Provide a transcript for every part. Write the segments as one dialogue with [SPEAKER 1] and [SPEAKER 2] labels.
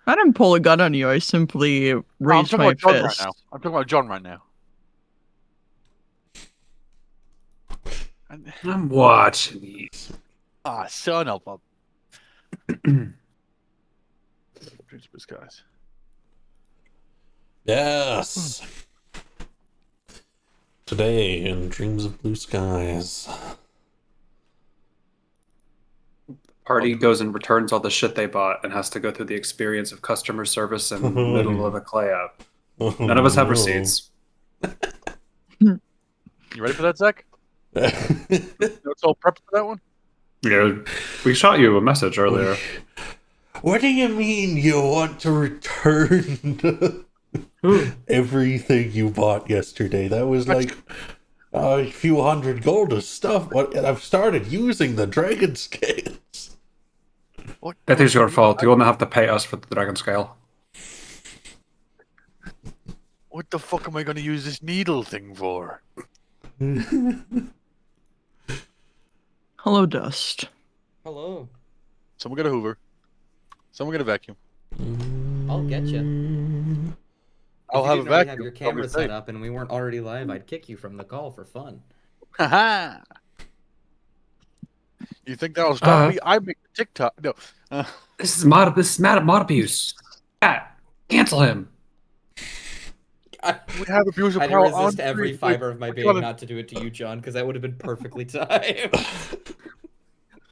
[SPEAKER 1] I didn't pull a gun on you. I simply
[SPEAKER 2] I'm
[SPEAKER 1] raised
[SPEAKER 2] talking
[SPEAKER 1] my
[SPEAKER 2] about John right
[SPEAKER 1] fist.
[SPEAKER 2] now. I'm talking about John right now.
[SPEAKER 3] I'm watching these.
[SPEAKER 2] Ah, son of a. Dreams Blue Skies.
[SPEAKER 4] Yes. Today in Dreams of Blue Skies.
[SPEAKER 3] Party goes and returns all the shit they bought and has to go through the experience of customer service in the middle of a clay app. None of us have receipts.
[SPEAKER 2] You ready for that, Zach? It's all prepped for that one?
[SPEAKER 3] Yeah, we shot you a message earlier.
[SPEAKER 4] What do you mean you want to return everything you bought yesterday? That was like a few hundred gold of stuff. I've started using the dragon scales.
[SPEAKER 3] That is your fault. You only have to pay us for the dragon scale.
[SPEAKER 2] What the fuck am I going to use this needle thing for?
[SPEAKER 1] Hello, Dust.
[SPEAKER 5] Hello.
[SPEAKER 2] Someone get a Hoover. Someone get a vacuum.
[SPEAKER 5] I'll get you.
[SPEAKER 2] I'll have a vacuum.
[SPEAKER 5] Have your camera set up and we weren't already live, I'd kick you from the call for fun.
[SPEAKER 2] Haha. You think that'll stop me? I make the TikTok. No.
[SPEAKER 3] This is mod abuse. Cat, cancel him.
[SPEAKER 2] We have abuse of
[SPEAKER 5] I
[SPEAKER 2] power
[SPEAKER 5] resist
[SPEAKER 2] on
[SPEAKER 5] every
[SPEAKER 2] stream.
[SPEAKER 5] fiber of my being not to do it to you, John, because that would have been perfectly timed.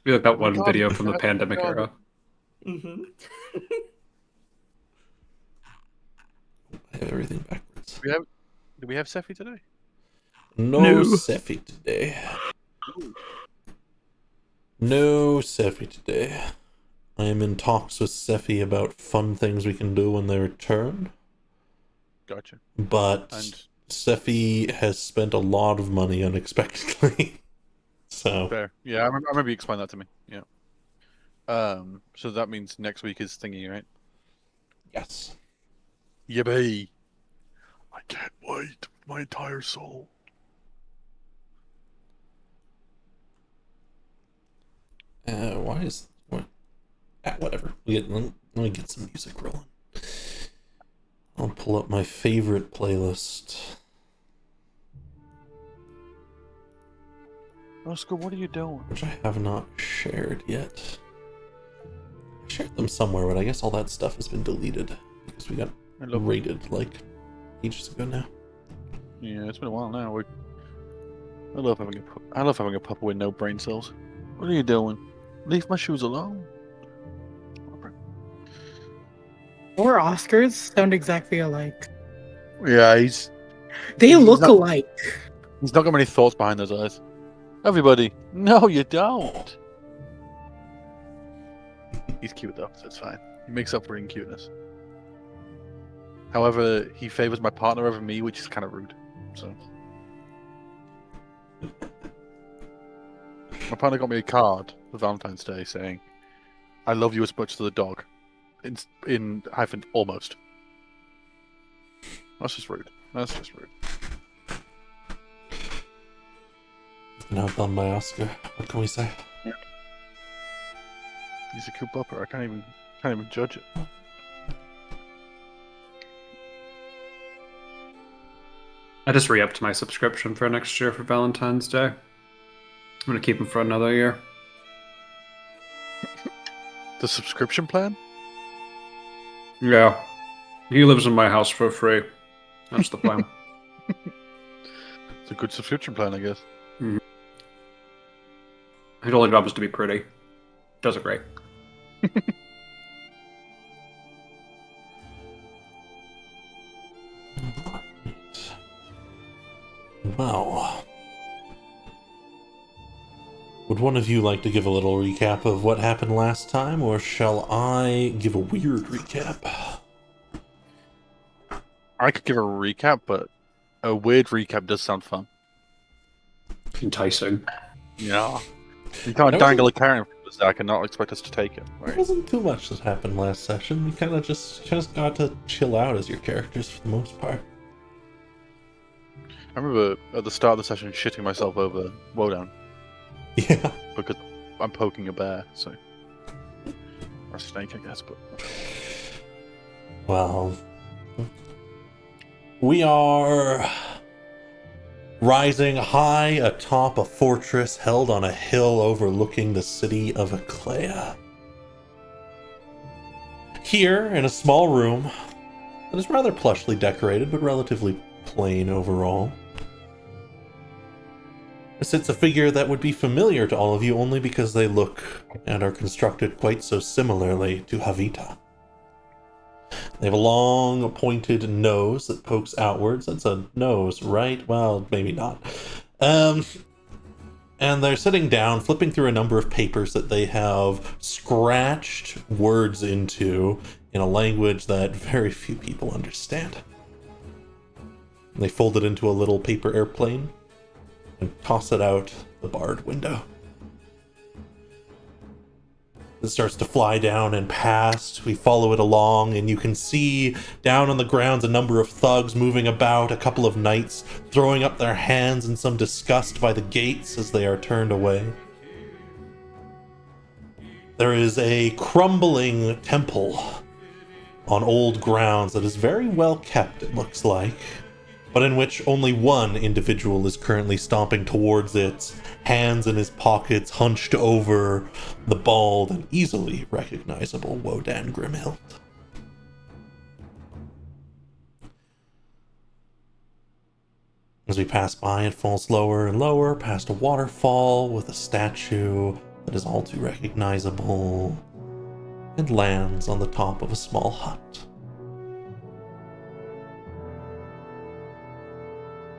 [SPEAKER 3] Be like that one video from the pandemic era.
[SPEAKER 5] Mm-hmm.
[SPEAKER 4] I have everything backwards.
[SPEAKER 2] Do we have Sephi today?
[SPEAKER 4] No Sephi today. No Sephi today. I am in talks with Sephi about fun things we can do when they return.
[SPEAKER 2] Gotcha.
[SPEAKER 4] But Sephi has spent a lot of money unexpectedly. So
[SPEAKER 2] fair. Yeah, I remember you explained that to me. Yeah. So that means next week is thingy, right?
[SPEAKER 4] Yes.
[SPEAKER 2] Yippee! I can't wait with my entire soul.
[SPEAKER 4] Why is what? Whatever. Let me get some music rolling. I'll pull up my favorite playlist.
[SPEAKER 2] Oscar, what are you doing?
[SPEAKER 4] Which I have not shared yet. I shared them somewhere, but I guess all that stuff has been deleted because we got raided like ages ago now.
[SPEAKER 2] Yeah, it's been a while now. I love having a pup with no brain cells. What are you doing? Leave my shoes alone.
[SPEAKER 6] Our Oscars sound exactly alike.
[SPEAKER 2] Yeah,
[SPEAKER 6] They look alike.
[SPEAKER 2] He's not got many thoughts behind those eyes. Everybody, no, you don't. He's cute though, so it's fine. He makes up for in cuteness. However, he favors my partner over me, which is kind of rude. So, my partner got me a card for Valentine's Day saying, "I love you as much as the dog," in hyphen almost. That's just rude. That's just rude.
[SPEAKER 4] Now done by Oscar. What can we say?
[SPEAKER 2] Yeah. He's a cool bupper. I can't even judge it.
[SPEAKER 3] I just re-upped my subscription for next year for Valentine's Day. I'm gonna keep him for another year.
[SPEAKER 2] The subscription plan?
[SPEAKER 3] Yeah. He lives in my house for free. That's the plan.
[SPEAKER 2] It's a good subscription plan, I guess.
[SPEAKER 3] Mm-hmm. His only job is to be pretty. Does it great.
[SPEAKER 4] Wow. Would one of you like to give a little recap of what happened last time, or shall I give a weird recap?
[SPEAKER 2] I could give a recap, but a weird recap does sound fun.
[SPEAKER 3] Enticing.
[SPEAKER 2] Yeah. You can't dangle a carrot from Zach and not expect us to take it. Right?
[SPEAKER 4] There wasn't too much that happened last session. You kind of just got to chill out as your characters for the most part.
[SPEAKER 2] I remember at the start of the session shitting myself over Wodan.
[SPEAKER 4] Yeah.
[SPEAKER 2] Because I'm poking a bear, so. Or a snake, I guess, but.
[SPEAKER 4] Well, we are rising high atop a fortress held on a hill overlooking the city of Eclea. Here, in a small room that is rather plushly decorated but relatively plain overall, sits a figure that would be familiar to all of you only because they look and are constructed quite so similarly to Havita. They have a long, pointed nose that pokes outwards. That's a nose, right? Well, maybe not. And they're sitting down, flipping through a number of papers that they have scratched words into in a language that very few people understand. They fold it into a little paper airplane and toss it out the barred window. It starts to fly down and past. We follow it along, and you can see down on the grounds a number of thugs moving about, a couple of knights throwing up their hands in some disgust by the gates as they are turned away. There is a crumbling temple on old grounds that is very well kept, it looks like, but in which only one individual is currently stomping towards it, hands in his pockets, hunched over the bald and easily recognizable Wodan Grimhild. As we pass by, it falls lower and lower, past a waterfall with a statue that is all too recognizable, and lands on the top of a small hut.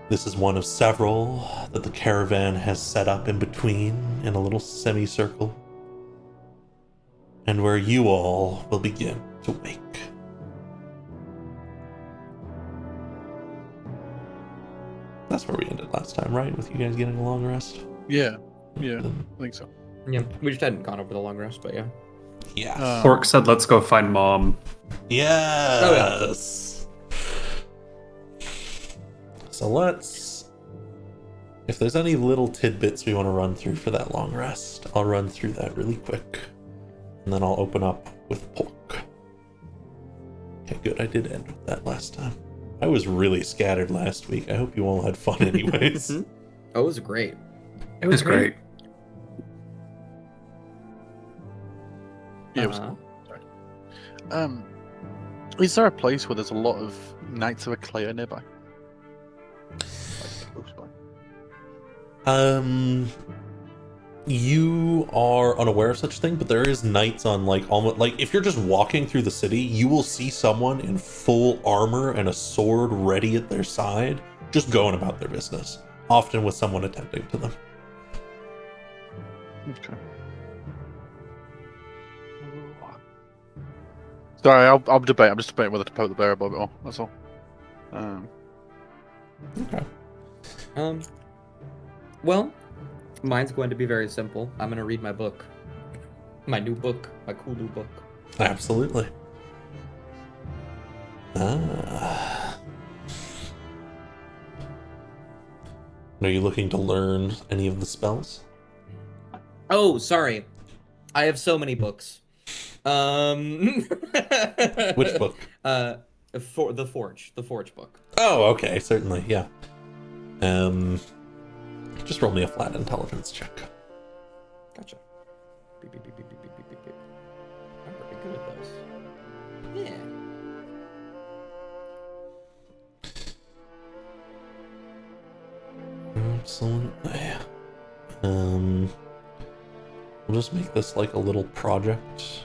[SPEAKER 4] This is one of several that the caravan has set up in between in a little semicircle, and where you all will begin to wake. That's where we ended last time, right? With you guys getting a long rest?
[SPEAKER 2] Yeah, I think so.
[SPEAKER 5] Yeah, we just hadn't gone over the long rest, but yeah.
[SPEAKER 4] Yeah.
[SPEAKER 3] Fork said, "Let's go find Mom."
[SPEAKER 4] Yes! So let's... If there's any little tidbits we want to run through for that long rest, I'll run through that really quick. And then I'll open up with pork. Okay, good. I did end with that last time. I was really scattered last week. I hope you all had fun anyways.
[SPEAKER 5] Oh, it was great.
[SPEAKER 6] It was
[SPEAKER 3] It's great.
[SPEAKER 2] Yeah, it was
[SPEAKER 5] Uh-huh.
[SPEAKER 2] cool. Sorry. Is there a place where there's a lot of Knights of Eclea nearby? Like, close by?
[SPEAKER 4] You are unaware of such a thing, but there is knights on almost if you're just walking through the city, you will see someone in full armor and a sword ready at their side, just going about their business, often with someone attending to them.
[SPEAKER 2] Okay. Sorry, I'll debate. I'm just debating whether to poke the bear above it all. That's all.
[SPEAKER 4] Okay.
[SPEAKER 5] Well, mine's going to be very simple. I'm going to read my book. My new book. My cool new book.
[SPEAKER 4] Absolutely. Are you looking to learn any of the spells?
[SPEAKER 5] Oh, sorry. I have so many books.
[SPEAKER 4] Which book?
[SPEAKER 5] For the Forge book.
[SPEAKER 4] Oh, okay, certainly, yeah. Just roll me a flat intelligence check.
[SPEAKER 5] Gotcha. Beep, beep, beep, beep, beep, beep, beep, beep. I'm pretty good at those. Yeah.
[SPEAKER 4] Absolutely. We'll just make this like a little project.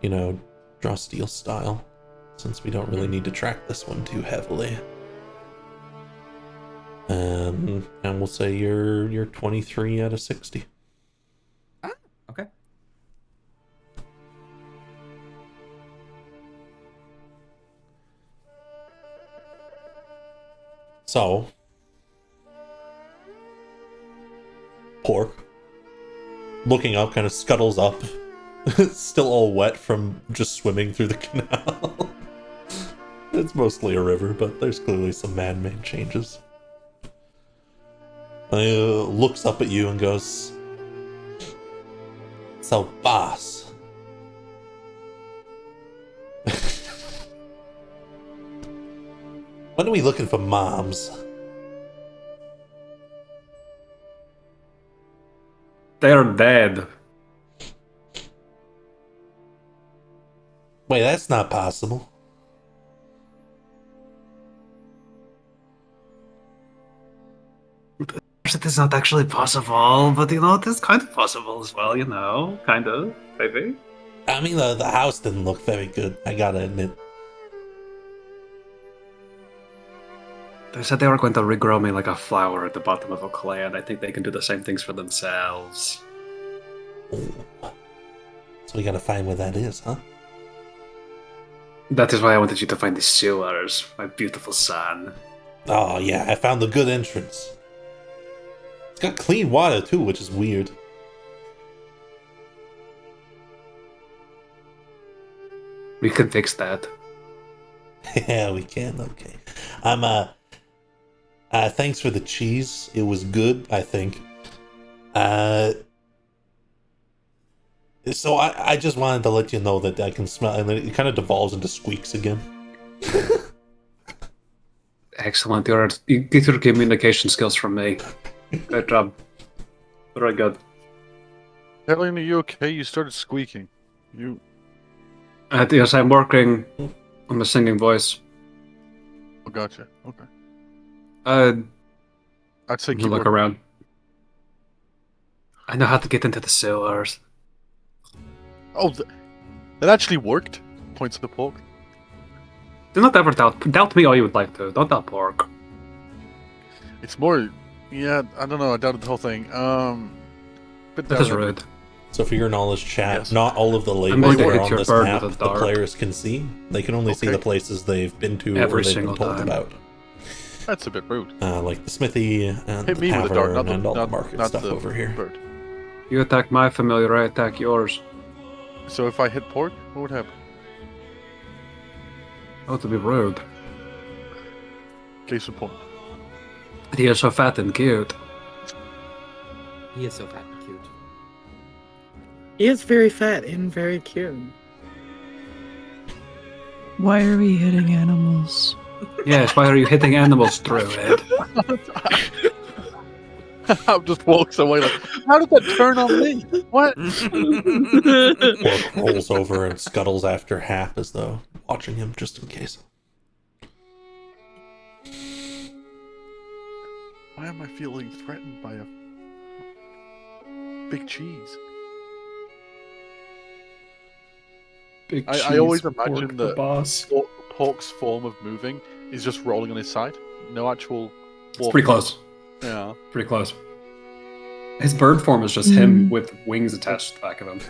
[SPEAKER 4] You know, draw steel style, since we don't really need to track this one too heavily. And we'll say you're 23 out of 60.
[SPEAKER 5] Ah, okay.
[SPEAKER 4] So, Pork, looking up, kind of scuttles up, still all wet from just swimming through the canal. It's mostly a river, but there's clearly some man-made changes. Looks up at you and goes, "So, boss, When are we looking for moms?
[SPEAKER 3] They're dead.
[SPEAKER 4] Wait, that's not possible.
[SPEAKER 3] It is not actually possible, but it is kind of possible as well, kind of, maybe.
[SPEAKER 4] I mean, the house didn't look very good, I gotta admit.
[SPEAKER 3] They said they were going to regrow me like a flower at the bottom of a clay, and I think they can do the same things for themselves.
[SPEAKER 4] Ooh. So we gotta find where that is, huh?
[SPEAKER 3] That is why I wanted you to find the sewers, my beautiful son.
[SPEAKER 4] Oh, yeah, I found the good entrance. It's got clean water, too, which is weird.
[SPEAKER 3] We can fix that.
[SPEAKER 4] Yeah, we can, okay. Thanks for the cheese. It was good, I think. So I just wanted to let you know that I can smell, and then it kind of devolves into squeaks again.
[SPEAKER 3] Excellent. You get your communication skills from me. Good job. Very good.
[SPEAKER 2] Helene, are you okay? You started squeaking. You.
[SPEAKER 3] Yes, I'm working on my singing voice.
[SPEAKER 2] Oh, gotcha. Okay.
[SPEAKER 3] I'd
[SPEAKER 2] say keep
[SPEAKER 3] look
[SPEAKER 2] working.
[SPEAKER 3] around. I know how to get into the sewers.
[SPEAKER 2] Oh, that actually worked. Points to the pork.
[SPEAKER 3] Do not ever doubt me all you would like to. Don't doubt pork.
[SPEAKER 2] It's more. Yeah, I don't know. I doubted the whole thing. But
[SPEAKER 3] That is rude.
[SPEAKER 4] So for your knowledge, chat,
[SPEAKER 2] Yes.
[SPEAKER 4] not all of the
[SPEAKER 3] going
[SPEAKER 4] labels
[SPEAKER 3] to
[SPEAKER 4] that are
[SPEAKER 3] hit
[SPEAKER 4] on
[SPEAKER 3] your
[SPEAKER 4] this
[SPEAKER 3] bird
[SPEAKER 4] map
[SPEAKER 3] with a
[SPEAKER 4] the
[SPEAKER 3] dart.
[SPEAKER 4] players can see. They can only see
[SPEAKER 2] Okay.
[SPEAKER 4] the places they've been to
[SPEAKER 3] Every
[SPEAKER 4] or they've
[SPEAKER 3] single
[SPEAKER 4] been told
[SPEAKER 3] time.
[SPEAKER 4] about.
[SPEAKER 2] That's a bit rude.
[SPEAKER 4] Like the smithy and
[SPEAKER 2] Hit
[SPEAKER 4] the
[SPEAKER 2] me with a dart,
[SPEAKER 4] tavern
[SPEAKER 2] not the,
[SPEAKER 4] and all
[SPEAKER 2] not,
[SPEAKER 4] the market
[SPEAKER 2] not
[SPEAKER 4] stuff
[SPEAKER 2] the
[SPEAKER 4] over here.
[SPEAKER 2] bird.
[SPEAKER 3] You attack my familiar, I attack yours.
[SPEAKER 2] So if I hit pork, what would happen?
[SPEAKER 3] Oh, to be rude.
[SPEAKER 2] Case in point.
[SPEAKER 3] He is so fat and cute.
[SPEAKER 5] He is so fat and cute.
[SPEAKER 6] He is very fat and very cute.
[SPEAKER 1] Why are we hitting animals?
[SPEAKER 3] Yes, why are you hitting animals, Druid?
[SPEAKER 2] Hap just walks away like, how did that turn on me? What?
[SPEAKER 4] Orc rolls over and scuttles after Hap as though watching him just in case.
[SPEAKER 2] Why am I feeling threatened by a big cheese?
[SPEAKER 3] Big
[SPEAKER 2] I always
[SPEAKER 3] cheese,
[SPEAKER 2] imagine
[SPEAKER 3] pork,
[SPEAKER 2] that-
[SPEAKER 3] the boss.
[SPEAKER 2] Pork's form of moving is just rolling on his side. No actual.
[SPEAKER 3] It's pretty close.
[SPEAKER 2] Yeah.
[SPEAKER 3] Pretty close. His bird form is just him with wings attached to the back of him.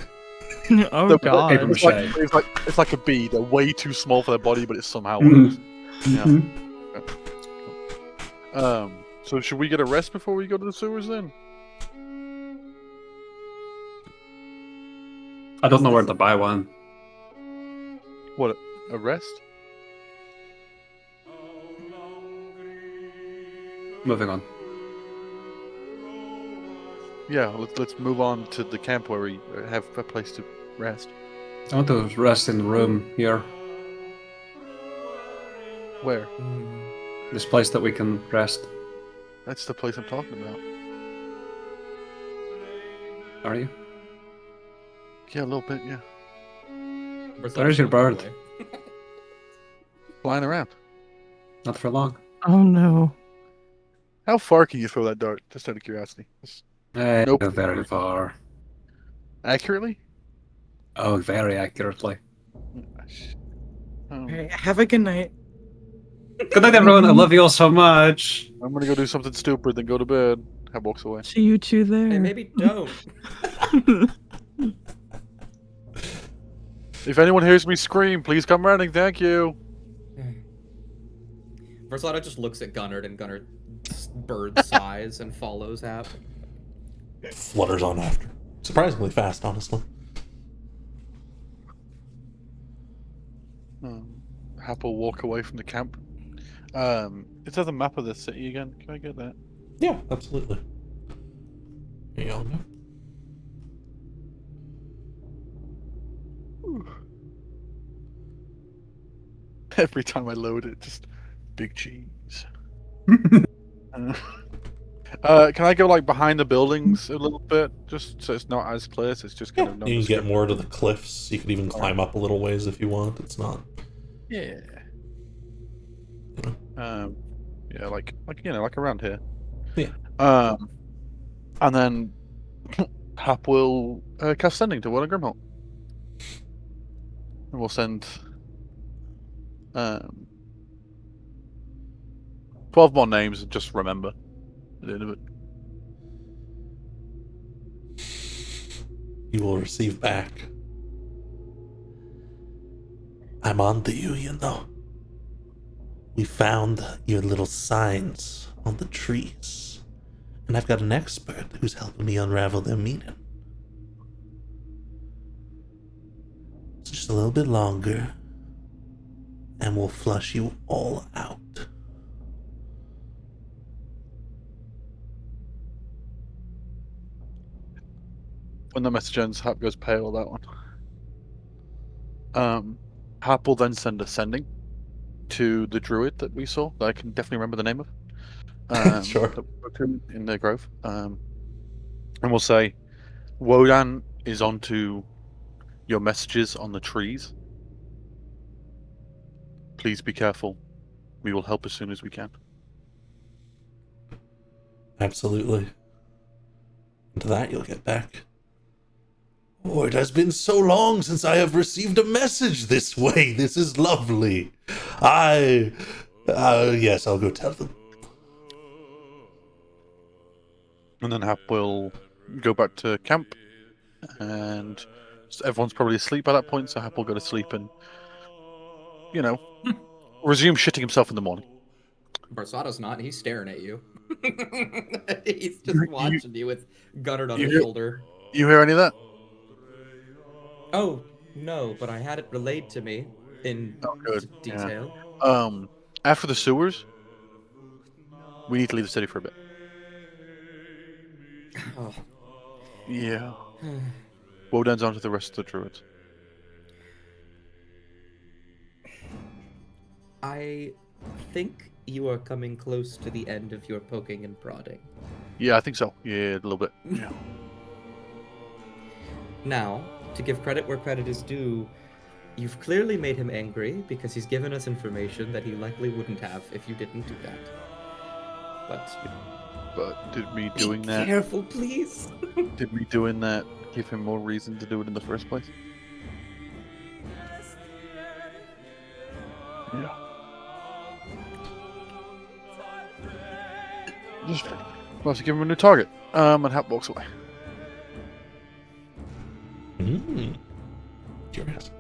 [SPEAKER 1] Oh
[SPEAKER 2] The-
[SPEAKER 1] god.
[SPEAKER 3] paper
[SPEAKER 2] It's like a bee. They're way too small for their body, but it somehow works. So should we get a rest before we go to the sewers then?
[SPEAKER 3] I don't know where to buy one.
[SPEAKER 2] What? A rest?
[SPEAKER 3] Moving on.
[SPEAKER 2] Yeah. Let's move on to the camp where we have a place to rest.
[SPEAKER 3] I want to rest in the room here.
[SPEAKER 2] Where?
[SPEAKER 3] This place that we can rest.
[SPEAKER 2] That's the place I'm talking about.
[SPEAKER 3] Are you?
[SPEAKER 2] Yeah, a little bit. Yeah.
[SPEAKER 3] Where's your bird?
[SPEAKER 2] Flying around.
[SPEAKER 3] Not for long.
[SPEAKER 1] Oh no.
[SPEAKER 2] How far can you throw that dart? Just out of curiosity. Just Nope.
[SPEAKER 3] Very far.
[SPEAKER 2] accurately?
[SPEAKER 3] Oh, very accurately.
[SPEAKER 2] Oh,
[SPEAKER 6] Alright, have a good night.
[SPEAKER 3] Good night, everyone. I love you all so much.
[SPEAKER 2] I'm gonna go do something stupid, then go to bed. Hab walks away.
[SPEAKER 1] See you two there.
[SPEAKER 5] Hey, maybe don't.
[SPEAKER 2] If anyone hears me scream, please come running. Thank you.
[SPEAKER 5] Versalado just looks at Gunnard, and Gunnard bird sighs and follows Hap.
[SPEAKER 4] Flutters on after. Surprisingly fast, honestly.
[SPEAKER 2] Hap will walk away from the camp. Is there the map of the city again? Can I get that?
[SPEAKER 4] Yeah, absolutely. Here y'all go.
[SPEAKER 2] Every time I load it, just Big cheese. Can I go like behind the buildings a little bit, just so it's not as clear? So it's just kind
[SPEAKER 4] Yeah,
[SPEAKER 2] of
[SPEAKER 4] you can get
[SPEAKER 2] nondescript?
[SPEAKER 4] more to the cliffs. You could even climb up a little ways if you want. It's not.
[SPEAKER 2] Yeah. Yeah, like like around here.
[SPEAKER 4] Yeah.
[SPEAKER 2] And then Hap will cast sending to Warren Grimholt, and we'll send 12 more names. And just remember at the end of it.
[SPEAKER 4] You will receive back. I'm on to you, you know. We found your little signs on the trees. And I've got an expert who's helping me unravel their meaning. It's just a little bit longer, and we'll flush you all out.
[SPEAKER 2] When the message ends, Hap goes pale. That one. Hap will then send a sending to the druid that we saw. That I can definitely remember the name of.
[SPEAKER 4] Sure.
[SPEAKER 2] That we spoke to in the grove. And we'll say, Wodan is onto your messages on the trees. Please be careful. We will help as soon as we can.
[SPEAKER 4] Absolutely. And to that you'll get back. Oh, it has been so long since I have received a message this way. This is lovely. Yes, I'll go tell them.
[SPEAKER 2] And then Hap will go back to camp, and everyone's probably asleep by that point, so Hap will go to sleep and, resume shitting himself in the morning.
[SPEAKER 5] Barsato's not. He's staring at you. He's just watching you with Gunnard on his
[SPEAKER 2] hear-
[SPEAKER 5] shoulder.
[SPEAKER 2] You hear any of that?
[SPEAKER 5] Oh, no, but I had it relayed to me in
[SPEAKER 2] good.
[SPEAKER 5] detail.
[SPEAKER 2] After the sewers, we need to leave the city for a bit.
[SPEAKER 5] Oh.
[SPEAKER 2] Yeah. Wodan's on to the rest of the druids.
[SPEAKER 5] I think you are coming close to the end of your poking and prodding.
[SPEAKER 2] Yeah, I think so. Yeah, a little bit. Yeah.
[SPEAKER 5] Now, to give credit where credit is due, you've clearly made him angry because he's given us information that he likely wouldn't have if you didn't do that.
[SPEAKER 2] But did me
[SPEAKER 5] Be
[SPEAKER 2] doing that
[SPEAKER 5] careful, please.
[SPEAKER 2] give him more reason to do it in the first place? Yeah. Just we'll have to give him a new target. And Hap walks away.
[SPEAKER 4] Curious.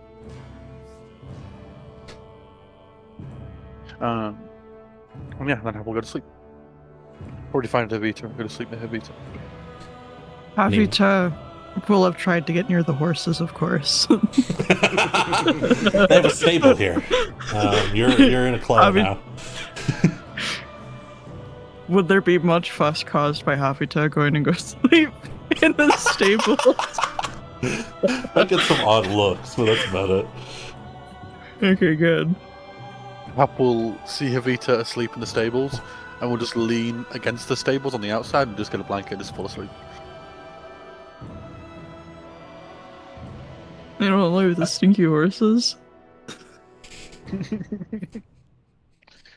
[SPEAKER 2] And yeah, then Hap will go to sleep. Already find Havita and go to sleep near Havita.
[SPEAKER 1] Havita will have tried to get near the horses, of course.
[SPEAKER 4] They have a stable here. You're in a club now.
[SPEAKER 1] Would there be much fuss caused by Havita going and go sleep in the stables?
[SPEAKER 4] I get some odd looks, but that's about it.
[SPEAKER 1] Okay, good.
[SPEAKER 2] Hap will see Havita asleep in the stables, and will just lean against the stables on the outside and just get a blanket and just fall asleep.
[SPEAKER 1] I don't know, with the stinky horses.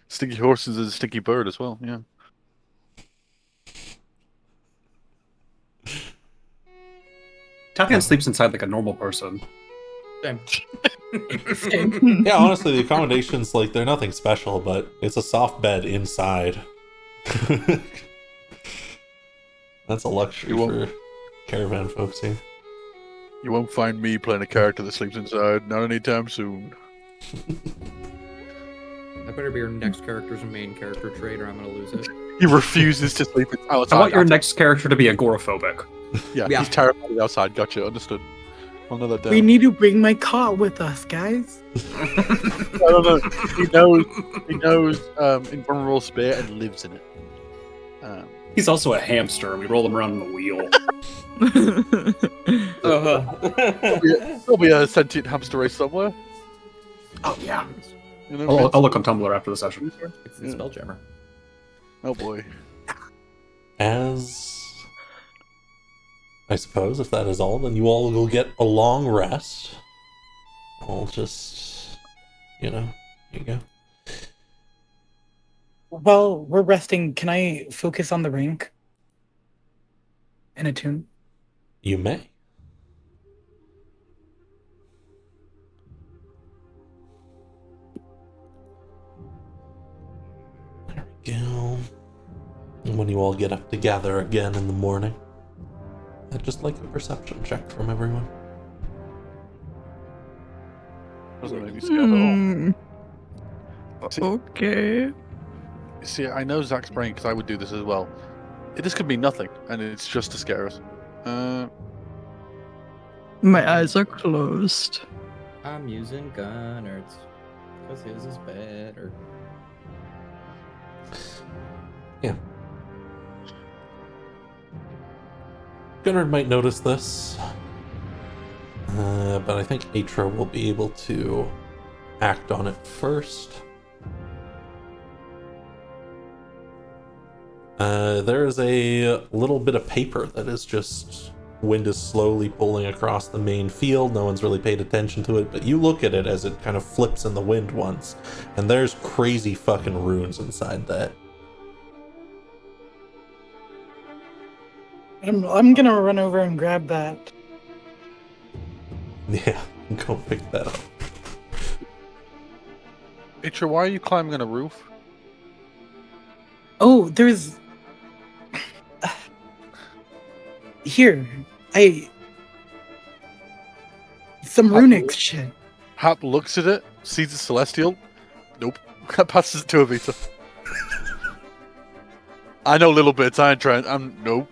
[SPEAKER 2] Stinky horses is a stinky bird as well, yeah.
[SPEAKER 3] Tavian sleeps inside like a normal person.
[SPEAKER 5] Damn.
[SPEAKER 4] Yeah, honestly, the accommodations, like, they're nothing special, but it's a soft bed inside. That's a luxury
[SPEAKER 2] You won't-
[SPEAKER 4] for caravan folks here.
[SPEAKER 2] You won't find me playing a character that sleeps inside, not anytime soon.
[SPEAKER 5] That better be your next character's main character trait, or I'm gonna lose it.
[SPEAKER 2] He refuses to sleep outside.
[SPEAKER 3] I want your next character to be agoraphobic.
[SPEAKER 2] Yeah,
[SPEAKER 5] Yeah.
[SPEAKER 2] he's terrified of the outside. Gotcha, understood. I'll know that down.
[SPEAKER 6] We need to bring my cot with us, guys.
[SPEAKER 2] I don't know. He knows invulnerable spirit and lives in it.
[SPEAKER 3] He's also a hamster, and we roll him around on the wheel.
[SPEAKER 2] There'll be a sentient hamster race somewhere.
[SPEAKER 3] Oh, yeah.
[SPEAKER 2] You know,
[SPEAKER 3] I'll look on Tumblr after the session.
[SPEAKER 5] It's the
[SPEAKER 2] Yeah.
[SPEAKER 5] Spelljammer.
[SPEAKER 2] Oh boy.
[SPEAKER 4] As I suppose if that is all, then you all will get a long rest. I'll just, here you go.
[SPEAKER 6] While we're resting, can I focus on the ring? And attune?
[SPEAKER 4] You may. There we go. And when you all get up to gather again in the morning, I'd just like a perception check from everyone.
[SPEAKER 2] Doesn't make me scared at all. See-
[SPEAKER 1] Okay.
[SPEAKER 2] See, I know Zach's brain because I would do this as well. This could be nothing, and it's just to scare us.
[SPEAKER 1] My eyes are closed.
[SPEAKER 5] I'm using Gunnards because his is better.
[SPEAKER 4] Gunnard might notice this, but I think Atra will be able to act on it first. There is a little bit of paper that is just... Wind is slowly pulling across the main field. No one's really paid attention to it, but you look at it as it kind of flips in the wind once, and there's crazy fucking runes inside that.
[SPEAKER 6] I'm gonna run over and grab that.
[SPEAKER 4] Yeah, go pick that up.
[SPEAKER 2] Itra, why are you climbing on a roof?
[SPEAKER 6] Oh, there's... Here, some runic shit.
[SPEAKER 2] Hap looks at it, sees it's celestial. Nope. Passes it to Avita. I know little bits. I ain't trying. Nope.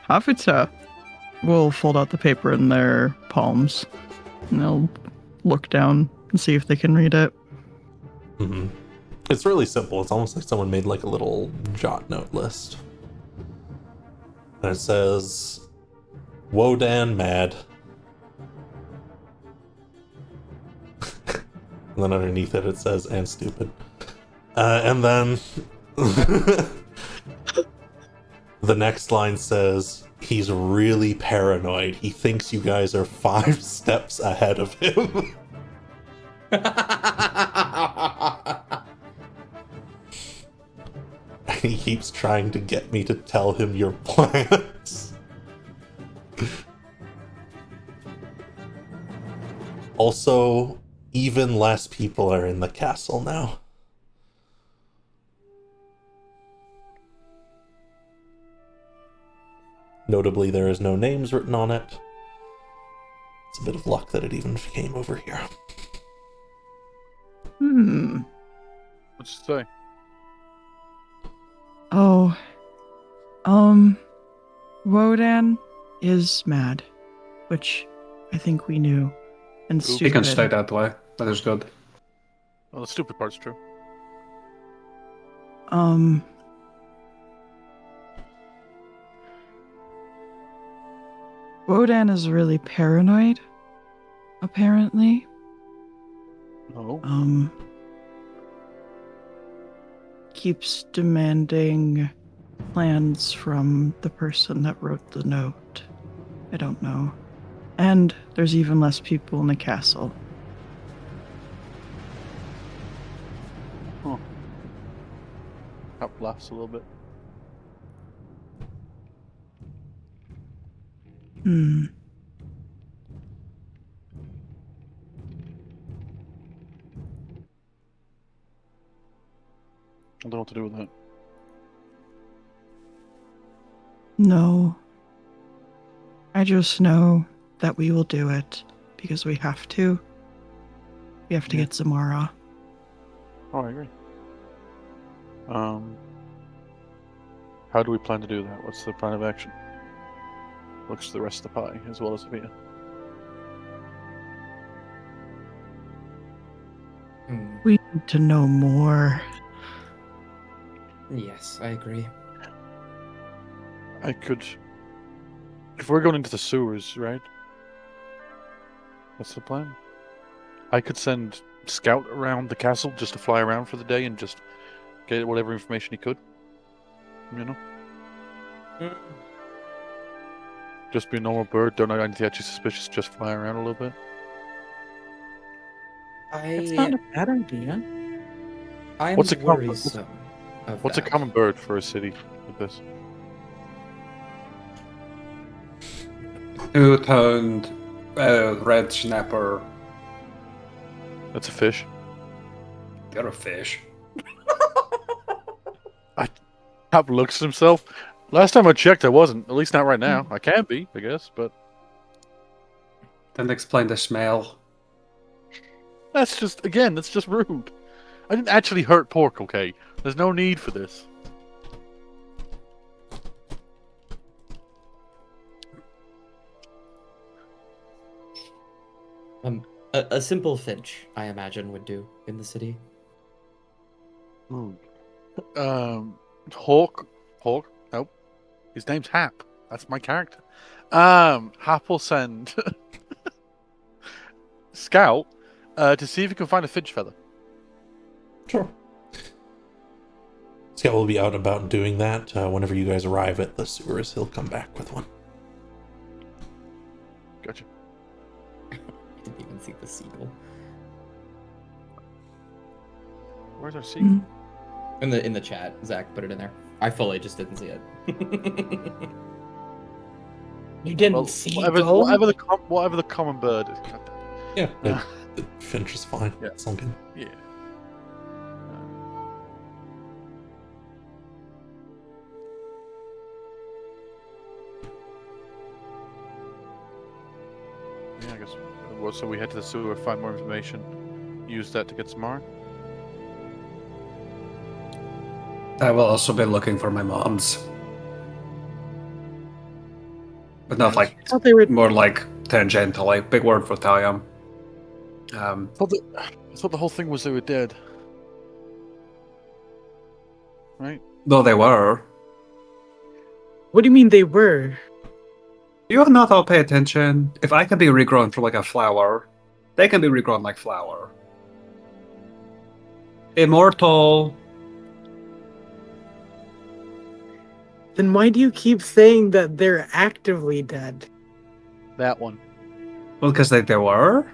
[SPEAKER 1] Hafita will fold out the paper in their palms, and they'll look down and see if they can read it.
[SPEAKER 4] Mm-hmm. It's really simple. It's almost like someone made like a little jot note list. And it says, Wodan mad. And then underneath it, it says, and stupid. And then the next line says, he's really paranoid. He thinks you guys are 5 steps ahead of him. He keeps trying to get me to tell him your plans. Also, even less people are in the castle now. Notably, there is no names written on it. It's a bit of luck that it even came over here.
[SPEAKER 2] What's it say?
[SPEAKER 1] Oh, Wodan is mad, which I think we knew, and
[SPEAKER 3] He
[SPEAKER 1] stupid.
[SPEAKER 3] can stay that way. That is good.
[SPEAKER 2] Well, the stupid part's true.
[SPEAKER 1] Wodan is really paranoid, apparently.
[SPEAKER 2] No.
[SPEAKER 1] Keeps demanding plans from the person that wrote the note. I don't know. And there's even less people in the castle.
[SPEAKER 2] Hap laughs a little bit. I don't know what to do with that.
[SPEAKER 1] No. I just know that we will do it because we have to. We have to get Zamara.
[SPEAKER 2] Oh, I agree. How do we plan to do that? What's the plan of action? Looks to the rest of the party as well as Avita.
[SPEAKER 1] We need to know more.
[SPEAKER 5] Yes, I agree.
[SPEAKER 2] I could if we're going into the sewers, right? What's the plan? I could send Scout around the castle just to fly around for the day and just get whatever information he could. You know?
[SPEAKER 5] Mm.
[SPEAKER 2] Just be a normal bird, don't know anything actually suspicious, just fly around a little bit.
[SPEAKER 6] It's not a bad idea.
[SPEAKER 5] I'm
[SPEAKER 2] What's a
[SPEAKER 5] worrisome of
[SPEAKER 2] What's a
[SPEAKER 5] that.
[SPEAKER 2] common bird for a city like this?
[SPEAKER 3] Two-toned red snapper.
[SPEAKER 2] That's a fish.
[SPEAKER 3] They're a fish.
[SPEAKER 2] Hap looks at himself. Last time I checked, I wasn't. At least not right now. I can be, I guess, but
[SPEAKER 3] Then explain the smell.
[SPEAKER 2] that's just rude. I didn't actually hurt Pork, okay? There's no need for this.
[SPEAKER 5] A simple finch, I imagine, would do in the city.
[SPEAKER 2] Hawk, nope. His name's Hap. That's my character. Hap will send Scout to see if he can find a finch feather.
[SPEAKER 4] Sure. Scout will be out and about doing that. Whenever you guys arrive at the sewers, he'll come back with one.
[SPEAKER 2] Gotcha.
[SPEAKER 5] I didn't even see the seagull.
[SPEAKER 2] Where's our seagull?
[SPEAKER 5] In the chat, Zach put it in there. I fully just didn't see it.
[SPEAKER 6] You didn't
[SPEAKER 2] Well,
[SPEAKER 6] see
[SPEAKER 2] whatever the common bird is.
[SPEAKER 4] Yeah,
[SPEAKER 2] Yeah.
[SPEAKER 4] the finch is fine.
[SPEAKER 2] Yeah.
[SPEAKER 4] It's all good.
[SPEAKER 2] Yeah. Yeah, I guess. Well, so we head to the sewer, find more information, use that to get some more.
[SPEAKER 3] I will also be looking for my moms. But not like
[SPEAKER 6] I thought they were.
[SPEAKER 3] more like tangentially. Big word for Talion.
[SPEAKER 2] I thought the whole thing was they were dead. Right?
[SPEAKER 3] Though they were.
[SPEAKER 6] What do you mean they were?
[SPEAKER 3] You not all pay attention. If I can be regrown from like a flower, they can be regrown like flower. Immortal.
[SPEAKER 6] Then why do you keep saying that they're actively dead?
[SPEAKER 2] That one.
[SPEAKER 3] Well, because they were?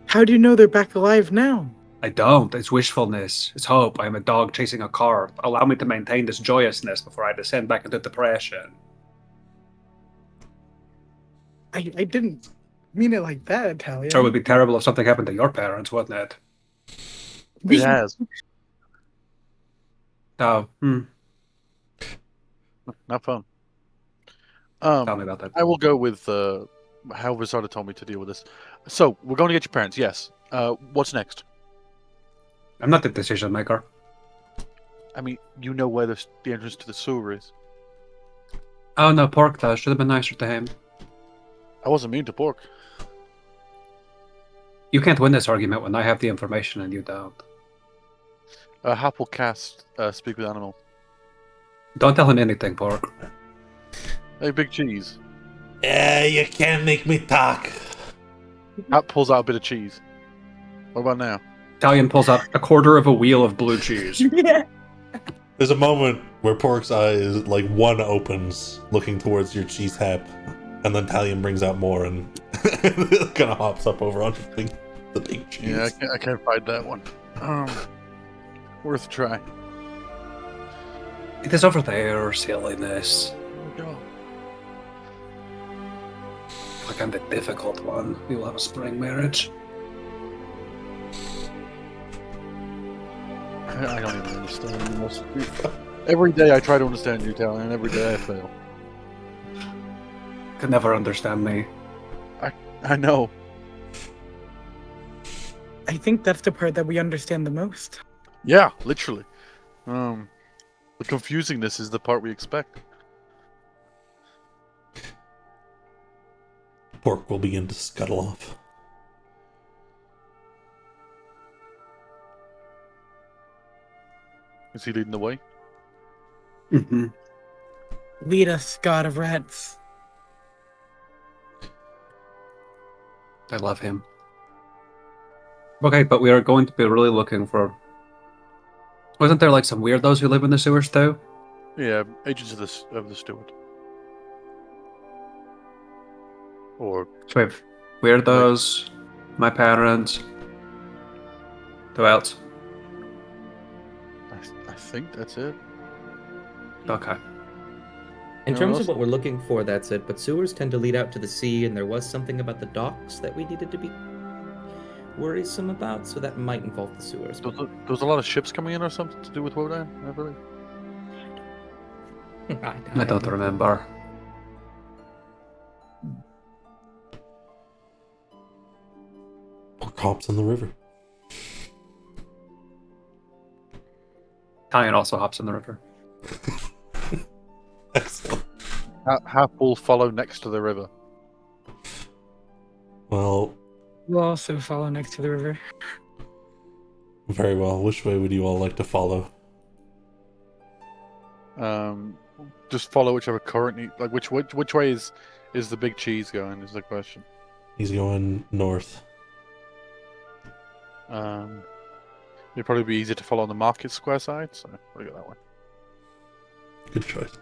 [SPEAKER 6] How do you know they're back alive now?
[SPEAKER 3] I don't. It's wishfulness. It's hope. I am a dog chasing a car. Allow me to maintain this joyousness before I descend back into depression.
[SPEAKER 6] I didn't mean it like that, Italian.
[SPEAKER 3] Sure, it would be terrible if something happened to your parents, wouldn't it?
[SPEAKER 2] It has.
[SPEAKER 3] Oh,
[SPEAKER 2] Not fun.
[SPEAKER 3] tell me about that.
[SPEAKER 2] I will go with how Rosada told me to deal with this. So, we're going to get your parents, yes. What's next?
[SPEAKER 3] I'm not the decision maker.
[SPEAKER 2] I mean, you know where the entrance to the sewer is.
[SPEAKER 3] Oh no, Pork does. Should have been nicer to him.
[SPEAKER 2] I wasn't mean to Pork.
[SPEAKER 3] You can't win this argument when I have the information and you don't.
[SPEAKER 2] Hap will cast Speak with Animal.
[SPEAKER 3] Don't tell him anything, Pork.
[SPEAKER 2] Hey, Big Cheese.
[SPEAKER 4] You can't make me talk.
[SPEAKER 2] Hap pulls out a bit of cheese. What about now?
[SPEAKER 3] Italian pulls out a quarter of a wheel of blue cheese.
[SPEAKER 6] Yeah.
[SPEAKER 4] There's a moment where Pork's eyes, like one opens, looking towards your cheese Hap, and then Talion brings out more and kind of hops up over onto the big cheese.
[SPEAKER 2] Yeah, I can't find that one. Worth a try.
[SPEAKER 3] It is over there, silliness.
[SPEAKER 2] There we go.
[SPEAKER 3] Like I'm the difficult one. We will have a spring marriage.
[SPEAKER 2] I don't even understand most of you. Every day I try to understand you, Italian, and every day I fail.
[SPEAKER 3] Could never understand me.
[SPEAKER 2] I know.
[SPEAKER 6] I think that's the part that we understand the most.
[SPEAKER 2] Yeah, literally. The confusingness is the part we expect.
[SPEAKER 4] Pork will begin to scuttle off.
[SPEAKER 2] Is he leading the way?
[SPEAKER 3] Mm-hmm.
[SPEAKER 6] Lead us, God of Rats.
[SPEAKER 3] I love him. Okay, but we are going to be really looking for. Wasn't there like some weirdos who live in the sewers too?
[SPEAKER 2] Yeah, agents of the steward. Or
[SPEAKER 3] So we have weirdos, my parents. Who else?
[SPEAKER 2] I think that's it.
[SPEAKER 3] Okay.
[SPEAKER 5] In
[SPEAKER 2] No,
[SPEAKER 5] terms
[SPEAKER 2] else-
[SPEAKER 5] of what we're looking for, that's it. But sewers tend to lead out to the sea, and there was something about the docks that we needed to be worrisome about, so that might involve the sewers.
[SPEAKER 2] There was a lot of ships coming in or something to do with Wodan, I believe.
[SPEAKER 3] I don't remember.
[SPEAKER 4] Or cops in the river.
[SPEAKER 3] Italian also hops in the river.
[SPEAKER 4] Excellent.
[SPEAKER 2] Half will follow next to the river.
[SPEAKER 4] Well,
[SPEAKER 6] We'll also follow next to the river.
[SPEAKER 4] very well. Which way would you all like to follow?
[SPEAKER 2] Just follow whichever current. Like which way is the big cheese going? Is the question.
[SPEAKER 4] He's going north.
[SPEAKER 2] It'd probably be easier to follow on the market square side, so we'll go that way.
[SPEAKER 4] Good choice.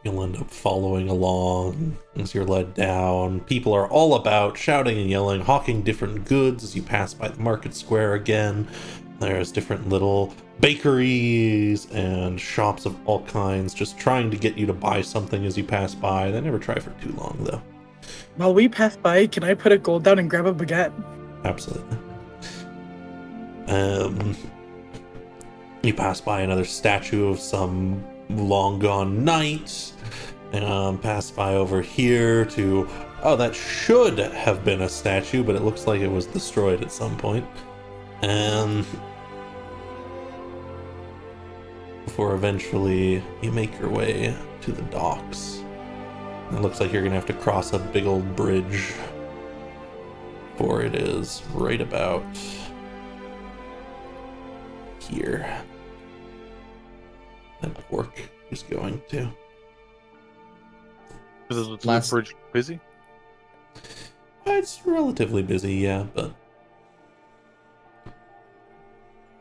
[SPEAKER 4] You'll end up following along as you're led down. People are all about, shouting and yelling, hawking different goods as you pass by the market square again. There's different little bakeries and shops of all kinds, just trying to get you to buy something as you pass by. They never try for too long, though.
[SPEAKER 6] While we pass by, can I put a gold down and grab a baguette?
[SPEAKER 4] Absolutely. You pass by another statue of some long gone knight. Pass by over here to... Oh, that should have been a statue, but it looks like it was destroyed at some point. Before eventually you make your way to the docks. It looks like you're going to have to cross a big old bridge. For it is right about here that Pork is going to.
[SPEAKER 2] Is the
[SPEAKER 5] Last-
[SPEAKER 2] bridge busy?
[SPEAKER 4] It's relatively busy, yeah, but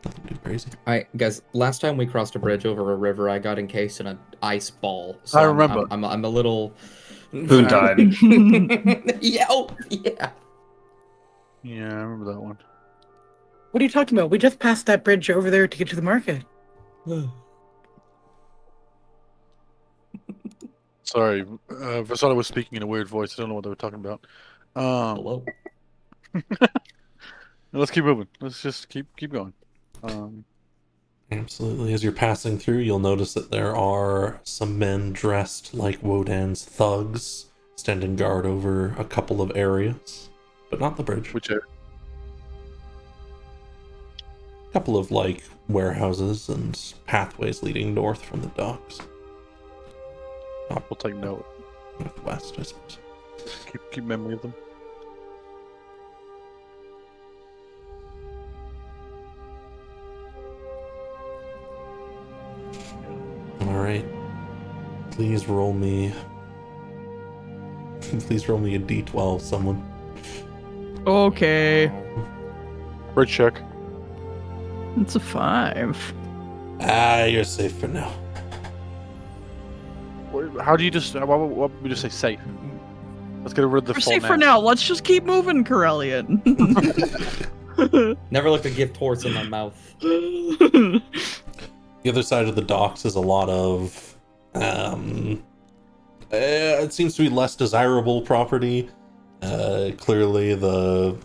[SPEAKER 4] nothing too crazy.
[SPEAKER 5] Alright, guys, last time we crossed a bridge over a river, I got encased in an ice ball.
[SPEAKER 2] I remember.
[SPEAKER 5] I'm a little...
[SPEAKER 3] Boon time.
[SPEAKER 5] Yeah, oh, yeah.
[SPEAKER 2] Yeah, I remember that one.
[SPEAKER 6] What are you talking about? We just passed that bridge over there to get to the market.
[SPEAKER 2] Sorry, Versada was speaking in a weird voice. I don't know what they were talking about.
[SPEAKER 5] Hello.
[SPEAKER 2] Let's keep moving. Let's just keep going.
[SPEAKER 4] Absolutely. As you're passing through, you'll notice that there are some men dressed like Wodan's thugs, standing guard over a couple of areas, but not the bridge.
[SPEAKER 2] Which area?
[SPEAKER 4] A couple of, like, warehouses and pathways leading north from the docks.
[SPEAKER 2] We'll take note.
[SPEAKER 4] Northwest, I suppose.
[SPEAKER 2] Keep memory of them.
[SPEAKER 4] Alright. Please roll me... Please roll me a d12, someone.
[SPEAKER 1] Okay.
[SPEAKER 2] Bridge check.
[SPEAKER 1] It's a 5.
[SPEAKER 4] You're safe for now.
[SPEAKER 2] How do you just? What would we just say? Safe. Let's get rid of the
[SPEAKER 1] We're
[SPEAKER 2] full
[SPEAKER 1] safe for
[SPEAKER 2] name.
[SPEAKER 1] now. Let's just keep moving, Corellian.
[SPEAKER 5] Never looked a gift horse in my mouth.
[SPEAKER 4] The other side of the docks is a lot of... it seems to be less desirable property. Clearly the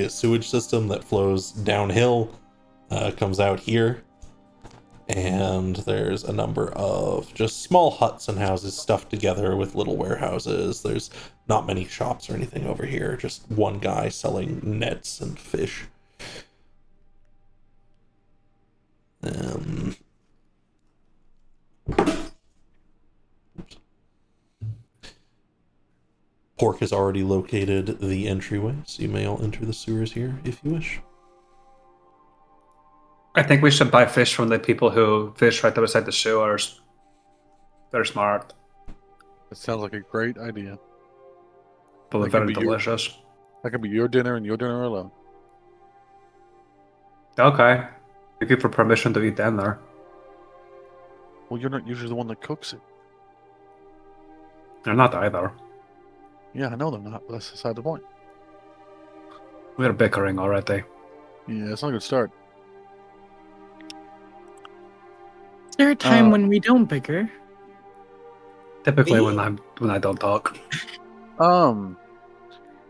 [SPEAKER 4] sewage system that flows downhill comes out here. And there's a number of just small huts and houses stuffed together with little warehouses. There's not many shops or anything over here. Just one guy selling nets and fish. Pork has already located the entryway, so you may all enter the sewers here if you wish.
[SPEAKER 3] I think we should buy fish from the people who fish right beside the sewers. They're smart,
[SPEAKER 2] It sounds like a great idea.
[SPEAKER 3] but they're
[SPEAKER 2] That could
[SPEAKER 3] very
[SPEAKER 2] be your-
[SPEAKER 3] delicious.
[SPEAKER 2] That could be your dinner and your dinner alone.
[SPEAKER 3] Okay. Thank you for permission to eat them there.
[SPEAKER 2] Well, you're not usually the one that cooks it.
[SPEAKER 3] They're not either.
[SPEAKER 2] Yeah, I know they're not, but that's beside the point.
[SPEAKER 3] We're bickering already.
[SPEAKER 2] Yeah, it's not a good start.
[SPEAKER 6] Is there a time
[SPEAKER 2] Uh,
[SPEAKER 6] when we don't bicker?
[SPEAKER 3] Typically
[SPEAKER 5] Me?
[SPEAKER 3] when I don't talk.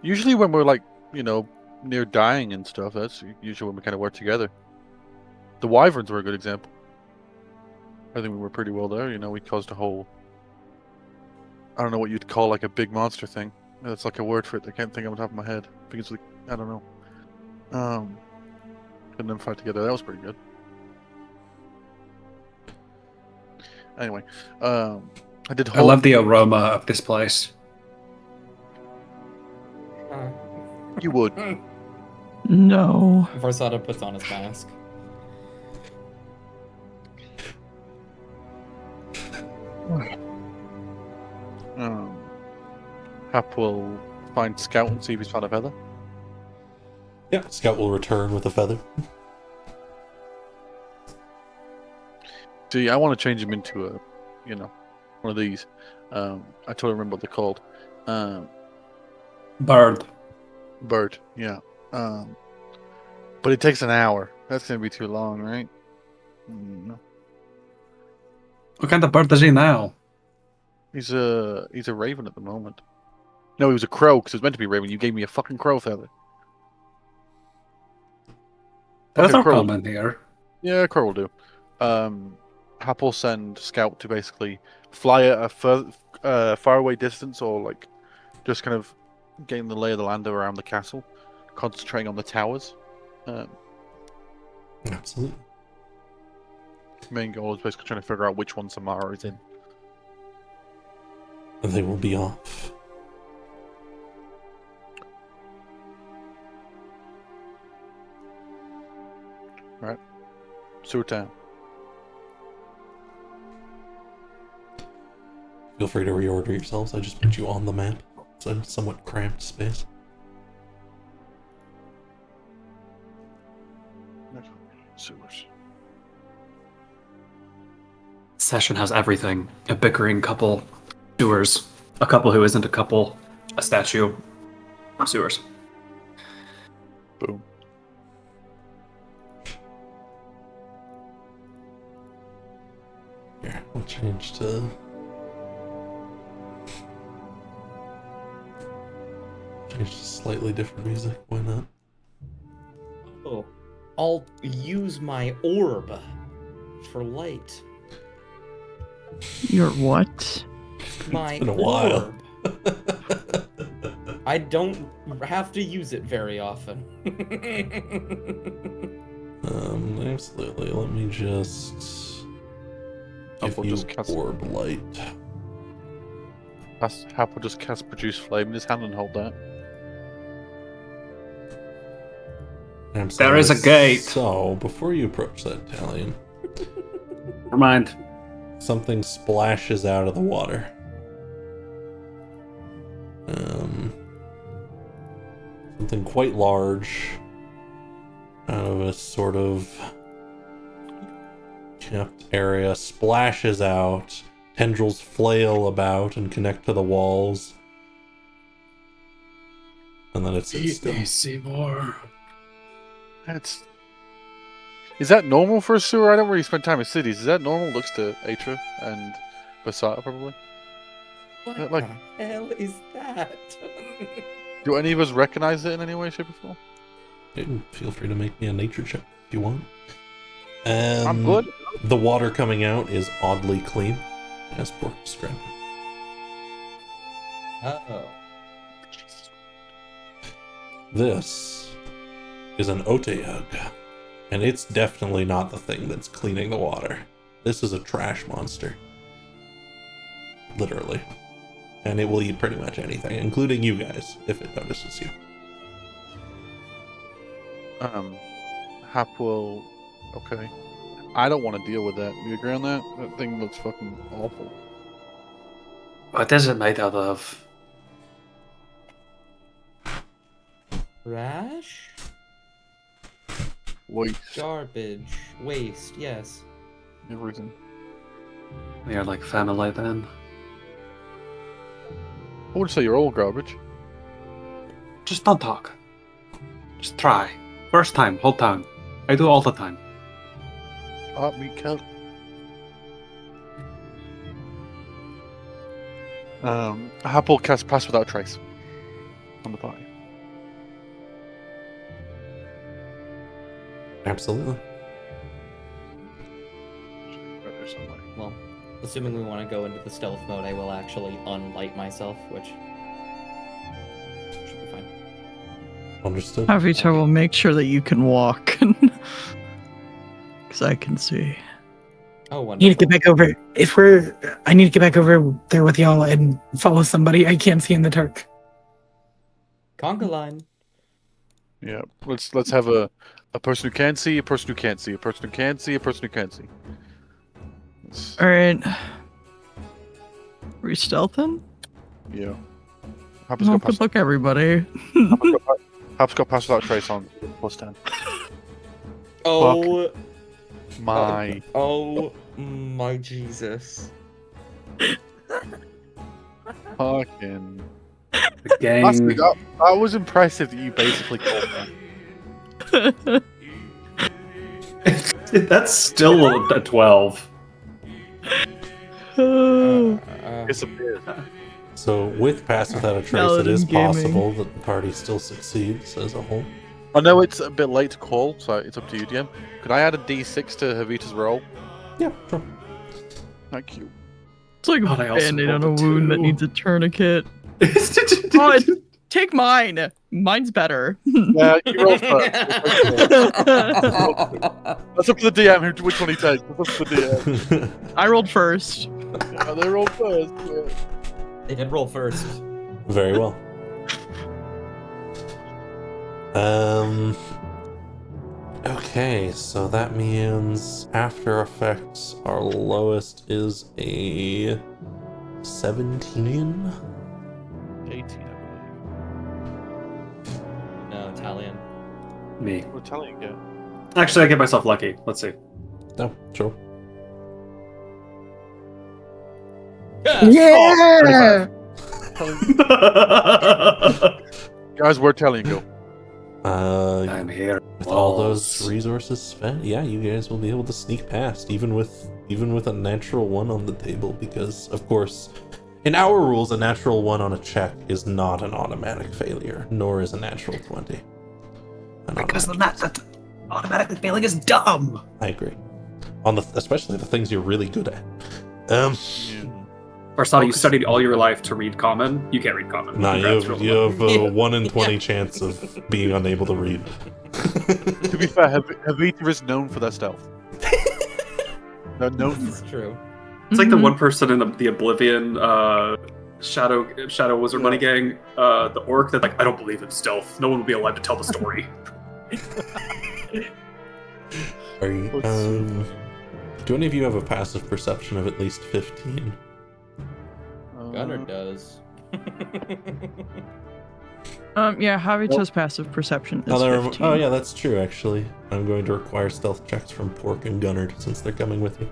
[SPEAKER 2] Usually when we're like, near dying and stuff, that's usually when we kind of work together. The Wyverns were a good example. I think we were pretty well there. We caused a whole. I don't know what you'd call like a big monster thing. That's like a word for it. I can't think on the top of my head. I think it's like I don't know. And then fight together. That was pretty good. Anyway, I did.
[SPEAKER 3] I love the aroma of this place.
[SPEAKER 2] You would.
[SPEAKER 1] No.
[SPEAKER 5] Varsada puts on his mask.
[SPEAKER 2] Hap will find Scout and see if he's found a feather.
[SPEAKER 4] Yeah, Scout will return with a feather.
[SPEAKER 2] See, I want to change him into a, one of these. I totally remember what they're called.
[SPEAKER 3] Bird.
[SPEAKER 2] Bird, yeah. But it takes an hour. That's gonna be too long, right?
[SPEAKER 3] What kind of bird is he now?
[SPEAKER 2] He's a raven at the moment. No, he was a crow because it was meant to be a raven. You gave me a fucking crow feather.
[SPEAKER 3] That's
[SPEAKER 2] Okay,
[SPEAKER 3] not
[SPEAKER 2] crow.
[SPEAKER 3] common here.
[SPEAKER 2] Yeah, crow will do. Hap will send Scout to basically fly at a faraway distance, or like just kind of getting the lay of the land around the castle, concentrating on the towers.
[SPEAKER 4] Absolutely.
[SPEAKER 2] Main goal is basically trying to figure out which one Samara is in.
[SPEAKER 4] And they will be off.
[SPEAKER 2] Sewer Town.
[SPEAKER 4] Feel free to reorder yourselves. I just put you on the map. It's a somewhat cramped space.
[SPEAKER 2] Sewers.
[SPEAKER 3] Session has everything. A bickering couple, sewers. A couple who isn't a couple, a statue, sewers.
[SPEAKER 2] Boom.
[SPEAKER 4] Here, we'll change to... Change to slightly different music. Why not?
[SPEAKER 5] Oh, I'll use my orb for light.
[SPEAKER 1] Your what?
[SPEAKER 5] My
[SPEAKER 4] been a while.
[SPEAKER 5] orb. I don't have to use it very often.
[SPEAKER 4] Absolutely. Let me just... Give
[SPEAKER 2] We'll
[SPEAKER 4] you
[SPEAKER 2] just cast-
[SPEAKER 4] orb light.
[SPEAKER 2] Hap will just cast Produce Flame in his hand and hold that.
[SPEAKER 3] There is a gate.
[SPEAKER 4] So, before you approach that, Talion,
[SPEAKER 3] Never mind.
[SPEAKER 4] something splashes out of the water. Something quite large, out of a sort of kept area, splashes out. Tendrils flail about and connect to the walls. And then it sits still.
[SPEAKER 3] Seymour.
[SPEAKER 2] Is that normal for a sewer? I don't really spend time in cities. Is that normal? Looks to Atra and Basata probably.
[SPEAKER 5] What
[SPEAKER 2] Like-
[SPEAKER 5] the hell is that?
[SPEAKER 2] Do any of us recognize it in any way, shape, or form?
[SPEAKER 4] Feel free to make me a nature check if you want.
[SPEAKER 2] I'm good.
[SPEAKER 4] The water coming out is oddly clean, as Pork described.
[SPEAKER 5] Uh-oh.
[SPEAKER 4] This is an Oteyug, and it's definitely not the thing that's cleaning the water. This is a trash monster. Literally. And it will eat pretty much anything, including you guys, if it notices you.
[SPEAKER 2] Hap will Okay. I don't want to deal with that. You agree on that? That thing looks fucking awful.
[SPEAKER 3] What is it made out of?
[SPEAKER 5] Trash?
[SPEAKER 2] Waste.
[SPEAKER 5] Garbage. Waste, yes.
[SPEAKER 2] Everything.
[SPEAKER 3] We are like family then.
[SPEAKER 2] I would say you're all garbage.
[SPEAKER 3] Just don't talk. Just try. First time, whole time. I do all the time.
[SPEAKER 2] Me cut. Hap will cast Pass Without Trace on the party.
[SPEAKER 4] Absolutely.
[SPEAKER 2] Right there somewhere.
[SPEAKER 5] Well, assuming we want to go into the stealth mode, I will actually unlight myself, which should be fine.
[SPEAKER 4] Understood.
[SPEAKER 1] Havita will make sure that you can walk. Because I can see.
[SPEAKER 5] Oh,
[SPEAKER 6] I
[SPEAKER 5] wonderful.
[SPEAKER 6] need to get back over. I need to get back over there with y'all and follow somebody I can't see in the dark.
[SPEAKER 5] Conga line.
[SPEAKER 2] Yeah. Let's have a person who can see, a person who can't see, a person who can see, a person who can't see.
[SPEAKER 1] All right. We stealthing?
[SPEAKER 2] Yeah. Hap's
[SPEAKER 1] Oh,
[SPEAKER 2] got
[SPEAKER 1] good luck, everybody.
[SPEAKER 2] Hap's got Pass Without Trace on +10.
[SPEAKER 5] Oh,
[SPEAKER 2] My.
[SPEAKER 5] oh my Jesus.
[SPEAKER 2] Fucking.
[SPEAKER 3] The gang.
[SPEAKER 2] Honestly, that was impressive that you basically called that.
[SPEAKER 3] That's still a 12.
[SPEAKER 2] Disappeared.
[SPEAKER 4] So with Pass Without a Trace, it
[SPEAKER 1] Paladin
[SPEAKER 4] is
[SPEAKER 1] gaming.
[SPEAKER 4] possible that the party still succeeds as a whole.
[SPEAKER 2] I know it's a bit late to call, so it's up to you, DM. Could I add a D6 to Havita's roll?
[SPEAKER 4] Yeah, sure.
[SPEAKER 2] Thank you.
[SPEAKER 1] It's like
[SPEAKER 3] God, I
[SPEAKER 1] a
[SPEAKER 3] also
[SPEAKER 1] band-aid on a
[SPEAKER 3] rolled a
[SPEAKER 1] wound that
[SPEAKER 3] 2.
[SPEAKER 1] needs a tournament. Oh, take mine. Mine's better.
[SPEAKER 2] Yeah, you roll first. That's up to the DM which one he takes. That's up to the DM.
[SPEAKER 1] I rolled first.
[SPEAKER 2] Yeah, they roll first. Yeah.
[SPEAKER 5] They did roll first.
[SPEAKER 4] Very well. Okay, so that means After Effects, our lowest is a 17.
[SPEAKER 2] 18, I
[SPEAKER 5] No, Italian.
[SPEAKER 3] Me.
[SPEAKER 2] believe. We're telling you.
[SPEAKER 3] Actually, I get myself lucky. Let's see.
[SPEAKER 4] Oh, sure.
[SPEAKER 6] Yeah!
[SPEAKER 2] Guys, we're telling you.
[SPEAKER 3] I'm here.
[SPEAKER 4] With all those resources spent, yeah, you guys will be able to sneak past, even with a natural 1 on the table, because of course, in our rules, a natural 1 on a check is not an automatic failure, nor is a natural 20.
[SPEAKER 3] Because that automatically failing is dumb.
[SPEAKER 4] I agree. Especially the things you're really good at.
[SPEAKER 2] Yeah.
[SPEAKER 3] Arsada, you studied all your life to read common. You can't read common.
[SPEAKER 4] Nah,
[SPEAKER 3] Congrats,
[SPEAKER 4] you
[SPEAKER 3] roll
[SPEAKER 4] have a 1 in 20 chance of being unable to read.
[SPEAKER 2] To be fair, Havita is known for their stealth. They're known for
[SPEAKER 5] It's true.
[SPEAKER 3] It's like the one person in the Oblivion Shadow Wizard Money Gang, the orc that I don't believe in stealth. No one will be allowed to tell the story.
[SPEAKER 4] Are you, do any of you have a passive perception of at least 15?
[SPEAKER 5] Gunner does.
[SPEAKER 1] Yeah, Havita's passive perception is
[SPEAKER 4] Oh,
[SPEAKER 1] 15.
[SPEAKER 4] yeah, that's true, actually. I'm going to require stealth checks from Pork and Gunnard since they're coming with you.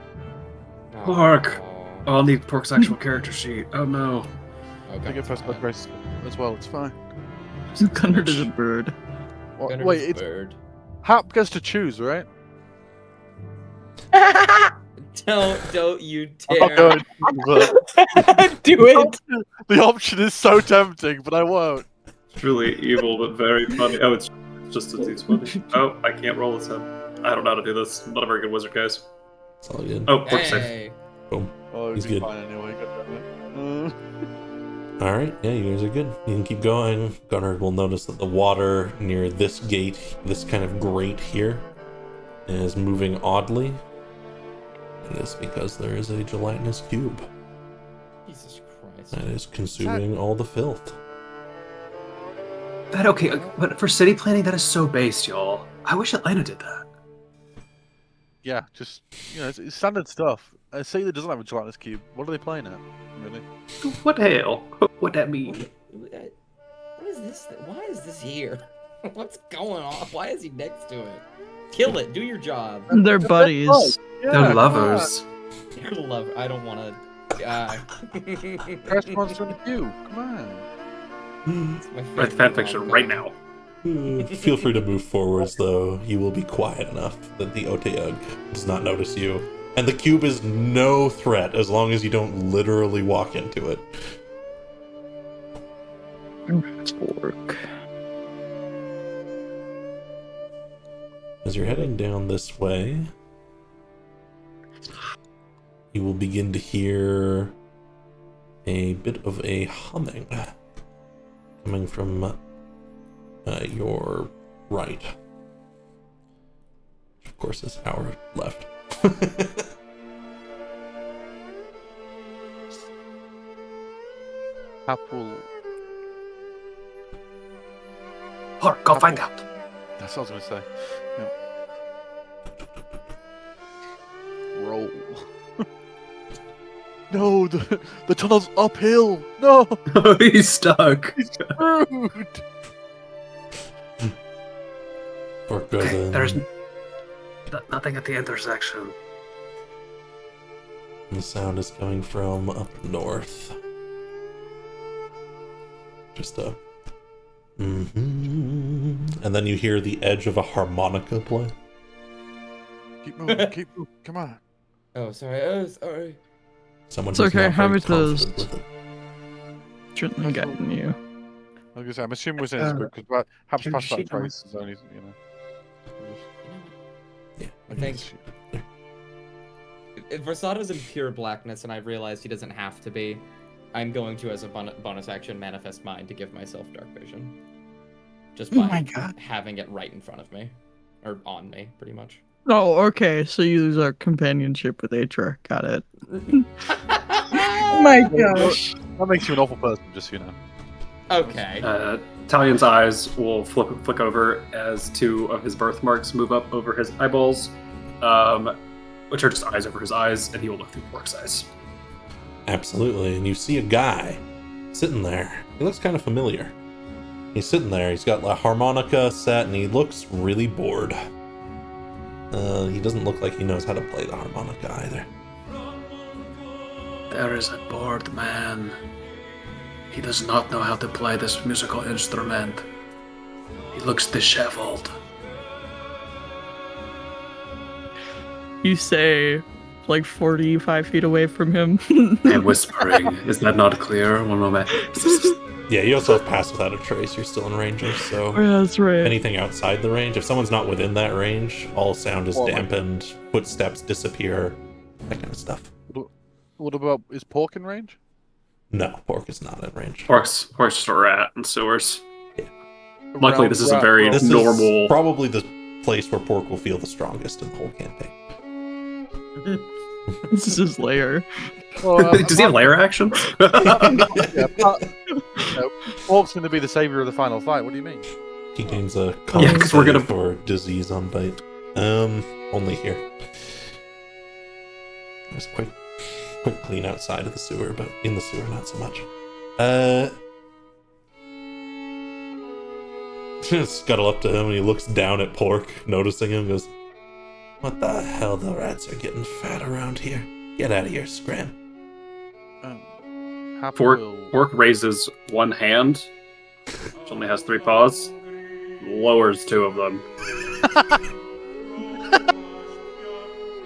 [SPEAKER 3] Pork.
[SPEAKER 5] Oh,
[SPEAKER 3] I'll need Pork's actual character sheet. Oh no.
[SPEAKER 2] I get first blood grace as well. It's fine.
[SPEAKER 1] Gunnard is a bird.
[SPEAKER 2] Well, wait, it's
[SPEAKER 5] bird.
[SPEAKER 2] Hap gets to choose, right?
[SPEAKER 5] Don't you
[SPEAKER 2] I'm not
[SPEAKER 5] dare.
[SPEAKER 2] going to,
[SPEAKER 6] Do it!
[SPEAKER 2] the option is so tempting, but I won't.
[SPEAKER 3] Truly evil, but very funny. Oh, it's just as he's funny. Oh, I can't roll as him. I don't know how to do this. I'm not a very good wizard, guys.
[SPEAKER 4] It's all good.
[SPEAKER 3] Oh, Pork's safe.
[SPEAKER 5] Hey.
[SPEAKER 4] Boom.
[SPEAKER 2] Oh,
[SPEAKER 4] He's
[SPEAKER 2] it'd be
[SPEAKER 4] good.
[SPEAKER 2] fine anyway. Goddammit.
[SPEAKER 4] Alright, yeah, you guys are good. You can keep going. Gunnard will notice that the water near this gate, this kind of grate here, is moving oddly. And it's because there is a gelatinous cube
[SPEAKER 5] Jesus Christ.
[SPEAKER 4] that is consuming all the filth.
[SPEAKER 3] That okay, but for city planning, that is so based, y'all. I wish Atlanta did that.
[SPEAKER 2] Yeah, just it's standard stuff. Say that doesn't have a gelatinous cube. What are they playing at? Really?
[SPEAKER 3] What hell? What that mean?
[SPEAKER 5] What is this? Why is this here? What's going on? Why is he next to it? Kill it. Do your job.
[SPEAKER 1] They're buddies.
[SPEAKER 3] They're lovers.
[SPEAKER 5] You're the lover. I don't want to die.
[SPEAKER 2] Crash monster in the cube. Come on.
[SPEAKER 5] It's my
[SPEAKER 3] Write the
[SPEAKER 5] favorite
[SPEAKER 3] fanfiction
[SPEAKER 5] rom-com.
[SPEAKER 3] right now.
[SPEAKER 4] Feel free to move forwards, though. You will be quiet enough that the Oteug does not notice you. And the cube is no threat as long as you don't literally walk into it.
[SPEAKER 1] It's work.
[SPEAKER 4] As you're heading down this way, you will begin to hear a bit of a humming coming from your right. Which, of course, is our left.
[SPEAKER 2] Apple.
[SPEAKER 3] Pork, go find out.
[SPEAKER 2] That's what I was gonna say. Yeah. Roll. No, the tunnel's uphill. No,
[SPEAKER 3] He's stuck.
[SPEAKER 2] he's screwed.
[SPEAKER 4] Orc goes in.
[SPEAKER 3] There's nothing at the intersection.
[SPEAKER 4] The sound is coming from up north. Just a. And then you hear the edge of a harmonica play.
[SPEAKER 2] Keep moving. Keep moving. Come on.
[SPEAKER 5] Oh, sorry. Oh, sorry.
[SPEAKER 4] Someone
[SPEAKER 1] It's
[SPEAKER 4] who's
[SPEAKER 1] okay,
[SPEAKER 4] not very
[SPEAKER 1] Habitus.
[SPEAKER 4] confident with it.
[SPEAKER 1] Certainly getting you.
[SPEAKER 2] I was gonna say, I'm assuming we're in this because perhaps
[SPEAKER 3] can
[SPEAKER 2] past
[SPEAKER 3] she
[SPEAKER 2] that
[SPEAKER 3] know?
[SPEAKER 2] trace is only
[SPEAKER 4] Yeah,
[SPEAKER 5] I think if Versato's in pure blackness and I've realized he doesn't have to be, I'm going to, as a bonus action, manifest mind to give myself dark vision. Just
[SPEAKER 6] Oh
[SPEAKER 5] by
[SPEAKER 6] my God.
[SPEAKER 5] having it right in front of me. Or on me, pretty much.
[SPEAKER 1] Oh, okay. So you lose our companionship with Atra. Got it.
[SPEAKER 6] Oh my gosh.
[SPEAKER 2] That makes you an awful person, just so you know.
[SPEAKER 5] Okay.
[SPEAKER 3] Talion's eyes will flick over as two of his birthmarks move up over his eyeballs, which are just eyes over his eyes, and he will look through Pork's eyes.
[SPEAKER 4] Absolutely, and you see a guy sitting there. He looks kind of familiar. He's sitting there, he's got a harmonica set, and he looks really bored. He doesn't look like he knows how to play the harmonica either.
[SPEAKER 3] There is a bored man. He does not know how to play this musical instrument. He looks disheveled.
[SPEAKER 1] You say, like 45 feet away from him.
[SPEAKER 3] I'm whispering. Is that not clear? One moment.
[SPEAKER 4] Yeah, you also have Pass Without a Trace, you're still in ranges, so
[SPEAKER 1] Yeah, that's right.
[SPEAKER 4] anything outside the range, if someone's not within that range, all sound is
[SPEAKER 2] Well, like-
[SPEAKER 4] dampened, footsteps disappear, that kind of stuff.
[SPEAKER 2] What about, is Pork in range?
[SPEAKER 4] No, Pork is not in range.
[SPEAKER 3] Pork's just a rat in sewers. Luckily, this is a
[SPEAKER 2] Rat,
[SPEAKER 3] very
[SPEAKER 2] well,
[SPEAKER 4] This
[SPEAKER 3] normal.
[SPEAKER 4] is probably the place where Pork will feel the strongest in the whole campaign.
[SPEAKER 1] This is his lair.
[SPEAKER 2] well,
[SPEAKER 3] Does he have layer actions?
[SPEAKER 2] Yeah, Pork's going to be the savior of the final fight. What do you mean?
[SPEAKER 4] He gains a
[SPEAKER 3] Yeah, 'cause we're gonna-
[SPEAKER 4] for disease on bite. Only here. It's quite clean outside of the sewer, but in the sewer not so much. Scuttle up to him and he looks down at Pork, noticing him, goes, "What the hell? The rats are getting fat around here. Get out of here, Scram."
[SPEAKER 2] Happy
[SPEAKER 3] Pork,
[SPEAKER 2] will-
[SPEAKER 3] Pork raises one hand, which only has 3 paws, lowers 2 of them.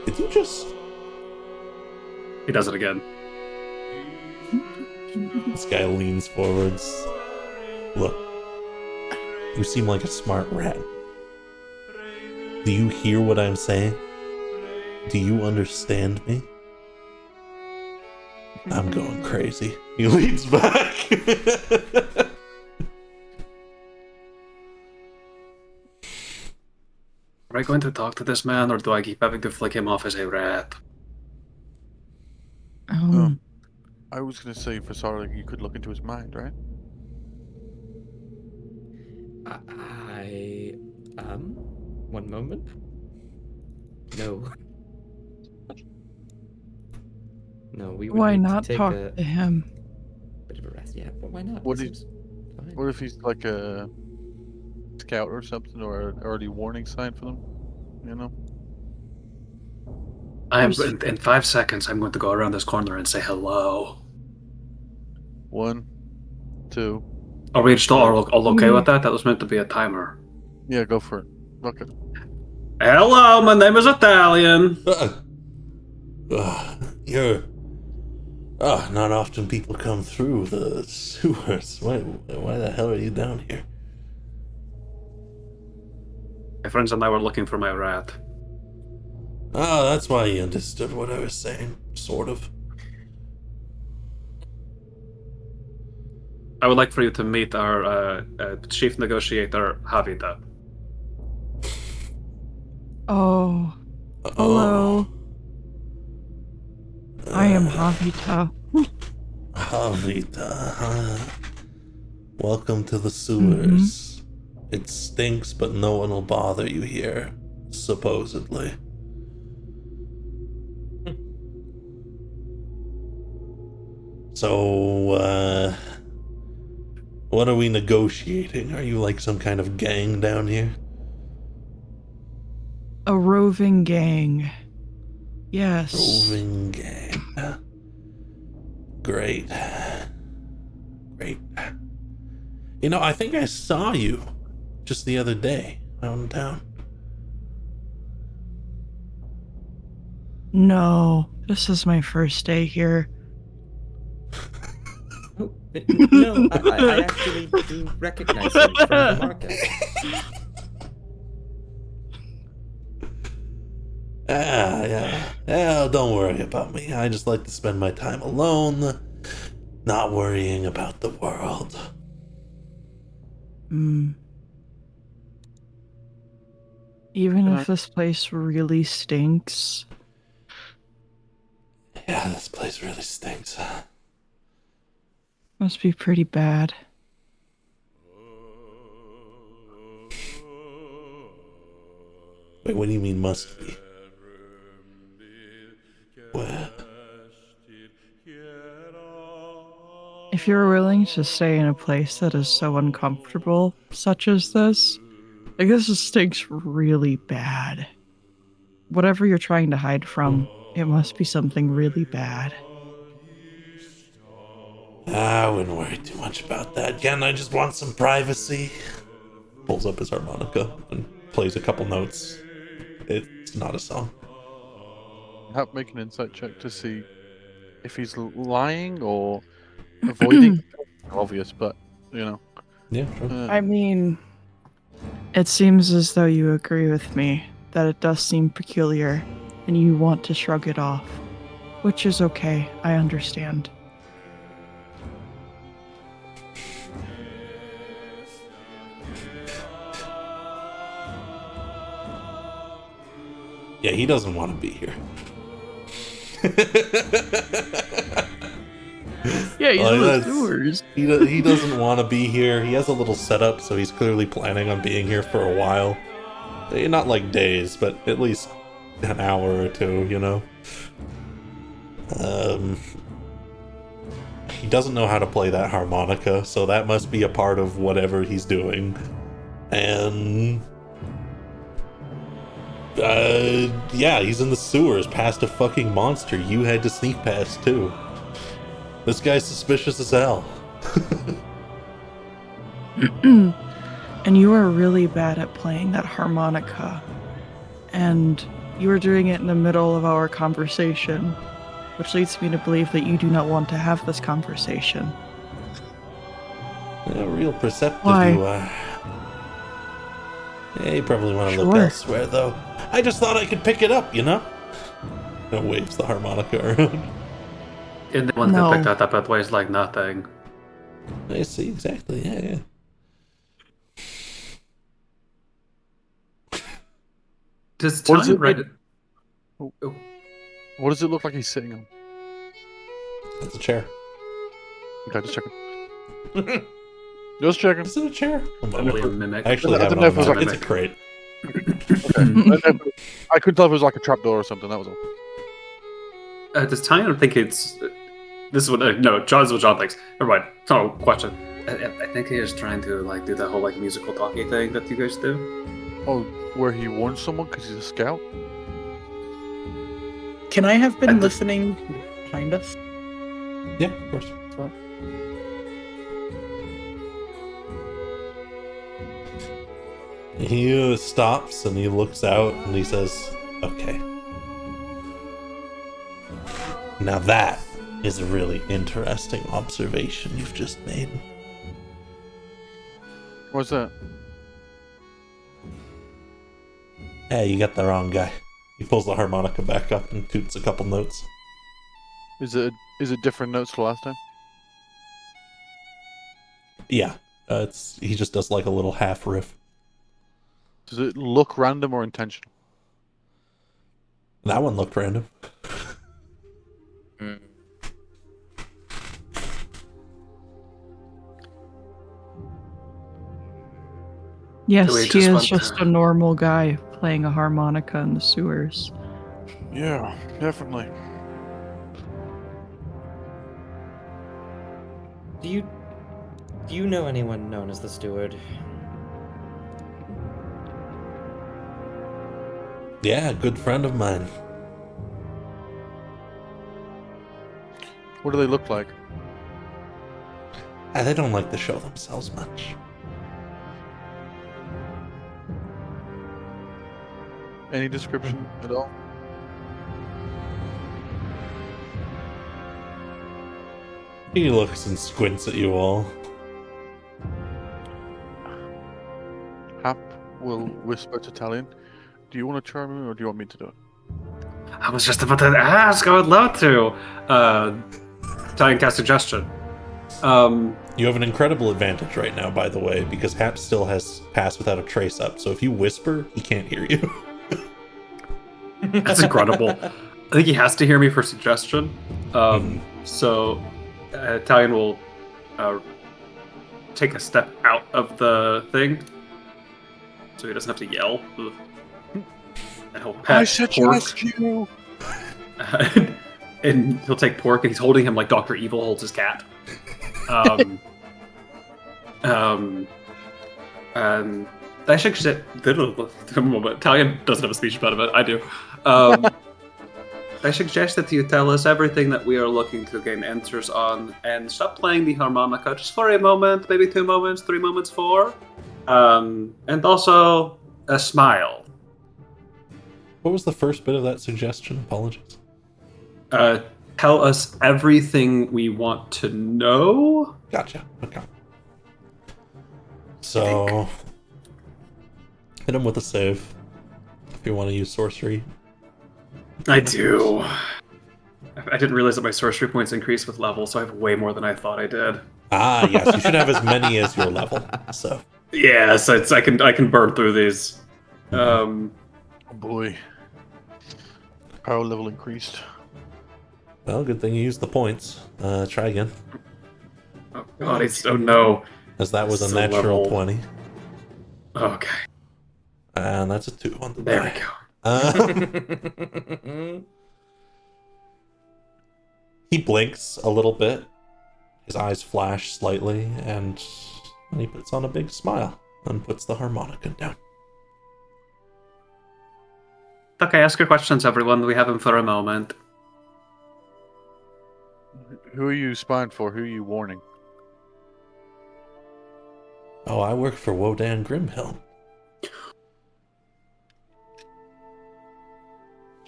[SPEAKER 4] Did you just...
[SPEAKER 3] He does it again.
[SPEAKER 4] This guy leans forwards. Look, you seem like a smart rat. Do you hear what I'm saying? Do you understand me? I'm going crazy. He leans back.
[SPEAKER 3] Am I going to talk to this man, or do I keep having to flick him off as a rat?
[SPEAKER 2] I was going to say, for Sarah, you could look into his mind, right?
[SPEAKER 5] One moment. No. No, we would
[SPEAKER 1] Why
[SPEAKER 5] need
[SPEAKER 1] not
[SPEAKER 5] to take
[SPEAKER 1] talk
[SPEAKER 5] a
[SPEAKER 1] to him?
[SPEAKER 5] bit of a rest. Yeah, but why not?
[SPEAKER 2] What
[SPEAKER 5] He
[SPEAKER 2] is-
[SPEAKER 5] seems fine.
[SPEAKER 2] What if he's like a scout or something, or an early warning sign for them? You know?
[SPEAKER 3] In 5 seconds, I'm going to go around this corner and say hello.
[SPEAKER 2] 1, 2.
[SPEAKER 3] Are we still all okay with that? That was meant to be a timer.
[SPEAKER 2] Yeah, go for it. Okay.
[SPEAKER 3] Hello, my name is Italian.
[SPEAKER 4] You're. Not often people come through the sewers. Why the hell are you down here?
[SPEAKER 3] My friends and I were looking for my rat.
[SPEAKER 4] Oh, that's why you understood what I was saying, sort of.
[SPEAKER 3] I would like for you to meet our chief negotiator, Javita.
[SPEAKER 1] Oh, hello. I am Javita.
[SPEAKER 4] Javita. Welcome to the sewers. It stinks, but no one will bother you here, supposedly. So, what are we negotiating? Are you like some kind of gang down here?
[SPEAKER 1] A roving gang. Yes.
[SPEAKER 4] Roving gang. Great. Great. You know, I think I saw you just the other day out in town.
[SPEAKER 1] No, this is my first day here.
[SPEAKER 5] Oh, no, I actually do recognize him from the market.
[SPEAKER 4] Yeah, don't worry about me. I just like to spend my time alone, not worrying about the world.
[SPEAKER 1] Even if this place really stinks.
[SPEAKER 4] Yeah, this place really stinks.
[SPEAKER 1] Must be pretty bad.
[SPEAKER 4] Wait, what do you mean must be? Well,
[SPEAKER 1] If you're willing to stay in a place that is so uncomfortable, such as this, I guess it stinks really bad. Whatever you're trying to hide from, it must be something really bad.
[SPEAKER 4] I wouldn't worry too much about that. Again, I just want some privacy. Pulls up his harmonica and plays a couple notes. It's not a song.
[SPEAKER 2] Have make an insight check to see if he's lying or avoiding. Obvious, but you know.
[SPEAKER 4] Yeah, sure.
[SPEAKER 1] I mean, it seems as though you agree with me that it does seem peculiar and you want to shrug it off, which is okay. I understand.
[SPEAKER 4] Yeah, he doesn't want to be here.
[SPEAKER 1] Yeah, he's
[SPEAKER 4] Like,
[SPEAKER 1] in the
[SPEAKER 4] that's-
[SPEAKER 1] sewers.
[SPEAKER 4] He doesn't want to be here. He has a little setup, so he's clearly planning on being here for a while. Not like days, but at least an hour or two, you know? He doesn't know how to play that harmonica, so that must be a part of whatever he's doing. And... yeah, he's in the sewers past a fucking monster you had to sneak past, too. This guy's suspicious as hell.
[SPEAKER 1] And you are really bad at playing that harmonica. And you are doing it in the middle of our conversation, which leads me to believe that you do not want to have this conversation.
[SPEAKER 4] Yeah, real perceptive
[SPEAKER 1] Why?
[SPEAKER 4] you are. Yeah, you probably want to look
[SPEAKER 1] Sure.
[SPEAKER 4] elsewhere, though. I just thought I could pick it up, you know? And waves the harmonica around.
[SPEAKER 3] And the one
[SPEAKER 1] No.
[SPEAKER 3] that picked that up, it weighs like nothing.
[SPEAKER 4] I see, exactly, yeah.
[SPEAKER 3] Does
[SPEAKER 2] What is
[SPEAKER 3] time
[SPEAKER 2] it
[SPEAKER 3] right?
[SPEAKER 2] like- What does it look like he's sitting on?
[SPEAKER 4] That's a chair.
[SPEAKER 2] Okay, just checking. Just checking.
[SPEAKER 4] Is it a chair?
[SPEAKER 3] Probably a mimic.
[SPEAKER 4] I actually
[SPEAKER 2] I
[SPEAKER 4] have
[SPEAKER 2] don't
[SPEAKER 4] it
[SPEAKER 2] know
[SPEAKER 4] on
[SPEAKER 2] if it was
[SPEAKER 4] my-
[SPEAKER 2] like-
[SPEAKER 4] It's a crate.
[SPEAKER 2] I couldn't tell if it was like a trapdoor or something. That was all.
[SPEAKER 3] Does Tyan think it's... This is what... no, John is what John thinks. Never mind. It's not a question. I think he is trying to like do the whole like musical talkie thing that you guys do.
[SPEAKER 2] Oh, where he warns someone because he's a scout?
[SPEAKER 6] Can I have been
[SPEAKER 3] And the-
[SPEAKER 6] listening behind us?
[SPEAKER 4] Yeah, of course. He stops and he looks out and he says, "Okay. Now that is a really interesting observation you've just made.
[SPEAKER 2] What's that?
[SPEAKER 4] Hey, you got the wrong guy." He pulls the harmonica back up and toots a couple notes.
[SPEAKER 2] Is it different notes to last time?
[SPEAKER 4] Yeah, he just does like a little half riff.
[SPEAKER 2] Does it look random or intentional?
[SPEAKER 4] That one looked random.
[SPEAKER 1] Yes,
[SPEAKER 3] Do we
[SPEAKER 1] he
[SPEAKER 3] just
[SPEAKER 1] is
[SPEAKER 3] want
[SPEAKER 1] just
[SPEAKER 3] to-
[SPEAKER 1] a normal guy playing a harmonica in the sewers.
[SPEAKER 2] Yeah, definitely.
[SPEAKER 5] Do you know anyone known as the steward?
[SPEAKER 4] Yeah, a good friend of mine.
[SPEAKER 2] What do they look like?
[SPEAKER 4] They don't like to show themselves much.
[SPEAKER 2] Any description at all?
[SPEAKER 4] He looks and squints at you all.
[SPEAKER 2] Hap will whisper to Talion, "Do you want to charm him or do you want me to do it?"
[SPEAKER 3] I was just about to ask. I would love to. Tyan cast suggestion.
[SPEAKER 4] You have an incredible advantage right now, by the way, because Hap still has Pass Without a Trace up, so if you whisper, he can't hear you.
[SPEAKER 3] That's incredible. I think he has to hear me for suggestion. So Talion will take a step out of the thing, so he doesn't have to yell. Ugh. And he'll pet Pork.
[SPEAKER 2] you.
[SPEAKER 3] And he'll take Pork, and he's holding him like Dr. Evil holds his cat. And I should say, Talion doesn't have a speech impediment. I do. I suggest that you tell us everything that we are looking to gain answers on, and stop playing the harmonica just for a moment, maybe 2 moments, 3 moments, 4, and also a smile.
[SPEAKER 4] What was the first bit of that suggestion? Apologies.
[SPEAKER 3] Tell us everything we want to know.
[SPEAKER 4] Gotcha. Okay. So, hit him with a save. If you want to use sorcery.
[SPEAKER 3] I do. I didn't realize that my sorcery points increase with level, so I have way more than I thought I did.
[SPEAKER 4] Ah, yes. You should have as many as your level. So,
[SPEAKER 3] Yeah, so I can burn through these.
[SPEAKER 2] Oh boy. Power level increased.
[SPEAKER 4] well, good thing you used the points. Try again.
[SPEAKER 3] Oh god, oh no.
[SPEAKER 4] As that was a
[SPEAKER 3] So
[SPEAKER 4] natural
[SPEAKER 3] level.
[SPEAKER 4] 20.
[SPEAKER 3] Okay,
[SPEAKER 4] And that's a 2 on the
[SPEAKER 3] there we
[SPEAKER 4] die.
[SPEAKER 3] go.
[SPEAKER 4] He blinks a little bit. His eyes flash slightly, and then he puts on a big smile and puts the harmonica down.
[SPEAKER 3] Okay, ask your questions, everyone. We have him for a moment.
[SPEAKER 2] Who are you spying for? Who are you warning?
[SPEAKER 4] Oh, I work for Wodan Grimhill.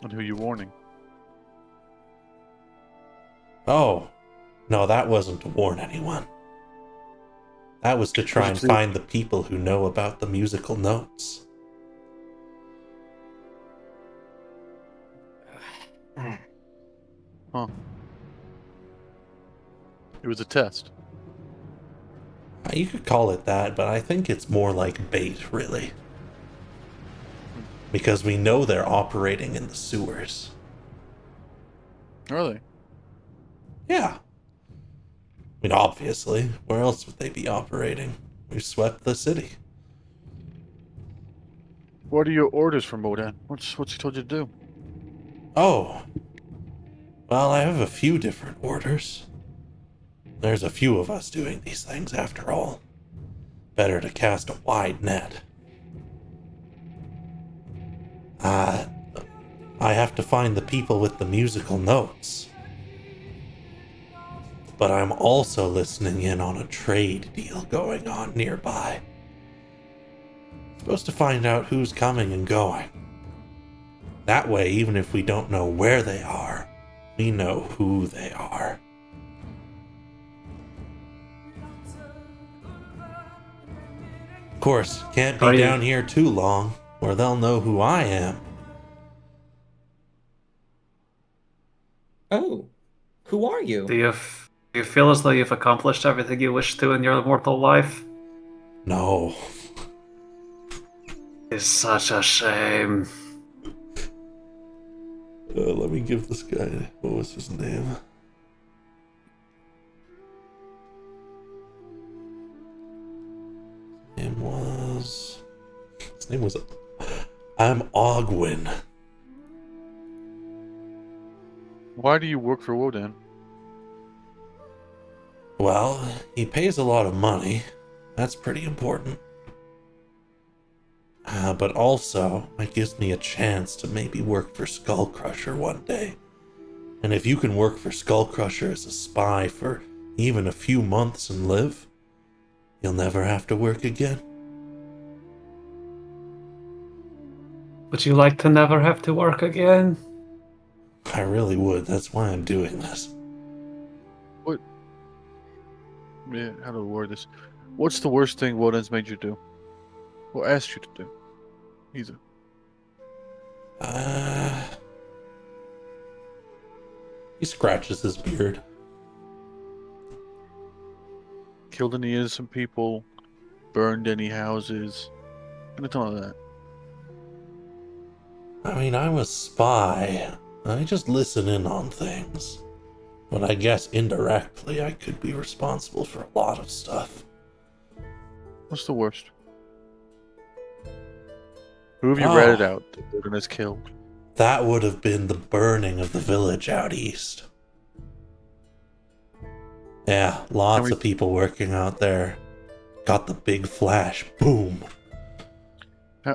[SPEAKER 2] And who are you warning?
[SPEAKER 4] Oh, no, that wasn't to warn anyone. That was to try and
[SPEAKER 2] Was it to-
[SPEAKER 4] find the people who know about the musical notes.
[SPEAKER 2] Huh. It was a test.
[SPEAKER 4] You could call it that, but I think it's more like bait, really. Because we know they're operating in the sewers.
[SPEAKER 2] Are they?
[SPEAKER 4] Yeah. I mean, obviously. Where else would they be operating? We've swept the city.
[SPEAKER 2] What are your orders from Modan? What's he told you to do?
[SPEAKER 4] Oh. Well, I have a few different orders. There's a few of us doing these things after all. Better to cast a wide net. I have to find the people with the musical notes. But I'm also listening in on a trade deal going on nearby. Supposed to find out who's coming and going. That way, even if we don't know where they are, we know who they are. Of course, can't be down here too long, or they'll know who I am.
[SPEAKER 5] Oh, who are you?
[SPEAKER 3] Do you feel as though you've accomplished everything you wish to in your mortal life?
[SPEAKER 4] No.
[SPEAKER 3] It's such a shame.
[SPEAKER 4] Let me give this guy, what was his name? His name was, I'm Ogwyn.
[SPEAKER 2] Why do you work for Wodan?
[SPEAKER 4] Well, he pays a lot of money. That's pretty important. But also, it gives me a chance to maybe work for Skullcrusher one day. And if you can work for Skullcrusher as a spy for even a few months and live, you'll never have to work again.
[SPEAKER 3] Would you like to never have to work again?
[SPEAKER 4] I really would. That's why I'm doing this.
[SPEAKER 2] What? Yeah, how do I word this? What's the worst thing Wodan's made you do? Or asked you to do? Either.
[SPEAKER 4] He scratches his beard.
[SPEAKER 2] Killed any innocent people, burned any houses, anything like that.
[SPEAKER 4] I mean, I'm a spy. I just listen in on things. But I guess indirectly I could be responsible for a lot of stuff.
[SPEAKER 2] What's the worst? Who have you ratted out that Wodan has killed?
[SPEAKER 4] That would have been the burning of the village out east. Yeah, lots of people working out there. Got the big flash. Boom.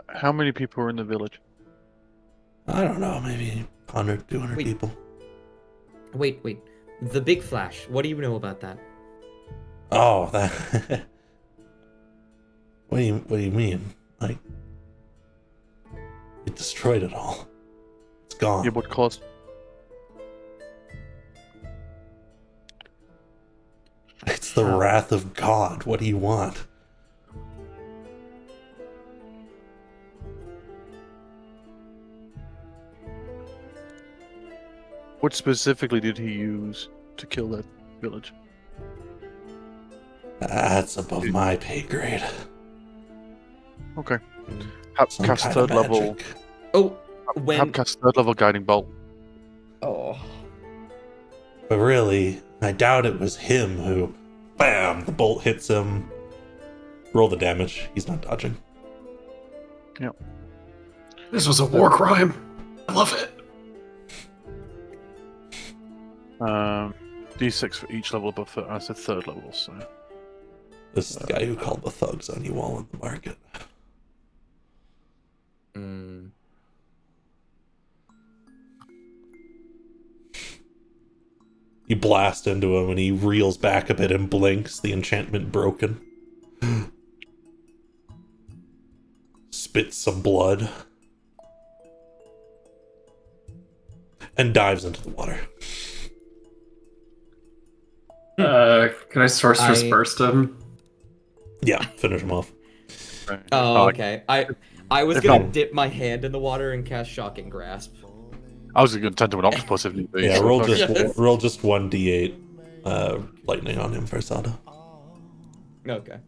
[SPEAKER 2] How many people are in the village?
[SPEAKER 4] I don't know, maybe 100, 200
[SPEAKER 5] Wait.
[SPEAKER 4] people.
[SPEAKER 5] Wait. The Big Flash. What do you know about that?
[SPEAKER 4] Oh, that. What do you mean? Like, it destroyed it all. It's gone.
[SPEAKER 2] Yeah, what cost?
[SPEAKER 4] It's the wrath of God. What do you want?
[SPEAKER 2] What specifically did he use to kill that village?
[SPEAKER 4] That's above my pay grade.
[SPEAKER 2] Okay.
[SPEAKER 4] Some
[SPEAKER 2] Cast
[SPEAKER 4] kind
[SPEAKER 2] third
[SPEAKER 4] of
[SPEAKER 2] level.
[SPEAKER 4] magic.
[SPEAKER 5] Oh, when...
[SPEAKER 2] Cast third level guiding bolt.
[SPEAKER 5] Oh.
[SPEAKER 4] But really, I doubt it was him who... Bam! The bolt hits him. Roll the damage. He's not dodging.
[SPEAKER 2] Yep.
[SPEAKER 3] This was a war crime. I love it.
[SPEAKER 2] D6 for each level above third. I said third level, so.
[SPEAKER 4] This is the guy who called the thugs on you all in the market. You blast into him and he reels back a bit and blinks, the enchantment broken. Spits some blood. And dives into the water.
[SPEAKER 3] Can I sorcerer's
[SPEAKER 5] I-
[SPEAKER 3] burst him?
[SPEAKER 4] Yeah, finish him off.
[SPEAKER 5] Oh, okay. I was
[SPEAKER 2] If
[SPEAKER 5] gonna
[SPEAKER 2] not-
[SPEAKER 5] dip my hand in the water and cast Shocking Grasp.
[SPEAKER 2] I was going to turn to an octopus if need be.
[SPEAKER 4] Yeah,
[SPEAKER 2] so
[SPEAKER 4] roll
[SPEAKER 2] fuck it.
[SPEAKER 4] just
[SPEAKER 5] Yes.
[SPEAKER 4] roll just 1d8 lightning on him for Sada.
[SPEAKER 5] Okay.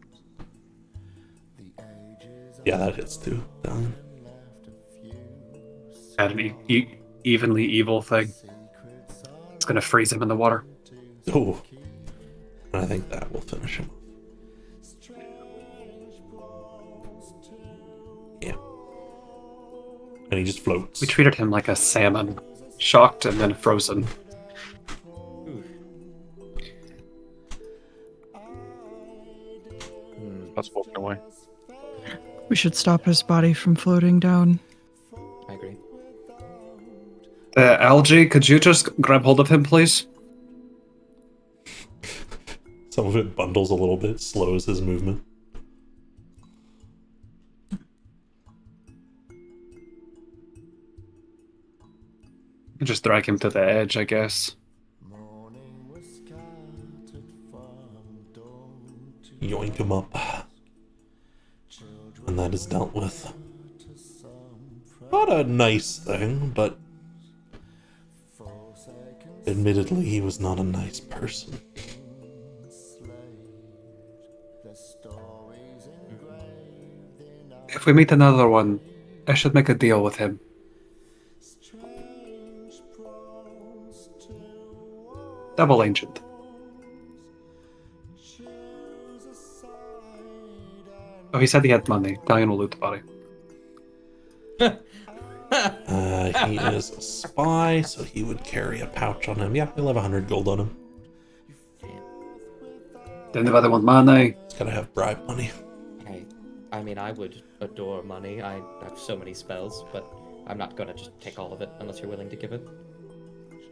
[SPEAKER 4] Yeah, that hits too. Down.
[SPEAKER 3] Had an evenly evil thing. It's gonna freeze him in the water.
[SPEAKER 4] Oh. And I think that will finish him. Yeah. And he just floats.
[SPEAKER 3] We treated him like a salmon, shocked and then frozen.
[SPEAKER 2] Us walking away.
[SPEAKER 1] We should stop his body from floating down.
[SPEAKER 5] I agree.
[SPEAKER 3] Algae, could you just grab hold of him, please?
[SPEAKER 4] Some of it bundles a little bit, slows his movement.
[SPEAKER 3] Just drag him to the edge, I guess.
[SPEAKER 4] Yoink him up. And that is dealt with. Not a nice thing, but admittedly, he was not a nice person.
[SPEAKER 3] If we meet another one, I should make a deal with him. Double ancient. Oh, he said he had money. Talion will loot the body.
[SPEAKER 4] He is a spy, so he would carry a pouch on him. Yeah, he'll have 100 gold on him.
[SPEAKER 3] Then the other want money.
[SPEAKER 4] He's gotta have bribe money.
[SPEAKER 5] I mean, I would adore money. I have so many spells, but I'm not gonna just take all of it unless you're willing to give it.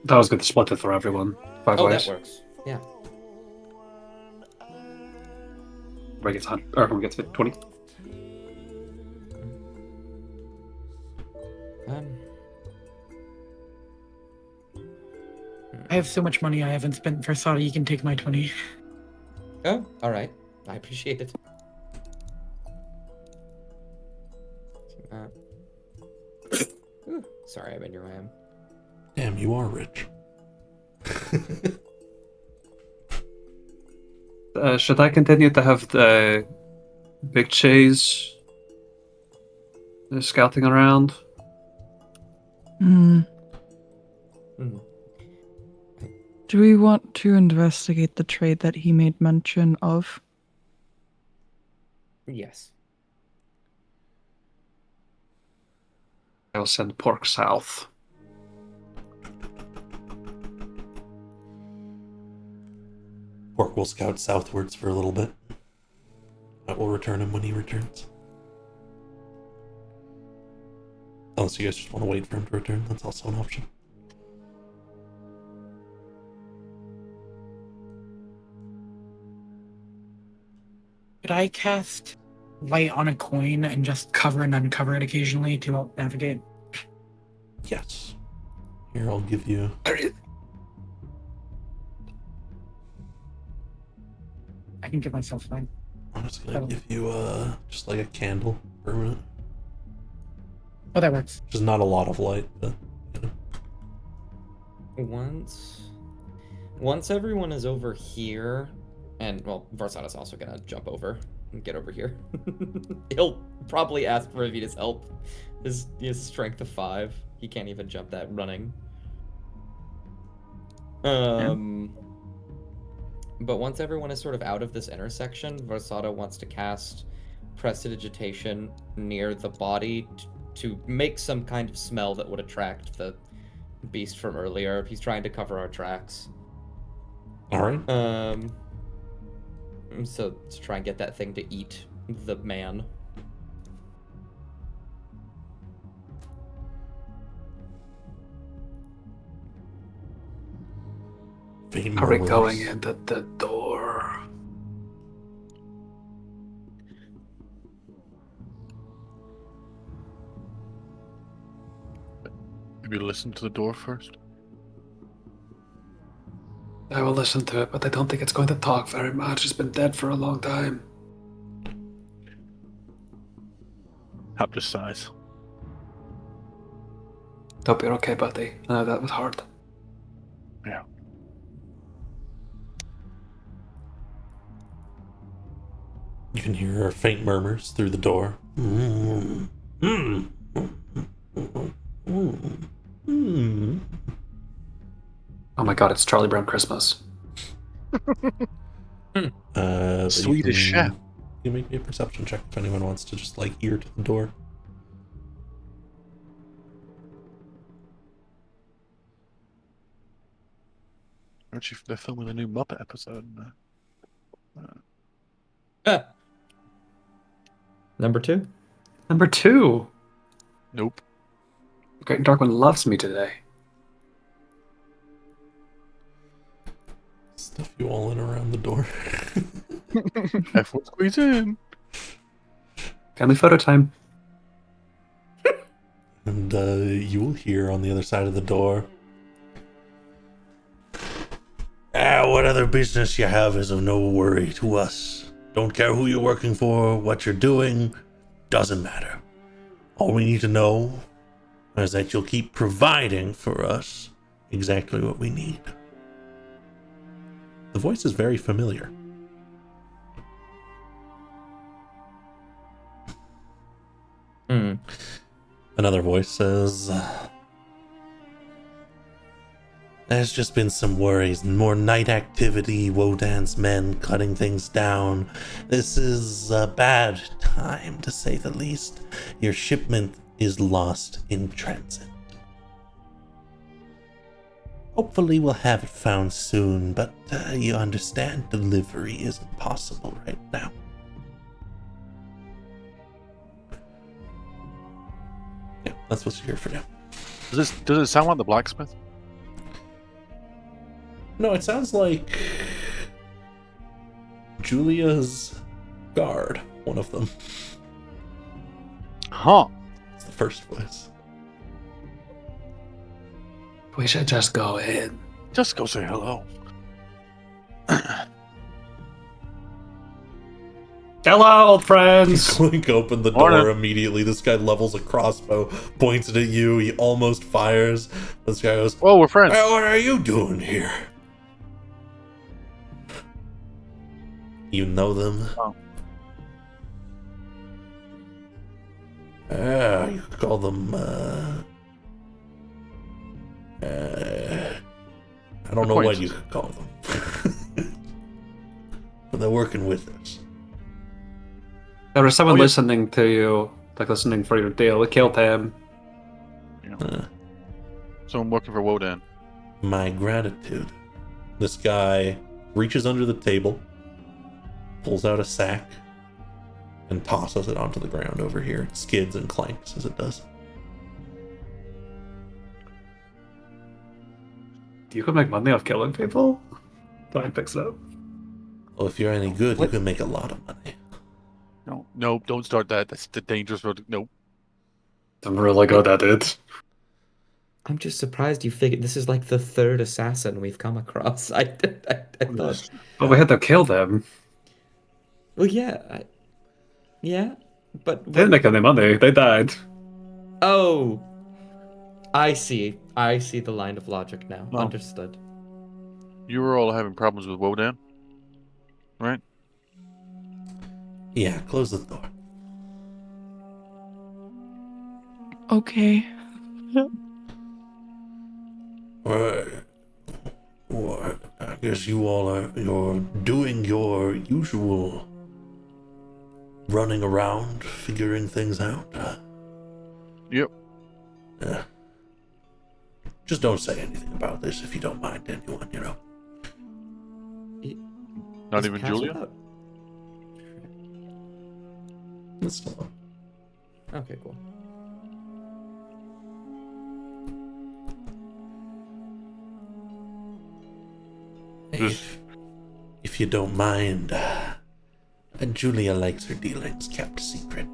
[SPEAKER 3] That was good to split it for everyone. 5
[SPEAKER 5] Oh,
[SPEAKER 3] ways.
[SPEAKER 5] that works. Yeah.
[SPEAKER 3] Everybody gets 100, or everyone gets 20.
[SPEAKER 6] I have so much money I haven't spent for Sada. You can take my 20.
[SPEAKER 5] Oh, all right. I appreciate it. Ooh, sorry, I'm in your RAM.
[SPEAKER 4] Damn, you are rich.
[SPEAKER 3] Should I continue to have the Big Cheese scouting around?
[SPEAKER 1] Hmm.
[SPEAKER 5] Mm.
[SPEAKER 1] Do we want to investigate the trade that he made mention of?
[SPEAKER 5] Yes.
[SPEAKER 3] I'll send Pork south.
[SPEAKER 4] Pork will scout southwards for a little bit. I will return him when he returns. Unless you guys just want to wait for him to return, that's also an option.
[SPEAKER 6] Could I cast light on a coin and just cover and uncover it occasionally to help navigate?
[SPEAKER 4] Yes. Here, I'll give you...
[SPEAKER 6] I can give myself mine.
[SPEAKER 4] I'm just gonna give you, just like a candle for a minute.
[SPEAKER 6] Oh, that works.
[SPEAKER 4] Which is not a lot of light, but, you know.
[SPEAKER 5] Once everyone is over here, and, well, Varsada's also gonna jump over and get over here. He'll probably ask for Evita's help. He has strength of 5. He can't even jump that running. But once everyone is sort of out of this intersection, Varsada wants to cast Prestidigitation near the body to make some kind of smell that would attract the beast from earlier. He's trying to cover our tracks.
[SPEAKER 4] Alright.
[SPEAKER 5] So to try and get that thing to eat the man.
[SPEAKER 3] Are we going into the door?
[SPEAKER 2] Maybe listen to the door first.
[SPEAKER 3] I will listen to it, but I don't think it's going to talk very much. It's been dead for a long time.
[SPEAKER 2] Hap just sighs.
[SPEAKER 3] Hope you're okay, buddy. I know that was hard.
[SPEAKER 2] Yeah.
[SPEAKER 4] You can hear faint murmurs through the door.
[SPEAKER 3] Oh my god, it's Charlie Brown Christmas.
[SPEAKER 2] Swedish chef.
[SPEAKER 4] You make me a perception check if anyone wants to just like ear to the door.
[SPEAKER 2] Aren't you? They're filming a new Muppet episode.
[SPEAKER 5] Number 2.
[SPEAKER 3] Number 2.
[SPEAKER 2] Nope.
[SPEAKER 3] Great and Dark One loves me today.
[SPEAKER 4] Stuff you all in around the door.
[SPEAKER 2] F1 squeeze in.
[SPEAKER 3] Family photo time.
[SPEAKER 4] And you will hear on the other side of the door. What other business you have is of no worry to us. Don't care who you're working for, what you're doing, doesn't matter. All we need to know is that you'll keep providing for us exactly what we need. The voice is very familiar. Another voice says, there's just been some worries, more night activity, Wodan's men cutting things down. This is a bad time, to say the least. Your shipment is lost in transit. Hopefully we'll have it found soon, but you understand delivery isn't possible right now. Yeah, that's what's here for now.
[SPEAKER 2] Does it sound like the blacksmith?
[SPEAKER 4] No, it sounds like Julia's guard, one of them.
[SPEAKER 2] Huh.
[SPEAKER 4] It's the first voice.
[SPEAKER 3] We should just go in.
[SPEAKER 2] Just go say hello.
[SPEAKER 3] Hello, old friends.
[SPEAKER 4] Clink open the door immediately. This guy levels a crossbow, points it at you. He almost fires. This guy goes,
[SPEAKER 2] Oh, we're friends.
[SPEAKER 4] "Hey, what are you doing here?" You know them?
[SPEAKER 2] Oh.
[SPEAKER 4] You could call them, I don't know what you could call them. But they're working with us.
[SPEAKER 3] There was someone
[SPEAKER 2] Oh, yeah.
[SPEAKER 3] listening to you, like listening for your deal. We killed him.
[SPEAKER 2] So I'm working for Wodan.
[SPEAKER 4] My gratitude. This guy reaches under the table, pulls out a sack, and tosses it onto the ground over here. It skids and clanks as it does.
[SPEAKER 3] You can make money off killing people? Fine, picks it up.
[SPEAKER 4] Well, if you're any good, you can make a lot of money.
[SPEAKER 2] No, don't start that. That's the dangerous road. Nope.
[SPEAKER 3] I'm really good at it.
[SPEAKER 5] I'm just surprised you figured this is like the 3rd assassin we've come across. I thought.
[SPEAKER 3] But we had to kill them.
[SPEAKER 5] Well, yeah. Yeah, but.
[SPEAKER 3] They didn't make any money. They died.
[SPEAKER 5] Oh! I see. I see the line of logic now.
[SPEAKER 2] Oh.
[SPEAKER 5] Understood.
[SPEAKER 2] You were all having problems with Wodan, right?
[SPEAKER 4] Yeah, close the door.
[SPEAKER 1] Okay.
[SPEAKER 4] Or I guess you're doing your usual running around, figuring things out.
[SPEAKER 2] Yep.
[SPEAKER 4] Yeah. Just don't say anything about this if you don't mind anyone, you know.
[SPEAKER 2] Not
[SPEAKER 5] Is
[SPEAKER 2] even
[SPEAKER 5] Cass
[SPEAKER 2] Julia?
[SPEAKER 5] without-
[SPEAKER 4] It's still
[SPEAKER 5] Okay, cool.
[SPEAKER 4] If you don't mind, Julia likes her dealings kept secret.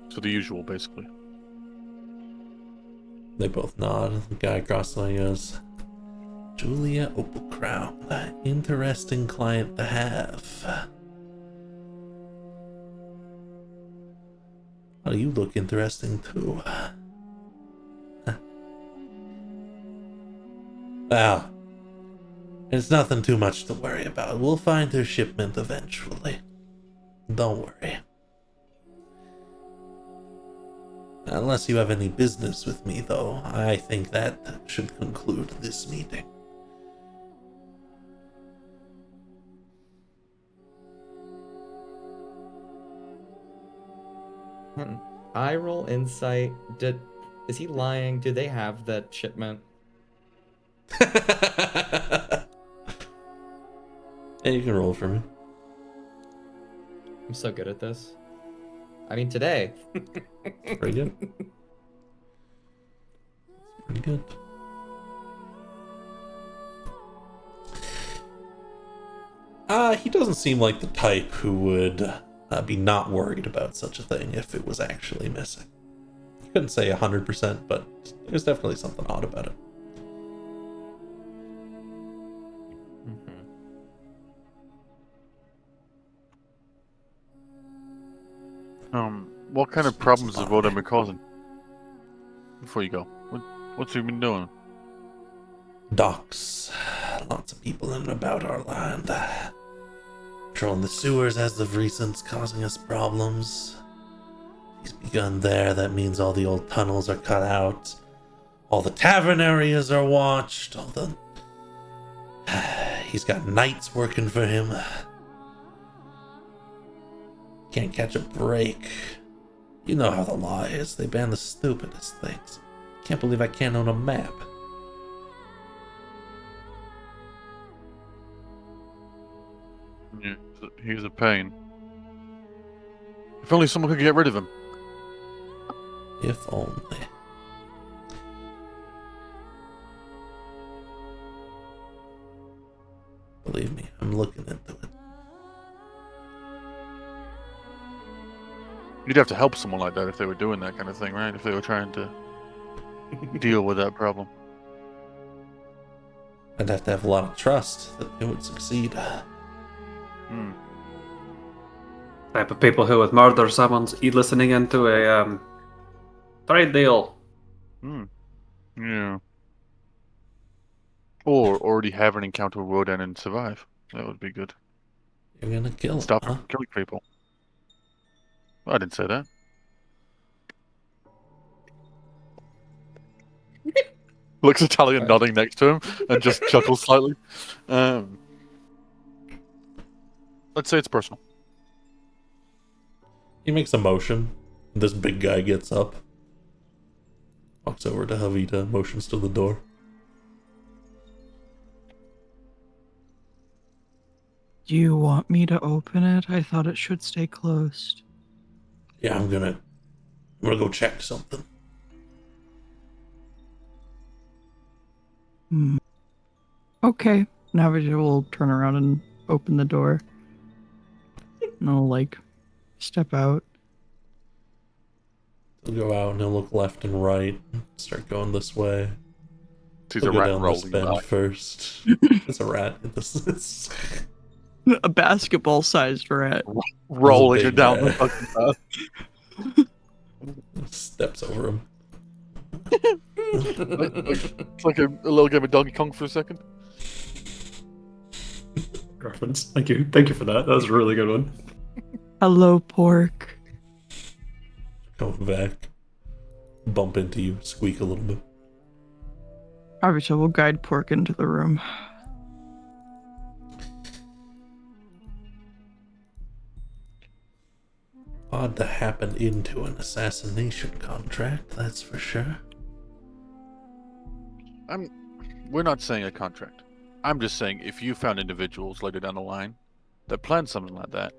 [SPEAKER 2] So the usual, basically.
[SPEAKER 4] They both nod. The guy across the line goes, Julia Opal Crown, interesting client to have. Oh, you look interesting too. Well, it's nothing too much to worry about. We'll find her shipment eventually. Don't worry. Unless you have any business with me, though, I think that should conclude this meeting.
[SPEAKER 5] I roll insight. Is he lying? Do they have that shipment?
[SPEAKER 4] Yeah, you can roll for me.
[SPEAKER 5] I'm so good at this. I mean, today.
[SPEAKER 4] Pretty good. Pretty good. He doesn't seem like the type who would be not worried about such a thing if it was actually missing. I couldn't say 100%, but there's definitely something odd about it.
[SPEAKER 2] What kind of problems has Voldemort been causing? Before you go, what's he been doing?
[SPEAKER 4] Docks. Lots of people in and about our land. Patrolling the sewers as of recent, causing us problems. He's begun there, that means all the old tunnels are cut out. All the tavern areas are watched. All the... He's got knights working for him. Can't catch a break. You know how the law is. They ban the stupidest things. Can't believe I can't own a map.
[SPEAKER 2] Yeah, he's a pain. If only someone could get rid of him.
[SPEAKER 4] If only. Believe me, I'm looking into it.
[SPEAKER 2] You'd have to help someone like that if they were doing that kind of thing, right? If they were trying to deal with that problem.
[SPEAKER 4] I'd have to have a lot of trust that it would succeed.
[SPEAKER 2] Hmm.
[SPEAKER 3] Type of people who would murder someone's listening into a trade deal.
[SPEAKER 2] Hmm. Yeah. Or already have an encounter with Rodan and survive. That would be good.
[SPEAKER 4] You're gonna kill him,
[SPEAKER 2] Stop
[SPEAKER 4] huh?
[SPEAKER 2] him from killing people. Well, I didn't say that. Looks Italian nodding next to him and just chuckles slightly. Let's say it's personal.
[SPEAKER 4] He makes a motion. This big guy gets up. Walks over to Havita, motions to the door.
[SPEAKER 1] Do you want me to open it? I thought it should stay closed.
[SPEAKER 4] Yeah, I'm gonna go check something.
[SPEAKER 1] Okay. Navaja will turn around and open the door. And I'll, step out.
[SPEAKER 4] He'll go out and he'll look left and right. Start going this way.
[SPEAKER 2] He's
[SPEAKER 4] He'll
[SPEAKER 2] a
[SPEAKER 4] go
[SPEAKER 2] rat
[SPEAKER 4] down this
[SPEAKER 2] rolling
[SPEAKER 4] bend
[SPEAKER 2] by.
[SPEAKER 4] first. It's a rat. It's
[SPEAKER 1] A basketball-sized rat.
[SPEAKER 2] Rolling
[SPEAKER 4] big
[SPEAKER 2] it down the
[SPEAKER 4] rat.
[SPEAKER 2] fucking path.
[SPEAKER 4] steps over him.
[SPEAKER 2] It's like a little game of Donkey Kong for a second.
[SPEAKER 3] Reference. Thank you. Thank you for that. That was a really good one.
[SPEAKER 1] Hello, pork.
[SPEAKER 4] Coming back. Bump into you. Squeak a little bit.
[SPEAKER 1] Navaja will guide pork into the room.
[SPEAKER 4] Odd to happen into an assassination contract, that's for sure.
[SPEAKER 2] We're not saying a contract. I'm just saying if you found individuals later down the line that planned something like that,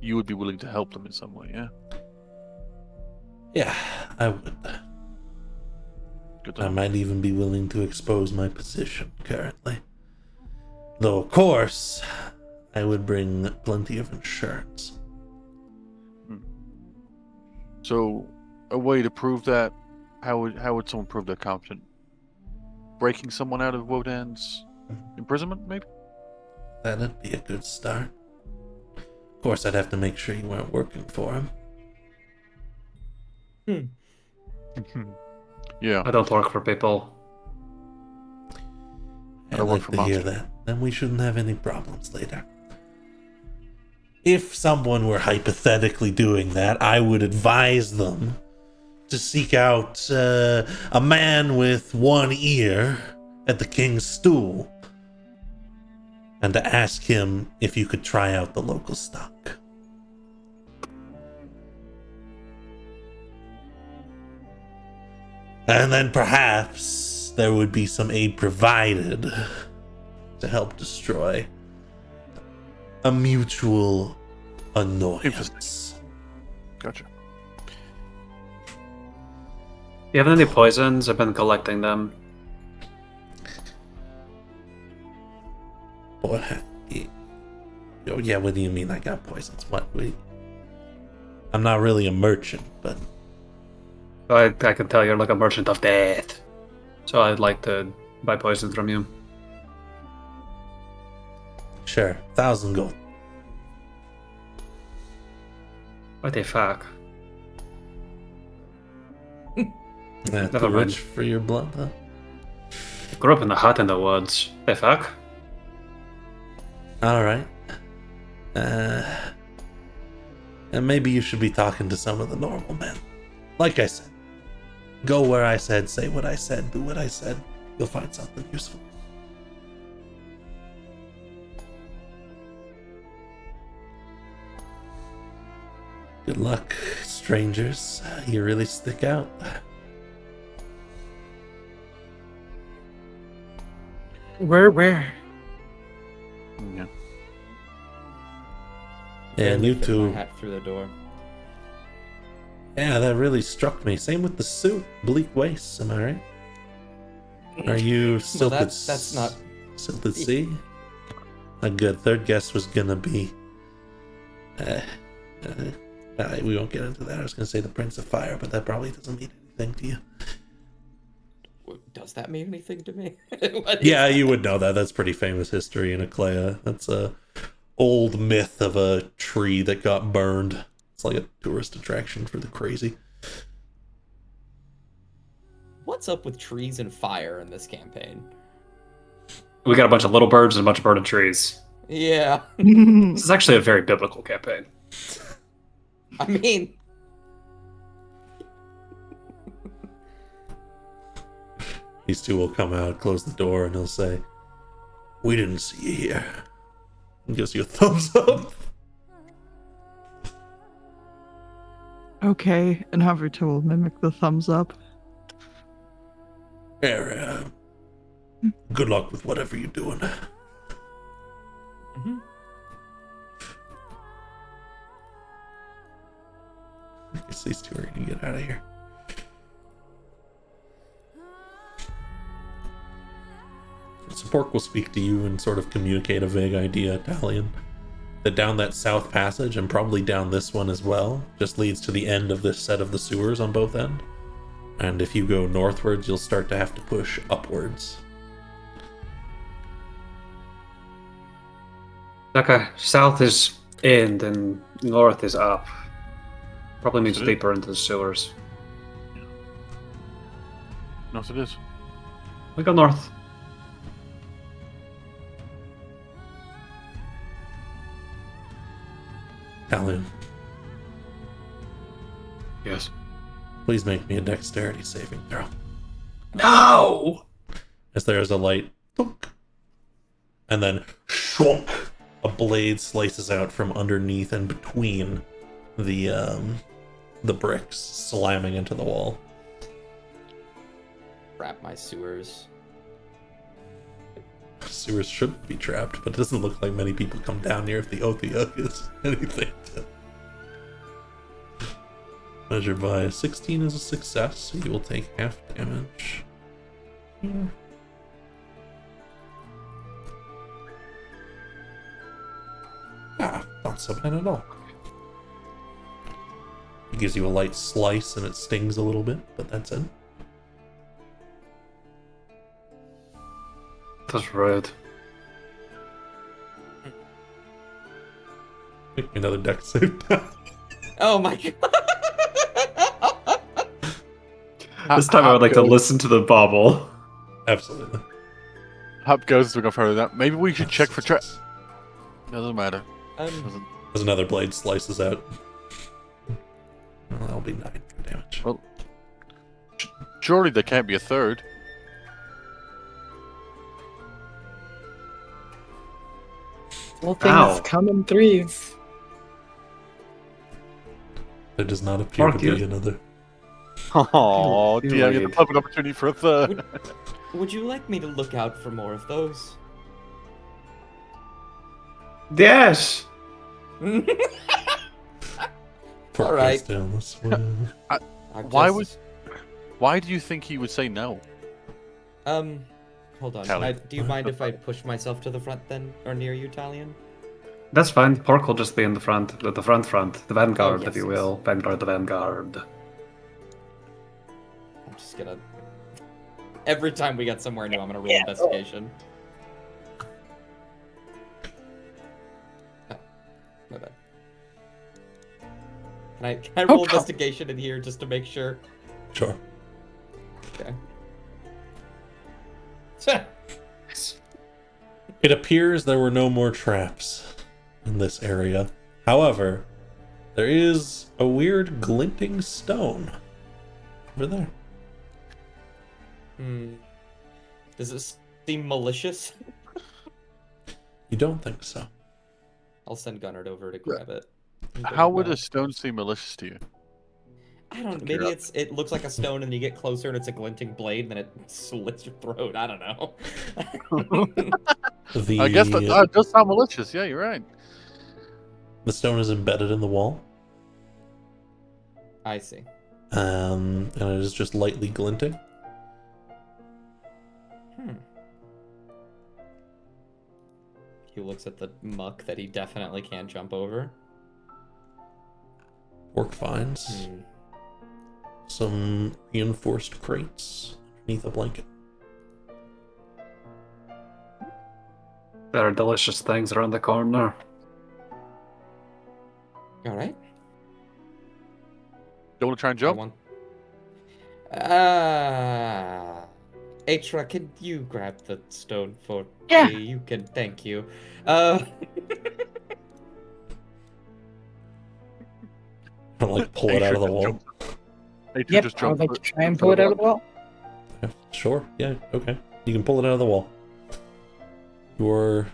[SPEAKER 2] you would be willing to help them in some way, yeah?
[SPEAKER 4] Yeah, I would.
[SPEAKER 2] Good to
[SPEAKER 4] I
[SPEAKER 2] know.
[SPEAKER 4] might even be willing to expose my position currently. Though, of course, I would bring plenty of insurance.
[SPEAKER 2] So, a way to prove that, how would someone prove they're competent? Breaking someone out of Wodan's imprisonment, maybe?
[SPEAKER 4] That'd be a good start. Of course, I'd have to make sure you weren't working for him.
[SPEAKER 2] Yeah.
[SPEAKER 3] I don't work for people.
[SPEAKER 4] I'd
[SPEAKER 2] work
[SPEAKER 4] like
[SPEAKER 2] for
[SPEAKER 4] to hear
[SPEAKER 2] Monster.
[SPEAKER 4] that. Then we shouldn't have any problems later. If someone were hypothetically doing that, I would advise them to seek out a man with one ear at the king's stool and to ask him if you could try out the local stock. And then perhaps there would be some aid provided to help destroy a mutual annoyance.
[SPEAKER 2] Gotcha.
[SPEAKER 3] You have any poisons? I've been collecting them.
[SPEAKER 4] Boy, oh yeah, what do you mean I got poisons? What? I'm not really a merchant, but
[SPEAKER 3] I can tell you're like a merchant of death. So I'd like to buy poison from you.
[SPEAKER 4] sure, 1,000 gold.
[SPEAKER 3] What the fuck?
[SPEAKER 4] Too
[SPEAKER 3] mind.
[SPEAKER 4] rich for your blood, though.
[SPEAKER 3] Grew up in the hut in the woods. The fuck?
[SPEAKER 4] All right. And maybe you should be talking to some of the normal men. Like I said, go where I said, say what I said, do what I said. You'll find something useful. Good luck, strangers. You really stick out.
[SPEAKER 6] Where?
[SPEAKER 2] Yeah.
[SPEAKER 4] And you
[SPEAKER 5] Fit my
[SPEAKER 4] two.
[SPEAKER 5] hat through the door.
[SPEAKER 4] Yeah, that really struck me. Same with the suit. Bleak wastes, am I right? Are you Silted?
[SPEAKER 5] that's not-
[SPEAKER 4] Silted Sea? A good third guess was gonna be. We won't get into that. I was gonna say the Prince of Fire, but that probably doesn't mean anything to you.
[SPEAKER 5] Does that mean anything to me? What is
[SPEAKER 4] Yeah,
[SPEAKER 5] that?
[SPEAKER 4] you would know that. That's pretty famous history in Eclea. That's a old myth of a tree that got burned. It's like a tourist attraction for the crazy.
[SPEAKER 5] What's up with trees and fire in this campaign?
[SPEAKER 3] We got a bunch of little birds and a bunch of burning trees.
[SPEAKER 5] Yeah,
[SPEAKER 3] This is actually a very biblical campaign.
[SPEAKER 5] I mean,
[SPEAKER 4] These two will come out, close the door, and he'll say, "We didn't see you here." And gives you a thumbs up.
[SPEAKER 1] Okay, and Haruto will mimic the thumbs up.
[SPEAKER 4] Here, good luck with whatever you're doing.
[SPEAKER 5] Mhm.
[SPEAKER 4] I guess these two are gonna get out of here. Support will speak to you and sort of communicate a vague idea, Italian, that down that south passage, and probably down this one as well, just leads to the end of this set of the sewers on both ends. And if you go northwards, you'll start to have to push upwards.
[SPEAKER 3] Okay, south is in and north is up. Probably means
[SPEAKER 2] Is it?
[SPEAKER 3] deeper into the sewers.
[SPEAKER 2] No, it is.
[SPEAKER 3] We go north.
[SPEAKER 4] Italian,
[SPEAKER 3] Yes.
[SPEAKER 4] please make me a dexterity saving throw.
[SPEAKER 3] No!
[SPEAKER 4] As there is a light, thunk, and then shwunk, a blade slices out from underneath and between the bricks, slamming into the wall.
[SPEAKER 5] wrap my sewers.
[SPEAKER 4] Sewers shouldn't be trapped, but it doesn't look like many people come down here if the Othia is anything to measure by. 16 is a success, so you will take half damage. Not so bad at all. It gives you a light slice and it stings a little bit, but that's it.
[SPEAKER 3] That's rude.
[SPEAKER 4] Make me another deck save.
[SPEAKER 5] Oh my god!
[SPEAKER 3] This time I would like to listen to the bobble.
[SPEAKER 4] Absolutely.
[SPEAKER 2] Hop goes to go further than that. Maybe we should check for trap. Doesn't matter. Doesn't-
[SPEAKER 4] As another blade slices out. Well, that'll be 9 for damage.
[SPEAKER 2] Well, surely there can't be a third.
[SPEAKER 6] Whole thing
[SPEAKER 3] Ow.
[SPEAKER 6] is come in threes.
[SPEAKER 4] There does not appear to
[SPEAKER 3] Mark,
[SPEAKER 4] be
[SPEAKER 3] you-
[SPEAKER 4] another.
[SPEAKER 2] Oh,
[SPEAKER 3] You
[SPEAKER 2] yeah, I get the
[SPEAKER 3] like-
[SPEAKER 2] perfect opportunity for a third.
[SPEAKER 5] Would you like me to look out for more of those?
[SPEAKER 3] Yes.
[SPEAKER 4] Pork
[SPEAKER 5] All right.
[SPEAKER 4] goes down this way.
[SPEAKER 2] Why do you think he would say no?
[SPEAKER 5] Hold on.
[SPEAKER 2] Tally.
[SPEAKER 5] Do you mind if I push myself to the front then, or near you, Talion?
[SPEAKER 3] That's fine. Pork will just be in the front, the front, the vanguard,
[SPEAKER 5] yes,
[SPEAKER 3] if you
[SPEAKER 5] yes.
[SPEAKER 3] will. Vanguard, the vanguard.
[SPEAKER 5] I'm just gonna. Every time we get somewhere new, I'm gonna roll investigation. Oh, my bad. Can I roll investigation in here just to make sure?
[SPEAKER 4] Sure.
[SPEAKER 5] Okay.
[SPEAKER 4] It appears there were no more traps in this area. However, there is a weird glinting stone over there.
[SPEAKER 5] Does it seem malicious?
[SPEAKER 4] You don't think so?
[SPEAKER 5] I'll send Gunnard over to grab it.
[SPEAKER 2] How would a stone seem malicious to you?
[SPEAKER 5] I don't know. Maybe it looks like a stone, and you get closer, and it's a glinting blade, and then it slits your throat. I don't know.
[SPEAKER 2] I guess that does sound malicious. Yeah, you're right.
[SPEAKER 4] The stone is embedded in the wall,
[SPEAKER 5] I see.
[SPEAKER 4] and it is just lightly glinting.
[SPEAKER 5] He looks at the muck that he definitely can't jump over.
[SPEAKER 4] Pork finds some reinforced crates underneath a blanket.
[SPEAKER 3] There are delicious things around the corner.
[SPEAKER 5] All right.
[SPEAKER 2] Don't want to try and jump?
[SPEAKER 5] Atra, can you grab the stone for
[SPEAKER 1] Yeah.
[SPEAKER 5] me? You can. Thank you.
[SPEAKER 4] Like pull it out of the wall.
[SPEAKER 1] Yep, I would like to try and pull it out of the wall.
[SPEAKER 4] Yeah, sure. Yeah. Okay. You can pull it out of the wall. You're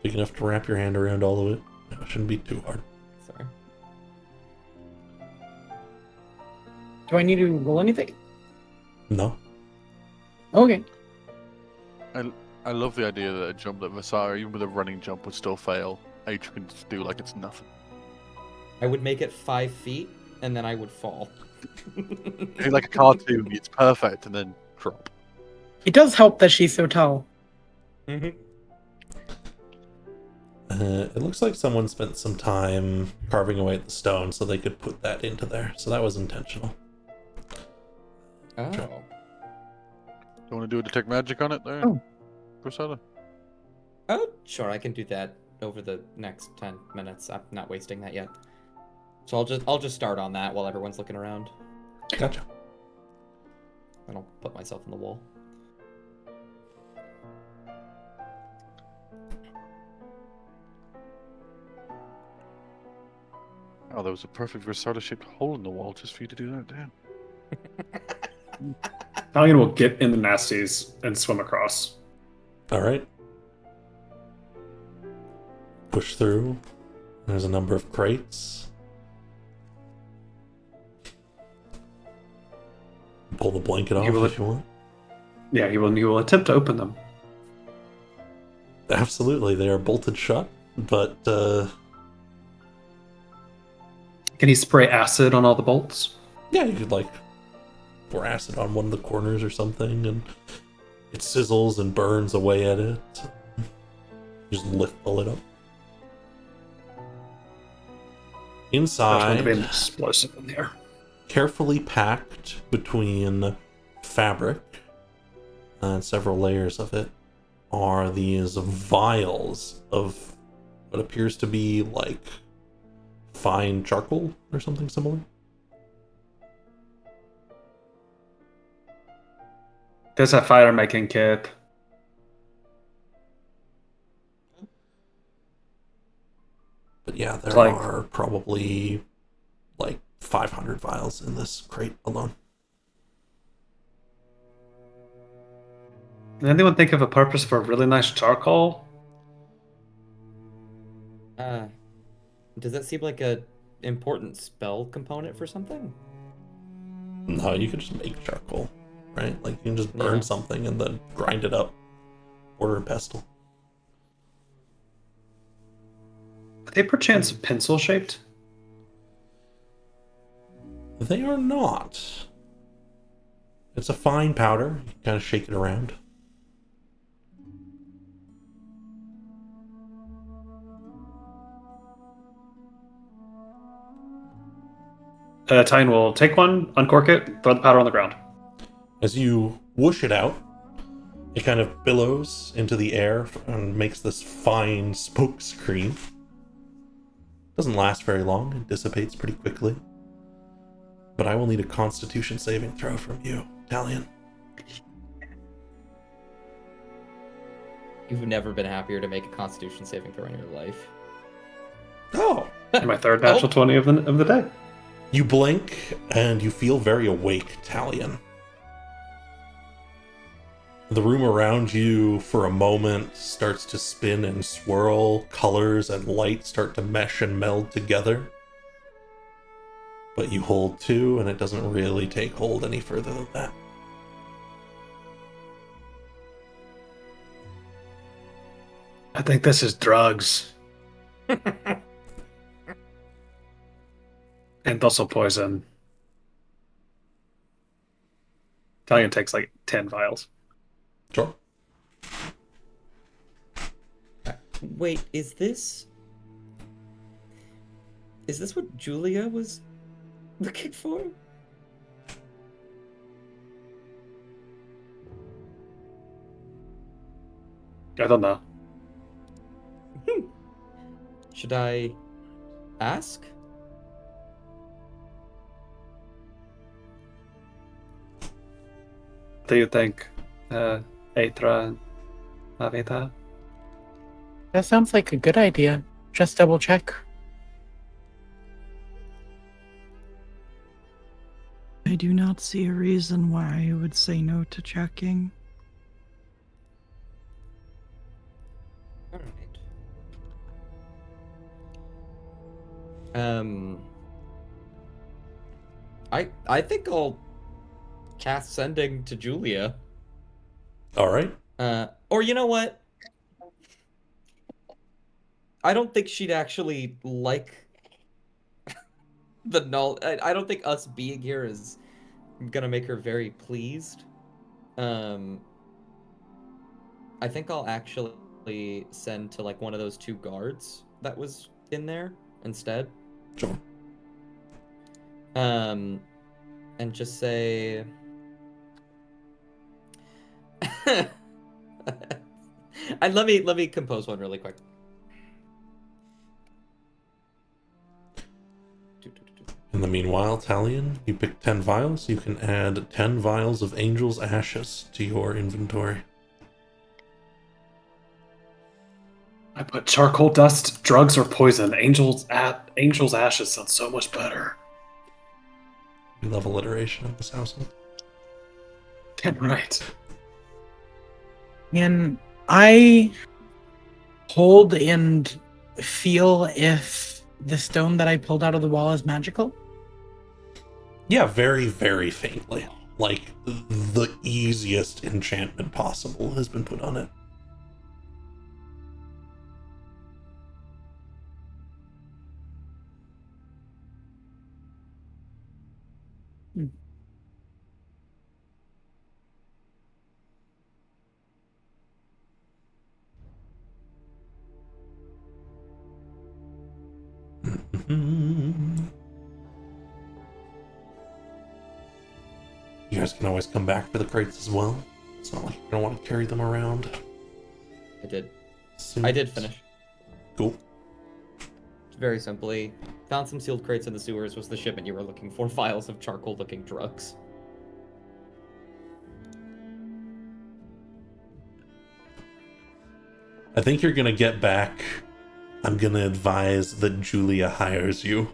[SPEAKER 4] big enough to wrap your hand around all of it. It shouldn't be too hard.
[SPEAKER 5] Sorry.
[SPEAKER 6] Do I need to roll anything?
[SPEAKER 4] No.
[SPEAKER 6] Okay.
[SPEAKER 2] I love the idea that a jump that Vasara, even with a running jump, would still fail. H can just do like it's nothing.
[SPEAKER 5] I would make it 5 feet, and then I would fall.
[SPEAKER 2] Like a cartoon, it's perfect, and then drop.
[SPEAKER 6] It does help that she's so tall.
[SPEAKER 5] Mm-hmm.
[SPEAKER 4] It looks like someone spent some time carving away at the stone so they could put that into there. So that was intentional.
[SPEAKER 5] Oh.
[SPEAKER 4] Sure.
[SPEAKER 2] You want to do a detect magic on it there,
[SPEAKER 6] Oh.
[SPEAKER 2] Vasara?
[SPEAKER 5] Oh, sure, I can do that over the next 10 minutes. I'm not wasting that yet. So I'll just start on that while everyone's looking around.
[SPEAKER 4] Gotcha.
[SPEAKER 5] Then I'll put myself in the wall.
[SPEAKER 2] Oh, there was a perfect Versata-shaped hole in the wall just for you to do that. Damn.
[SPEAKER 3] Talion will get in the nasties and swim across.
[SPEAKER 4] All right. Push through. There's a number of crates. Pull the blanket off if you want.
[SPEAKER 3] Yeah, he will attempt to open them.
[SPEAKER 4] Absolutely, they are bolted shut, but
[SPEAKER 3] Can he spray acid on all the bolts?
[SPEAKER 4] yeah, you could like pour acid on one of the corners or something, and it sizzles and burns away at it. Just lift the lid up.
[SPEAKER 3] There's going to be an
[SPEAKER 4] Inside,
[SPEAKER 3] explosive in there.
[SPEAKER 4] carefully packed between fabric and several layers of it, are these vials of what appears to be like fine charcoal or something similar.
[SPEAKER 3] There's a fire making kit.
[SPEAKER 4] But yeah, there
[SPEAKER 3] Like-
[SPEAKER 4] are probably like 500 vials in this crate alone.
[SPEAKER 3] Did anyone think of a purpose for really nice charcoal?
[SPEAKER 5] Does that seem like a important spell component for something?
[SPEAKER 4] No, you could just make charcoal, right? Like you can just burn
[SPEAKER 5] Yeah.
[SPEAKER 4] something and then grind it up. Order a pestle.
[SPEAKER 3] Are they perchance pencil shaped?
[SPEAKER 4] They are not. It's a fine powder. You kind of shake it around.
[SPEAKER 3] Tine will take one, uncork it, throw the powder on the ground.
[SPEAKER 4] As you whoosh it out, it kind of billows into the air and makes this fine smoke screen. Doesn't last very long, it dissipates pretty quickly. But I will need a Constitution saving throw from you, Talion.
[SPEAKER 5] You've never been happier to make a Constitution saving throw in your life.
[SPEAKER 4] Oh!
[SPEAKER 3] My third natural 20 of the day.
[SPEAKER 4] You blink, and you feel very awake, Talion. The room around you, for a moment, starts to spin and swirl. Colors and light start to mesh and meld together. But you hold two, and it doesn't really take hold any further than that.
[SPEAKER 6] I think this is drugs.
[SPEAKER 3] And also poison. Italian takes like 10 vials.
[SPEAKER 4] Sure.
[SPEAKER 5] Wait, is this what Julia was looking for?
[SPEAKER 3] I don't know.
[SPEAKER 5] Should I ask?
[SPEAKER 3] Do you think Aethra Avita?
[SPEAKER 6] That sounds like a good idea. Just double check.
[SPEAKER 1] I do not see a reason why I would say no to checking.
[SPEAKER 5] All right. I think I'll cast sending to Julia.
[SPEAKER 4] Alright.
[SPEAKER 5] Or you know what? I don't think she'd actually like the null. I don't think us being here is gonna make her very pleased. I think I'll actually send to like one of those two guards that was in there instead.
[SPEAKER 4] Sure.
[SPEAKER 5] And just say and let me compose one really quick.
[SPEAKER 4] In the meanwhile, Talion, you pick 10 vials. You can add 10 vials of Angel's Ashes to your inventory.
[SPEAKER 3] I put charcoal dust, drugs, or poison. Angel's ashes sounds so much better.
[SPEAKER 4] We love alliteration in this household.
[SPEAKER 3] Right.
[SPEAKER 6] And I hold and feel if the stone that I pulled out of the wall is magical.
[SPEAKER 4] Yeah, very, very faintly. Like, the easiest enchantment possible has been put on it. You guys can always come back for the crates as well. It's not like you're gonna want to carry them around.
[SPEAKER 5] I did.
[SPEAKER 4] Soon.
[SPEAKER 5] I did finish.
[SPEAKER 4] Cool.
[SPEAKER 5] Very simply, found some sealed crates in the sewers. Was the shipment you were looking for? Vials of charcoal-looking drugs.
[SPEAKER 4] I think you're gonna get back. I'm gonna advise that Julia hires you.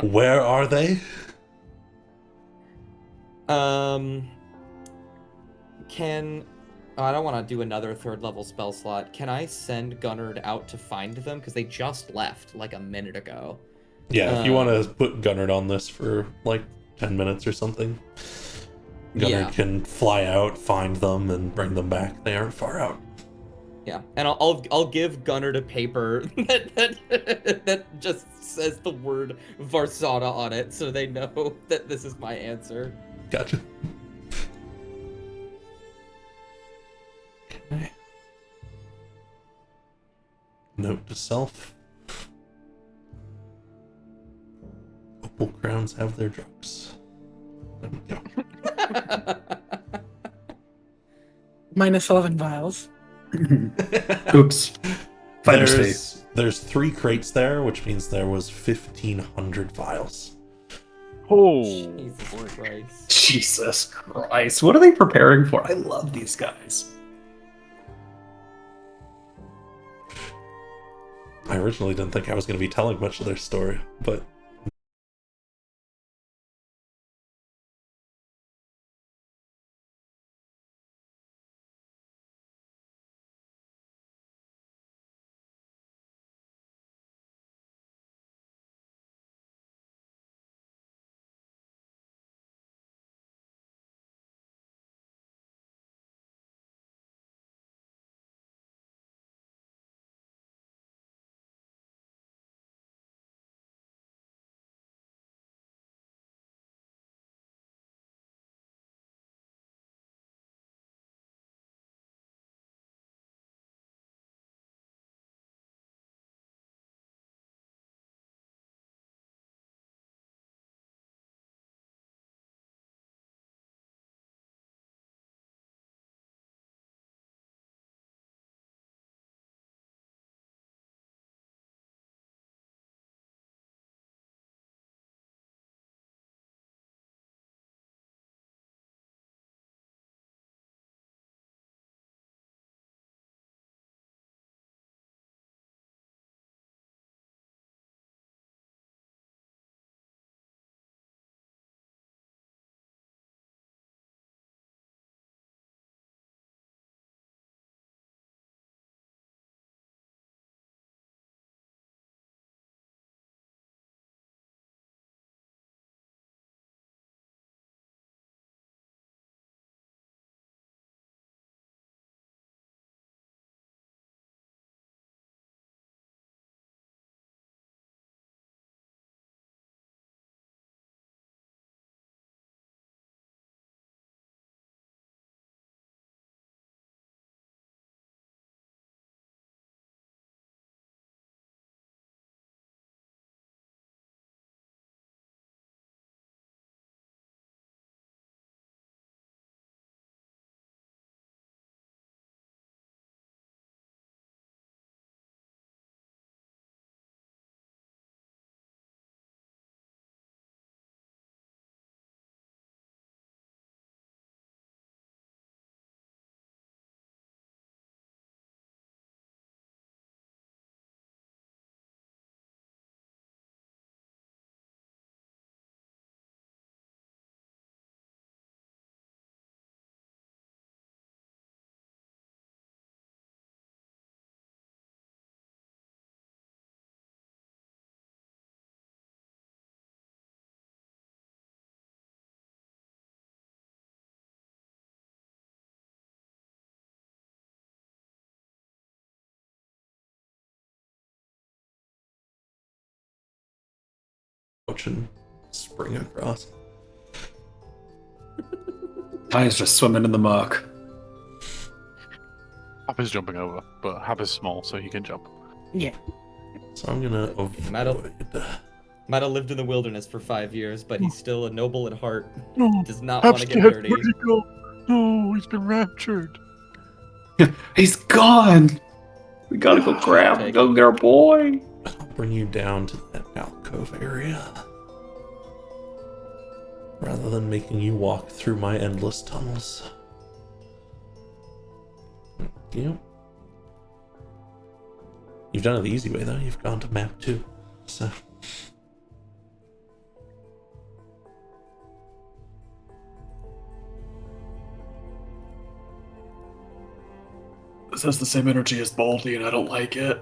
[SPEAKER 4] Where are they?
[SPEAKER 5] I don't want to do another third level spell slot. Can I send Gunnard out to find them? Because they just left like a minute ago.
[SPEAKER 4] Yeah, if you want to put Gunnard on this for like 10 minutes or something. Gunnar
[SPEAKER 5] Yeah.
[SPEAKER 4] can fly out, find them, and bring them back. They aren't far out.
[SPEAKER 5] Yeah, and I'll give Gunnar a paper that just says the word Varsada on it, so they know that this is my answer.
[SPEAKER 4] Gotcha. Okay. Note to self. Opal crowns have their drugs. There we go.
[SPEAKER 6] Minus 11 vials.
[SPEAKER 3] Oops. Finder's fee.
[SPEAKER 4] There's 3 crates there, which means there was 1,500 vials.
[SPEAKER 2] Oh,
[SPEAKER 5] Jesus Christ.
[SPEAKER 3] Jesus Christ. What are they preparing for? I love these guys.
[SPEAKER 4] I originally didn't think I was going to be telling much of their story, but watch and spring across.
[SPEAKER 3] Ty's just swimming in the muck.
[SPEAKER 2] Hap is jumping over, but Hap is small, so he can jump.
[SPEAKER 6] Yeah.
[SPEAKER 4] So I'm gonna
[SPEAKER 5] Metal.
[SPEAKER 4] avoid.
[SPEAKER 5] Might have lived in the wilderness for 5 years, but he's still a noble at heart.
[SPEAKER 2] No,
[SPEAKER 5] Does not want
[SPEAKER 2] Hap's
[SPEAKER 5] to get
[SPEAKER 2] dead.
[SPEAKER 5] dirty.
[SPEAKER 2] Where'd he go? No, he's been raptured.
[SPEAKER 3] He's gone! We gotta go grab him. Go get our boy!
[SPEAKER 4] I'll bring you down to that alcove area. Rather than making you walk through my endless tunnels. You. You've done it the easy way though. You've gone to map 2. So
[SPEAKER 3] This has the same energy as Baldy, and I don't like it.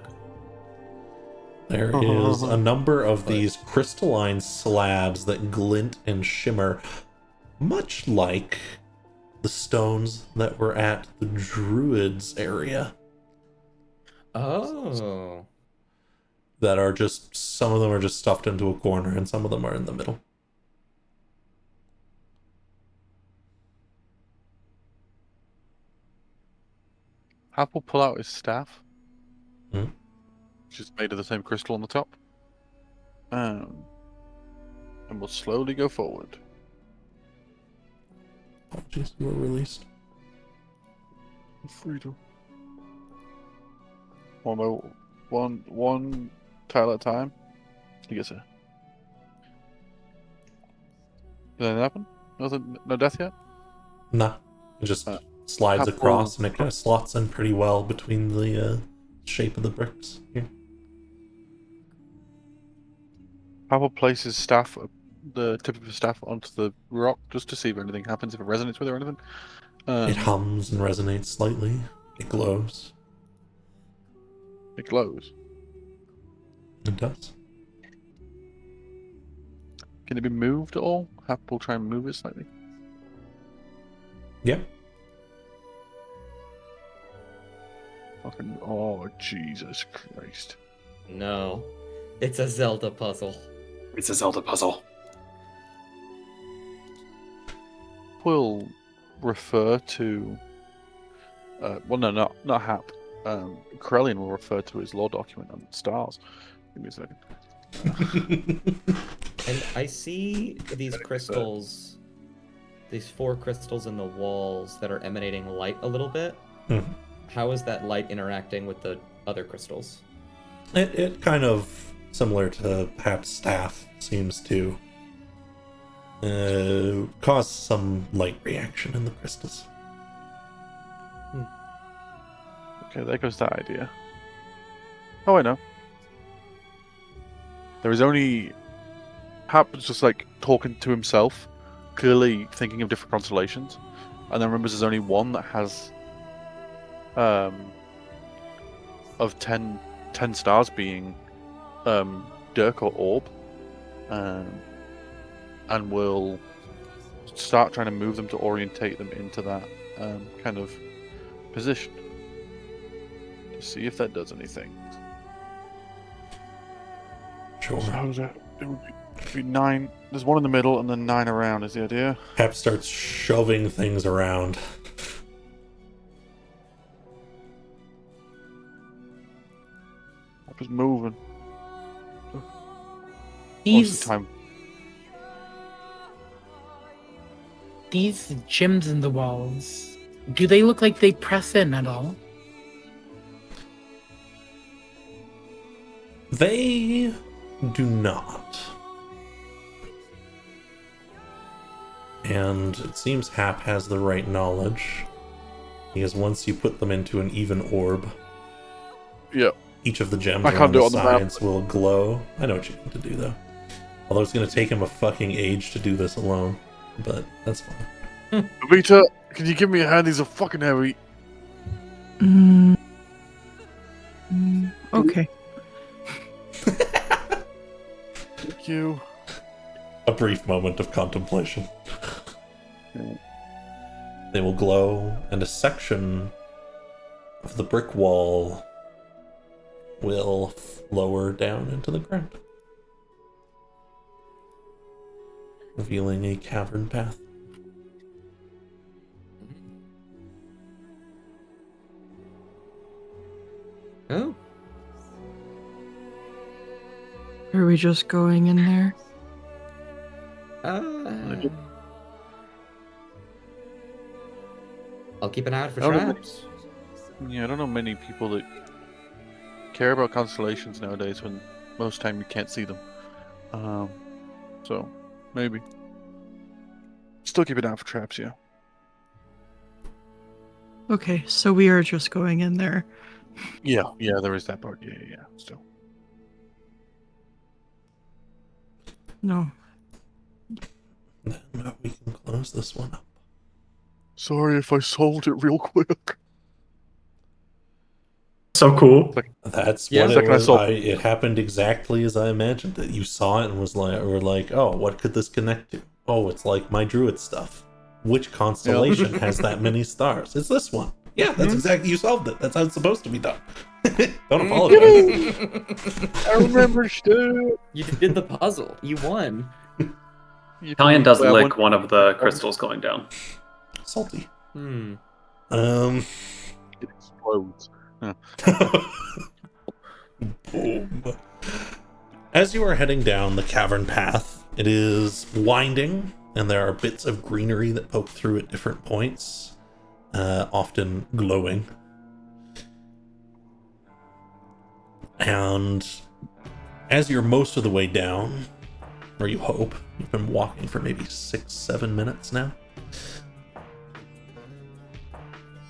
[SPEAKER 4] there is a number of these crystalline slabs that glint and shimmer, much like the stones that were at the druids area.
[SPEAKER 5] Oh.
[SPEAKER 4] That are just, some of them are just stuffed into a corner and some of them are in the middle.
[SPEAKER 2] Hap will pull out his staff,
[SPEAKER 4] Hmm?
[SPEAKER 2] which is made of the same crystal on the top, and we'll slowly go forward.
[SPEAKER 4] Apologies, you were released.
[SPEAKER 2] Freedom. One tile at a time. He gets it. Did anything happen? Nothing, no death yet?
[SPEAKER 4] Nah, it just slides
[SPEAKER 2] Hap
[SPEAKER 4] across
[SPEAKER 2] will-
[SPEAKER 4] and it kind of slots in pretty well between the shape of the bricks here.
[SPEAKER 2] Hap will place his staff, the tip of his staff, onto the rock just to see if anything happens, if it resonates with it or anything.
[SPEAKER 4] It hums and resonates slightly. It glows.
[SPEAKER 2] It glows.
[SPEAKER 4] It does.
[SPEAKER 2] Can it be moved at all? Hap will try and move it slightly.
[SPEAKER 4] Yeah.
[SPEAKER 2] Fucking, oh, Jesus Christ.
[SPEAKER 5] No. It's a Zelda puzzle.
[SPEAKER 3] It's a Zelda puzzle.
[SPEAKER 2] Will refer to well, no, not Hap. Krellian will refer to his law document on stars. Give me a second.
[SPEAKER 5] And I see these crystals, these 4 crystals in the walls that are emanating light a little bit.
[SPEAKER 4] Mhm.
[SPEAKER 5] How is that light interacting with the other crystals?
[SPEAKER 4] It kind of, similar to Hap's staff, seems to cause some light reaction in the crystals.
[SPEAKER 2] Okay, there goes that idea. Oh, I know. There is only Hap is just like talking to himself, clearly thinking of different constellations, and then remembers there's only one that has of 10 stars being Dirk or Orb, and will start trying to move them to orientate them into that kind of position to see if that does anything.
[SPEAKER 4] Sure.
[SPEAKER 2] So how is that? It would be 9. There's one in the middle and then 9 around is the idea.
[SPEAKER 4] Hap starts shoving things around.
[SPEAKER 2] Hap is moving. Most of
[SPEAKER 6] These
[SPEAKER 2] the time.
[SPEAKER 6] these gems in the walls, do they look like they press in at all?
[SPEAKER 4] They do not. And it seems Hap has the right knowledge. Because once you put them into an even orb,
[SPEAKER 2] Yeah.
[SPEAKER 4] each of the gems
[SPEAKER 2] I can't
[SPEAKER 4] around
[SPEAKER 2] do
[SPEAKER 4] the
[SPEAKER 2] it on the map.
[SPEAKER 4] sides will glow. I know what you need to do, though. Although it's going to take him a fucking age to do this alone. But that's fine.
[SPEAKER 2] Vita, can you give me a hand? These are fucking heavy.
[SPEAKER 1] Mm. Okay.
[SPEAKER 2] Thank you.
[SPEAKER 4] A brief moment of contemplation.
[SPEAKER 2] Yeah.
[SPEAKER 4] They will glow, and a section of the brick wall will lower down into the ground, revealing a cavern path.
[SPEAKER 5] Oh.
[SPEAKER 1] Are we just going in there?
[SPEAKER 5] I'll keep an eye out for
[SPEAKER 2] I don't know.
[SPEAKER 5] traps.
[SPEAKER 2] Yeah, I don't know many people that care about constellations nowadays when most time you can't see them. So, maybe. Still keep an eye out for traps, yeah.
[SPEAKER 1] Okay, so we are just going in there.
[SPEAKER 2] Yeah, there is that part. Yeah, still.
[SPEAKER 1] No.
[SPEAKER 4] Then we can close this one up.
[SPEAKER 2] Sorry if I solved it real quick.
[SPEAKER 3] So cool.
[SPEAKER 4] That's
[SPEAKER 5] Yeah.
[SPEAKER 4] what it
[SPEAKER 2] Second I
[SPEAKER 4] was.
[SPEAKER 2] saw-
[SPEAKER 4] It happened exactly as I imagined it. You saw it and was like, or like, oh, what could this connect to? Oh, it's like my druid stuff. Which constellation has that many stars? It's this one. Yeah, that's exactly, you solved it. That's how it's supposed to be done. Don't apologize.
[SPEAKER 2] I remember Stu.
[SPEAKER 5] You did the puzzle. You won.
[SPEAKER 3] Italian does
[SPEAKER 2] Well,
[SPEAKER 3] lick one of the crystals going down.
[SPEAKER 4] Salty.
[SPEAKER 5] Hmm.
[SPEAKER 4] Um,
[SPEAKER 2] It explodes.
[SPEAKER 4] Boom. As you are heading down the cavern path, it is winding, and there are bits of greenery that poke through at different points, often glowing. And as you're most of the way down, or you hope, you've been walking for maybe 6-7 minutes now,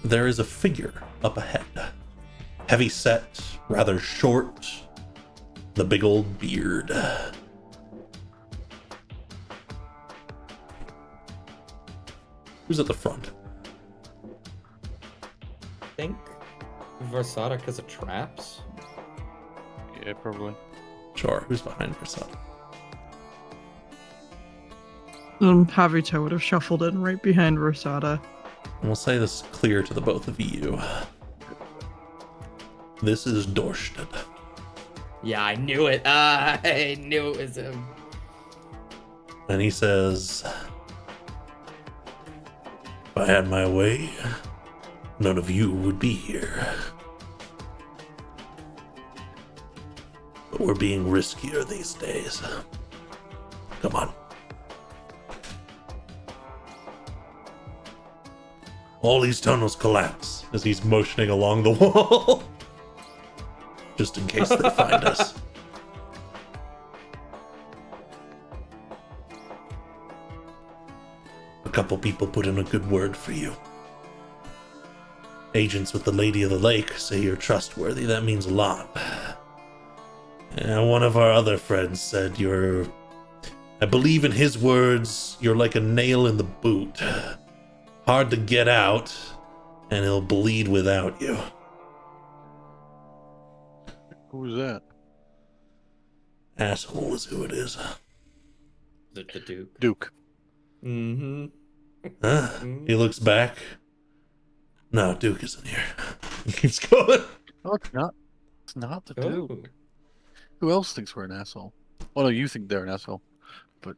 [SPEAKER 4] there is a figure up ahead. Heavy set, rather short, the big old beard. Who's at the front?
[SPEAKER 5] I think Versada because of traps.
[SPEAKER 2] Yeah, probably.
[SPEAKER 4] Sure, who's behind Versada?
[SPEAKER 1] Javito would have shuffled in right behind Rosada.
[SPEAKER 4] And we'll say this clear to the both of you. This is Dorsted.
[SPEAKER 5] Yeah, I knew it. I knew it was him.
[SPEAKER 4] And he says, if I had my way, none of you would be here. But we're being riskier these days. Come on. All these tunnels collapse as he's motioning along the wall. Just in case they find us. A couple people put in a good word for you. Agents with the Lady of the Lake say you're trustworthy. That means a lot. And one of our other friends said you're... I believe in his words, you're like a nail in the boot. Hard to get out, and he'll bleed without you.
[SPEAKER 2] Who was that?
[SPEAKER 4] Asshole is who it is.
[SPEAKER 5] The Duke.
[SPEAKER 2] Duke.
[SPEAKER 5] Mm-hmm.
[SPEAKER 4] Huh? He looks back. No, Duke isn't here. He keeps going.
[SPEAKER 2] No, it's not. It's not the Duke.
[SPEAKER 5] Oh.
[SPEAKER 2] Who else thinks we're an asshole? Well, no, you think they're an asshole. But,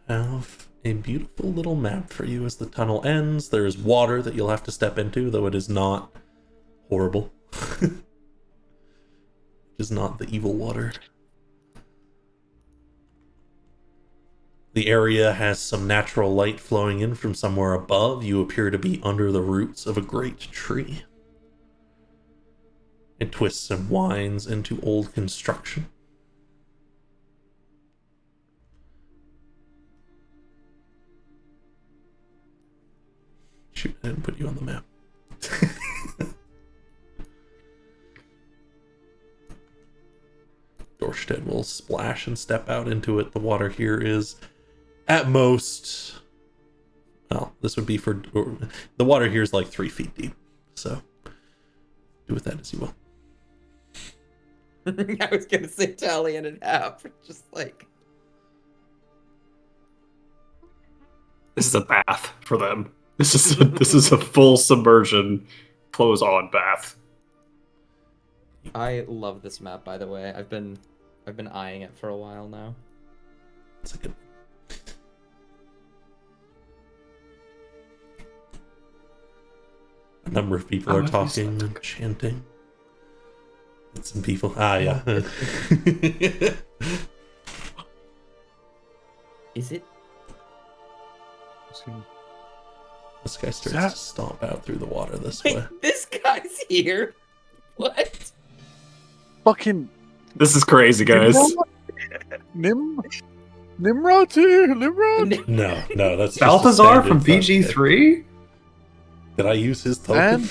[SPEAKER 4] Have a beautiful little map for you as the tunnel ends. There is water that you'll have to step into, though it is not horrible. It is not the evil water. The area has some natural light flowing in from somewhere above. You appear to be under the roots of a great tree. It twists and winds into old construction. Shoot, I didn't put you on the map. Dorsted will splash and step out into it. The water here is at most... Well, this would be for... The water here is like 3 feet deep. So, do with that as you will.
[SPEAKER 5] I was gonna say Italian and half. Just like...
[SPEAKER 3] This is a bath for them. This is a full submersion, clothes on bath.
[SPEAKER 5] I love this map, by the way. I've been eyeing it for a while now.
[SPEAKER 4] It's a good... A number of people are talking and chanting. And some people... yeah.
[SPEAKER 5] Is it?
[SPEAKER 4] This guy starts to stomp out through the water this way.
[SPEAKER 5] Wait, this guy's here. What?
[SPEAKER 2] fucking
[SPEAKER 3] This is crazy, guys.
[SPEAKER 2] Nimrod here? Nimrod?
[SPEAKER 4] No, that's just a
[SPEAKER 3] Balthazar
[SPEAKER 4] standard
[SPEAKER 3] from
[SPEAKER 4] fucking-
[SPEAKER 3] PG3?
[SPEAKER 4] Did I use his token?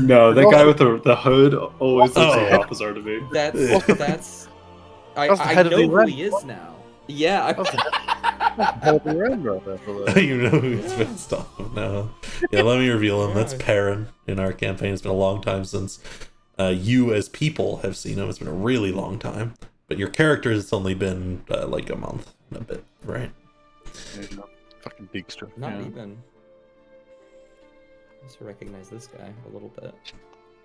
[SPEAKER 3] No, that guy with the hood always looks like
[SPEAKER 4] Oh.
[SPEAKER 3] Balthazar to me.
[SPEAKER 5] That's
[SPEAKER 2] That's the
[SPEAKER 5] I
[SPEAKER 2] head of
[SPEAKER 5] know
[SPEAKER 2] the
[SPEAKER 5] who
[SPEAKER 2] event.
[SPEAKER 5] he is now. Yeah.
[SPEAKER 4] You know who he's based off of now. Yeah, let me reveal him. That's Perrin in our campaign. It's been a long time since you as people have seen him. It's been a really long time. But your character has only been like a month a bit, right?
[SPEAKER 2] Yeah, fucking Dijkstra.
[SPEAKER 5] Not
[SPEAKER 2] yeah.
[SPEAKER 5] even. I also recognize this guy a little bit.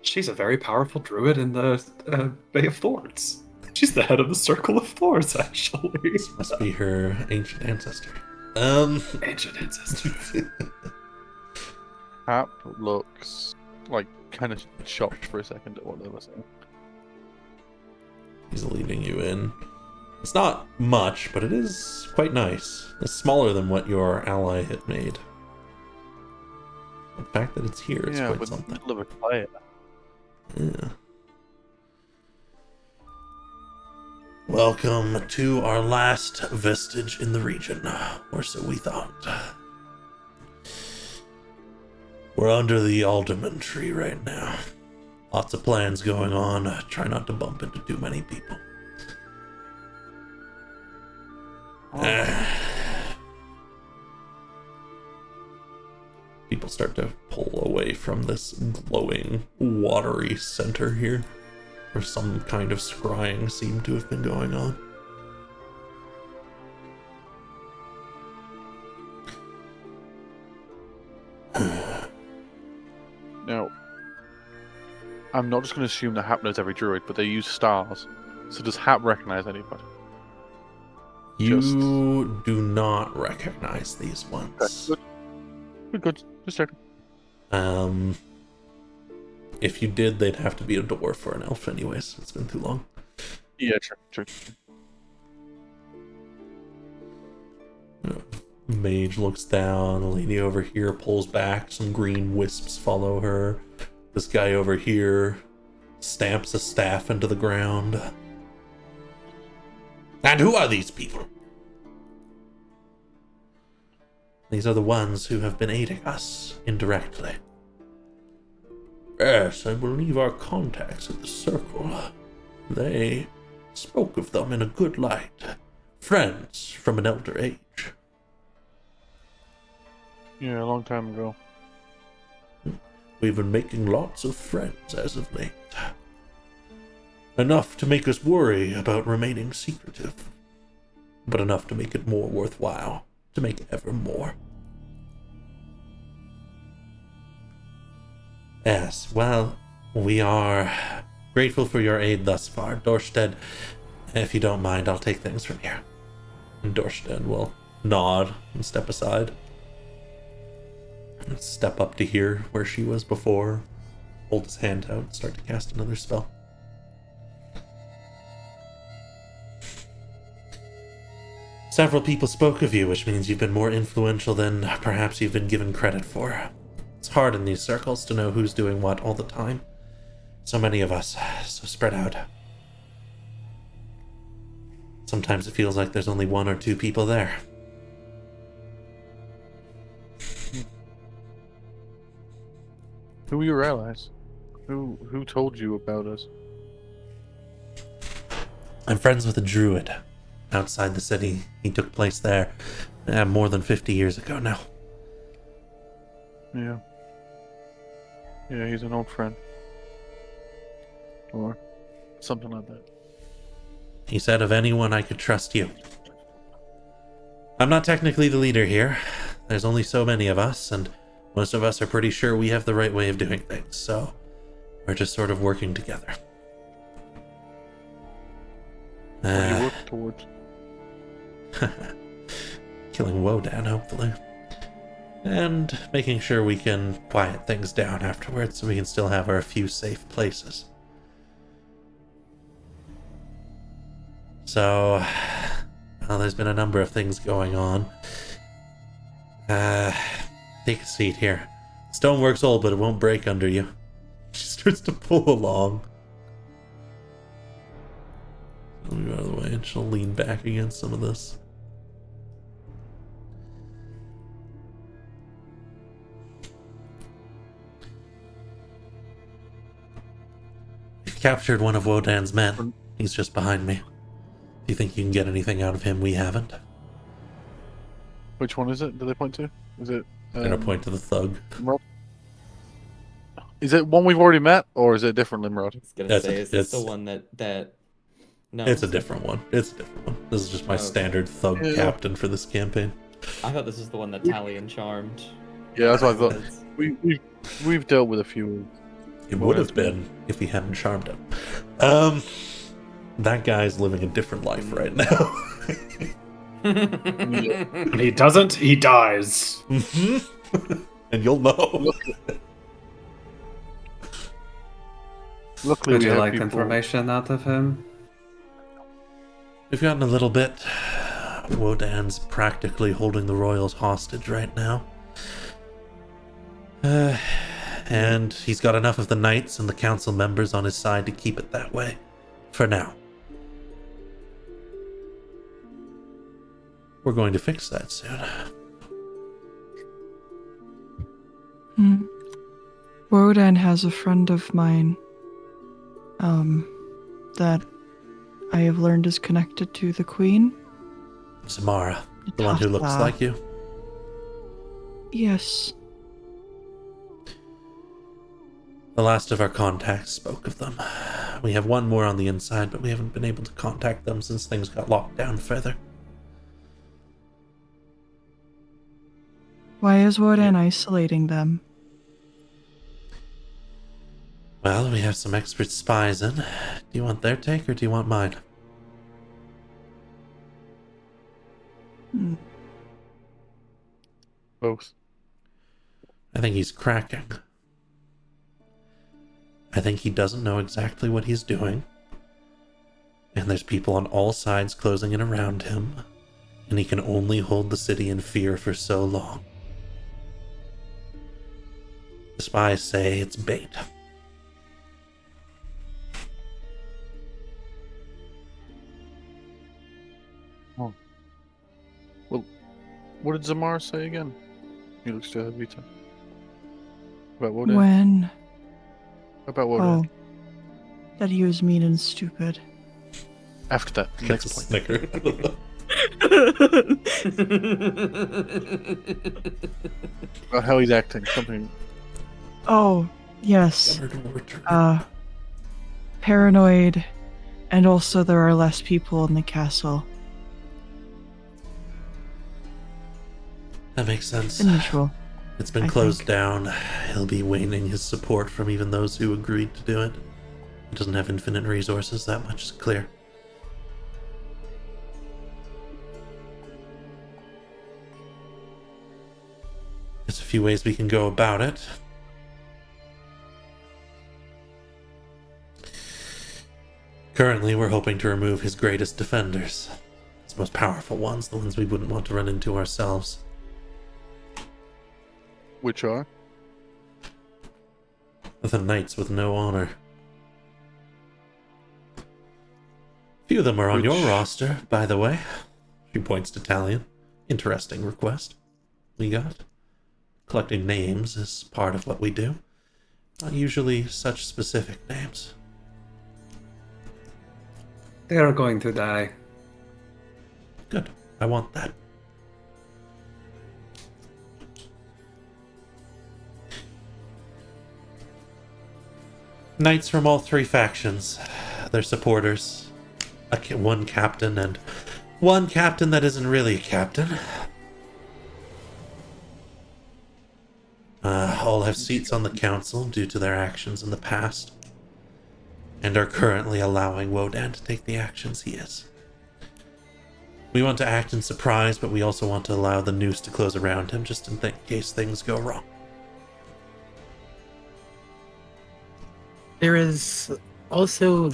[SPEAKER 3] She's a very powerful druid in the Bay of Thorns. She's the head of the Circle of Thorns, actually.
[SPEAKER 4] This must be her ancient ancestor.
[SPEAKER 3] Ancient ancestor.
[SPEAKER 2] Hap looks like kind of shocked for a second at what they were saying.
[SPEAKER 4] He's leading you in. It's not much, but it is quite nice. It's smaller than what your ally had made. The fact that it's here is
[SPEAKER 2] Yeah,
[SPEAKER 4] quite
[SPEAKER 2] but
[SPEAKER 4] something.
[SPEAKER 2] middle of a quiet.
[SPEAKER 4] Yeah. Welcome to our last vestige in the region, or so we thought. We're under the alderman tree right now. Lots of plans going on. Try not to bump into too many people. People start to pull away from this glowing, watery center here, where some kind of scrying seemed to have been going on.
[SPEAKER 2] Now, I'm not just going to assume that Hap knows every druid, but they use stars. So does Hap recognize anybody?
[SPEAKER 4] You do not recognize these ones.
[SPEAKER 2] Okay, good. Just checking.
[SPEAKER 4] If you did, they'd have to be a dwarf or an elf anyways. It's been too long.
[SPEAKER 2] Yeah, true.
[SPEAKER 4] Mage looks down. The lady over here pulls back. Some green wisps follow her. This guy over here stamps a staff into the ground. And who are these people? These are the ones who have been aiding us indirectly. Yes, I believe our contacts at the Circle, they spoke of them in a good light. Friends from an elder age.
[SPEAKER 2] Yeah, a long time ago.
[SPEAKER 4] We've been making lots of friends as of late. Enough to make us worry about remaining secretive, but enough to make it more worthwhile, to make ever more. Yes, well, we are grateful for your aid thus far. Dorstead, if you don't mind, I'll take things from here. And Dorstead will nod and step aside. And step up to here where she was before, hold his hand out and start to cast another spell. Several people spoke of you, which means you've been more influential than perhaps you've been given credit for. It's hard in these circles to know who's doing what all the time. So many of us, so spread out. Sometimes it feels like there's only one or two people there.
[SPEAKER 2] Who were your allies? Who told you about us?
[SPEAKER 4] I'm friends with a druid outside the city. He took place there more than 50 years ago now.
[SPEAKER 2] Yeah. Yeah, he's an old friend. Or something like that.
[SPEAKER 4] He said, of anyone I could trust you. I'm not technically the leader here. There's only so many of us, and most of us are pretty sure we have the right way of doing things, so we're just sort of working together.
[SPEAKER 2] What do you work towards?
[SPEAKER 4] Killing Wodan, hopefully. And making sure we can quiet things down afterwards so we can still have our few safe places. So, well, there's been a number of things going on. Take a seat here. Stonework's old, but it won't break under you. She starts to pull along. I'll move out of the way and she'll lean back against some of this. You've captured one of Wodan's men. He's just behind me. Do you think you can get anything out of him we haven't?
[SPEAKER 2] Which one is it? Do they point to? Is it?
[SPEAKER 4] I'm gonna point to the thug.
[SPEAKER 2] Limrod? Is it one we've already met, or is it a different Limrod?
[SPEAKER 5] I was gonna
[SPEAKER 4] That's
[SPEAKER 5] say,
[SPEAKER 4] a-
[SPEAKER 5] is this the
[SPEAKER 4] it's-
[SPEAKER 5] one that? No,
[SPEAKER 4] It's a different one. It's a different one. This is just my
[SPEAKER 5] Oh.
[SPEAKER 4] standard thug
[SPEAKER 2] Yeah.
[SPEAKER 4] captain for this campaign.
[SPEAKER 5] I thought this was the one that Talion charmed.
[SPEAKER 2] Yeah, that's what I thought.
[SPEAKER 5] Was.
[SPEAKER 2] We've dealt with a few.
[SPEAKER 4] It
[SPEAKER 2] Well,
[SPEAKER 4] would have
[SPEAKER 2] that's
[SPEAKER 4] been if he hadn't charmed him. That guy's living a different life right now.
[SPEAKER 7] When he doesn't, he dies.
[SPEAKER 4] And you'll know.
[SPEAKER 2] Luckily,
[SPEAKER 3] Would
[SPEAKER 2] we
[SPEAKER 3] you
[SPEAKER 2] have
[SPEAKER 3] like
[SPEAKER 2] people.
[SPEAKER 3] information out of him?
[SPEAKER 4] We've gotten a little bit. Wodan's practically holding the royals hostage right now. And he's got enough of the knights and the council members on his side to keep it that way. For now. We're going to fix that soon.
[SPEAKER 1] Wodan has a friend of mine that I have learned is connected to the queen.
[SPEAKER 4] Samara, the one who looks
[SPEAKER 1] Natasha.
[SPEAKER 4] like you.
[SPEAKER 1] Yes.
[SPEAKER 4] The last of our contacts spoke of them. We have one more on the inside, but we haven't been able to contact them since things got locked down further.
[SPEAKER 1] Why is Wodan isolating them?
[SPEAKER 4] Well, we have some expert spies in. Do you want their take or do you want mine?
[SPEAKER 2] Both.
[SPEAKER 4] I think he's cracking. I think he doesn't know exactly what he's doing. And there's people on all sides closing in around him. And he can only hold the city in fear for so long. The spies say it's bait.
[SPEAKER 2] Well, what did Zamar say again? He looks to Vita. About Wodan.
[SPEAKER 1] When?
[SPEAKER 2] About Wodan.
[SPEAKER 1] Oh. That he was mean and stupid.
[SPEAKER 2] After that,
[SPEAKER 4] Gets a
[SPEAKER 2] next point.
[SPEAKER 4] snicker.
[SPEAKER 2] About how he's acting. Something.
[SPEAKER 1] Oh, yes. Paranoid, and also there are less people in the castle
[SPEAKER 4] That makes sense.
[SPEAKER 1] than usual.
[SPEAKER 4] It's been
[SPEAKER 1] I
[SPEAKER 4] closed
[SPEAKER 1] think.
[SPEAKER 4] down. He'll be waning his support from even those who agreed to do it. He doesn't have infinite resources, that much is clear. There's a few ways we can go about it. Currently, we're hoping to remove his greatest defenders. His most powerful ones, the ones we wouldn't want to run into ourselves.
[SPEAKER 2] Which are?
[SPEAKER 4] The knights with no honor. Few of them are on your
[SPEAKER 2] Which-
[SPEAKER 4] roster, by the way. She points to Talion. Interesting request we got. Collecting names is part of what we do. Not usually such specific names.
[SPEAKER 3] They are going to die.
[SPEAKER 4] Good. I want that. Knights from all three factions. Their supporters. One captain and one captain that isn't really a captain. All have seats on the council due to their actions in the past, and are currently allowing Wodan to take the actions he is. We want to act in surprise, but we also want to allow the noose to close around him just in case things go wrong.
[SPEAKER 6] There is also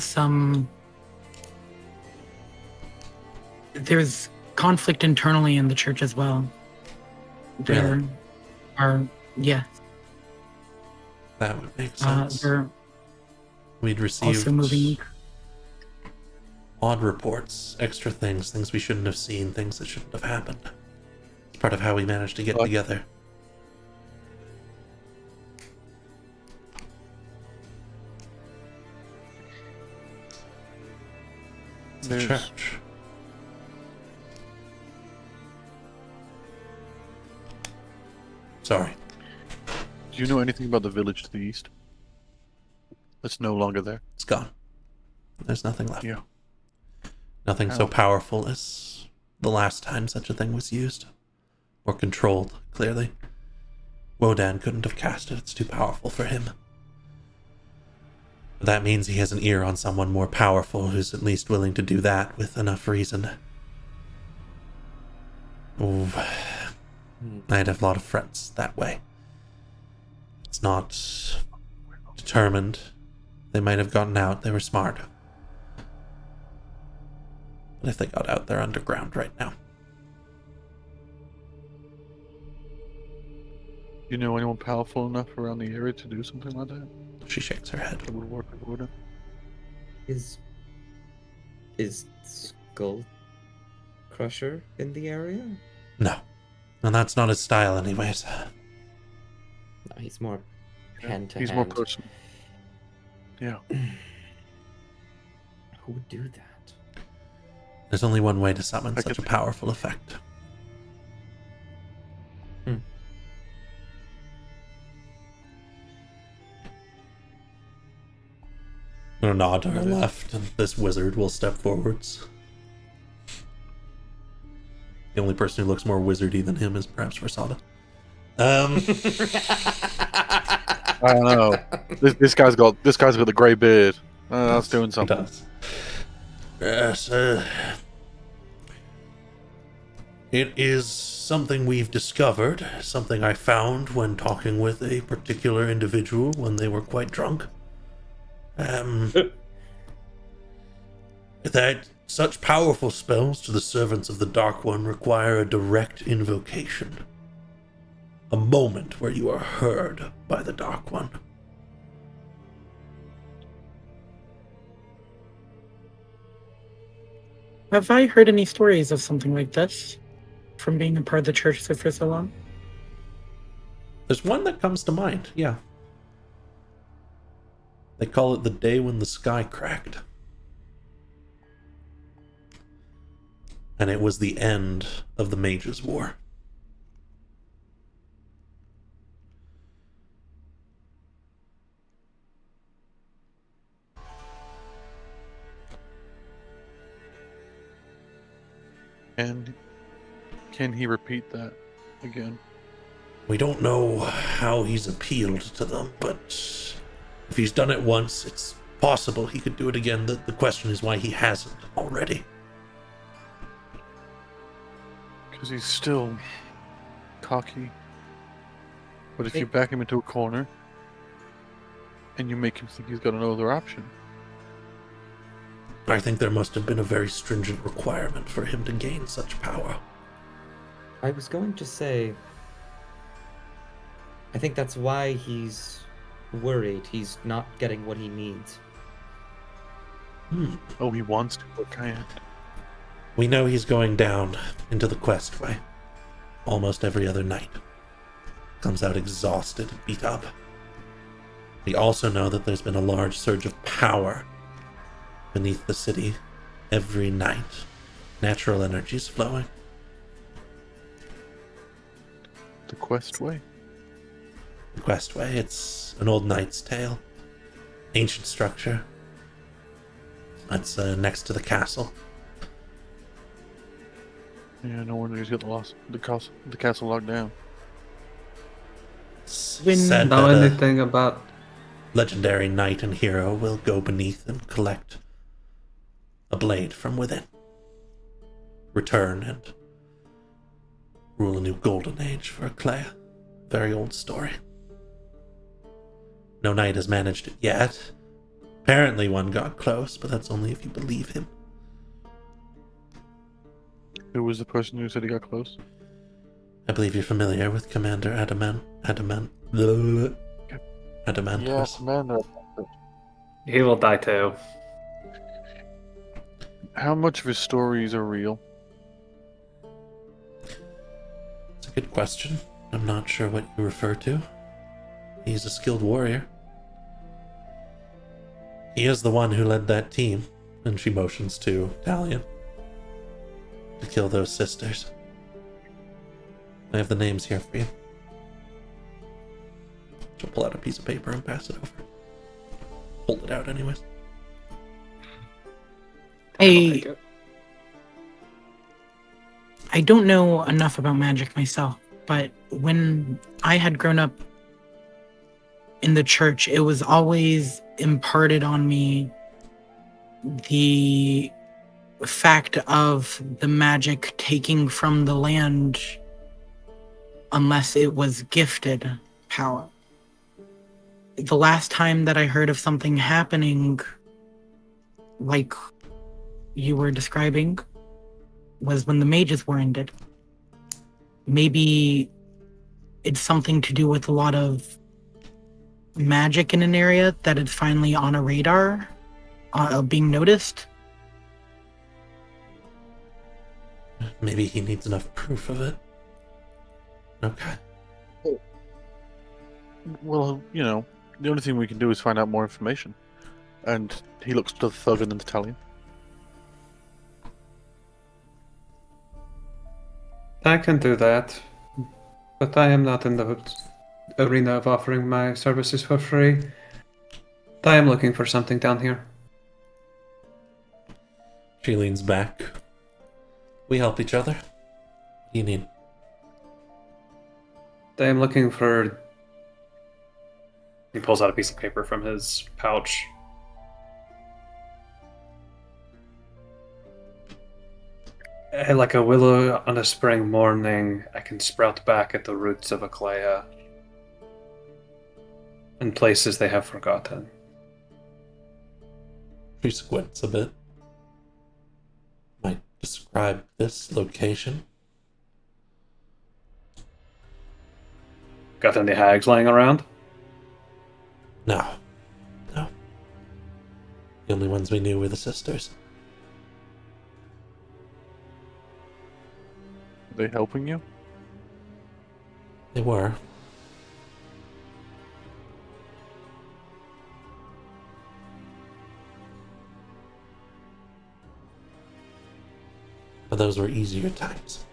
[SPEAKER 6] there's conflict internally in the church as well. There
[SPEAKER 4] Really?
[SPEAKER 6] are, yeah,
[SPEAKER 4] That would make sense.
[SPEAKER 6] they're
[SPEAKER 4] We'd received
[SPEAKER 6] also moving.
[SPEAKER 4] odd reports, extra things we shouldn't have seen, things that shouldn't have happened. It's part of how we managed to get
[SPEAKER 2] What?
[SPEAKER 4] together. It's the
[SPEAKER 2] There's-
[SPEAKER 4] church. Sorry.
[SPEAKER 2] Do you know anything about the village to the east? That's no longer there.
[SPEAKER 4] It's gone. There's nothing left.
[SPEAKER 2] Yeah.
[SPEAKER 4] Nothing so powerful as the last time such a thing was used. Or controlled, clearly. Wodan couldn't have cast it, it's too powerful for him. But that means he has an ear on someone more powerful who's at least willing to do that with enough reason. Ooh. I'd have a lot of friends that way. It's not determined. They might have gotten out, they were smart. But if they got out, they're underground right now.
[SPEAKER 2] You know anyone powerful enough around the area to do something like that?
[SPEAKER 4] She shakes her head.
[SPEAKER 2] That would work with Wodan.
[SPEAKER 5] Is Skull Crusher in the area?
[SPEAKER 4] No. And that's not his style anyways.
[SPEAKER 5] No, he's more hand to
[SPEAKER 2] He's
[SPEAKER 5] hand.
[SPEAKER 2] more personal. Yeah.
[SPEAKER 5] Who would do that?
[SPEAKER 4] There's only one way to summon
[SPEAKER 2] I
[SPEAKER 4] such a
[SPEAKER 2] could-
[SPEAKER 4] powerful effect. I'm gonna nod to her left, and this wizard will step forwards. The only person who looks more wizardy than him is perhaps Versada.
[SPEAKER 2] I don't know. This guy's got the grey beard. That's doing
[SPEAKER 4] He
[SPEAKER 2] something.
[SPEAKER 4] does. Yes, it is something we've discovered, something I found when talking with a particular individual when they were quite drunk. That such powerful spells to the servants of the Dark One require a direct invocation. A moment where you are heard by the Dark One.
[SPEAKER 6] Have I heard any stories of something like this from being a part of the church for so long?
[SPEAKER 4] There's one that comes to mind, yeah. They call it the day when the sky cracked. And it was the end of the Mages' War.
[SPEAKER 2] And can he repeat that again?
[SPEAKER 4] We don't know how he's appealed to them, but if he's done it once, it's possible he could do it again. The question is why he hasn't already.
[SPEAKER 2] Because he's still cocky. But if you back him into a corner and you make him think he's got no other option.
[SPEAKER 4] I think there must have been a very stringent requirement for him to gain such power.
[SPEAKER 5] I was going to say, I think that's why he's worried he's not getting what he needs.
[SPEAKER 2] Oh, he wants to, but can't.
[SPEAKER 4] We know he's going down into the Questway almost every other night. Comes out exhausted, beat up. We also know that there's been a large surge of power beneath the city every night. Natural energies flowing.
[SPEAKER 2] The Questway?
[SPEAKER 4] The Questway, it's an old knight's tale. Ancient structure. That's next to the castle.
[SPEAKER 2] Yeah, no wonder he's got the castle locked down.
[SPEAKER 4] Said
[SPEAKER 3] Know
[SPEAKER 4] that a
[SPEAKER 3] anything about?
[SPEAKER 4] legendary knight and hero will go beneath and collect a blade from within. Return and rule a new golden age for Clea. Very old story. No knight has managed it yet. Apparently one got close, but that's only if you believe him.
[SPEAKER 2] Who was the person who said he got close?
[SPEAKER 4] I believe you're familiar with Commander Adamantus.
[SPEAKER 2] Commander.
[SPEAKER 7] He will die too.
[SPEAKER 2] How much of his stories are real?
[SPEAKER 4] It's a good question. I'm not sure what you refer to. He's a skilled warrior. He is the one who led that team, and she motions to Talion to kill those sisters. I have the names here for you. She'll pull out a piece of paper and pass it over. Hold it out anyways.
[SPEAKER 6] Hey, I don't know enough about magic myself, but when I had grown up in the church, it was always imparted on me the fact of the magic taking from the land unless it was gifted power. The last time that I heard of something happening like you were describing was when the mages were ended. Maybe it's something to do with a lot of magic in an area that is finally on a radar, being noticed.
[SPEAKER 4] Maybe he needs enough proof of it. Okay.
[SPEAKER 2] Well, you know, the only thing we can do is find out more information. And he looks to the thug and then to Talion.
[SPEAKER 3] I can do that, but I am not in the arena of offering my services for free. I am looking for something down here.
[SPEAKER 4] She leans back. We help each other. What do you need?
[SPEAKER 3] I am looking for... He pulls out a piece of paper from his pouch. Like a willow on a spring morning, I can sprout back at the roots of Aklea in places they have forgotten.
[SPEAKER 4] She squints a bit. Might describe this location.
[SPEAKER 3] Got any hags laying around?
[SPEAKER 4] No. No. The only ones we knew were the sisters.
[SPEAKER 2] Are they helping you?
[SPEAKER 4] They were. But those were easier times.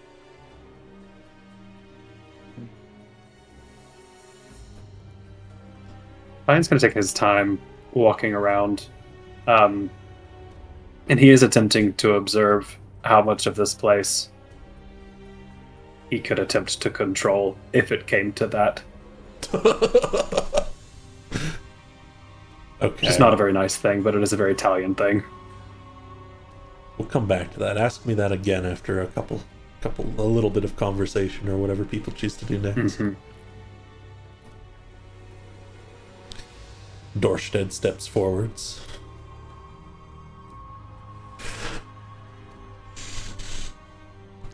[SPEAKER 3] Ryan's going to take his time walking around. And he is attempting to observe how much of this place he could attempt to control if it came to that.
[SPEAKER 4] Okay.
[SPEAKER 3] It's not a very nice thing, but it is a very Italian thing.
[SPEAKER 4] We'll come back to that. Ask me that again after a little bit of conversation or whatever people choose to do next.
[SPEAKER 3] Mm-hmm.
[SPEAKER 4] Dorstead steps forwards.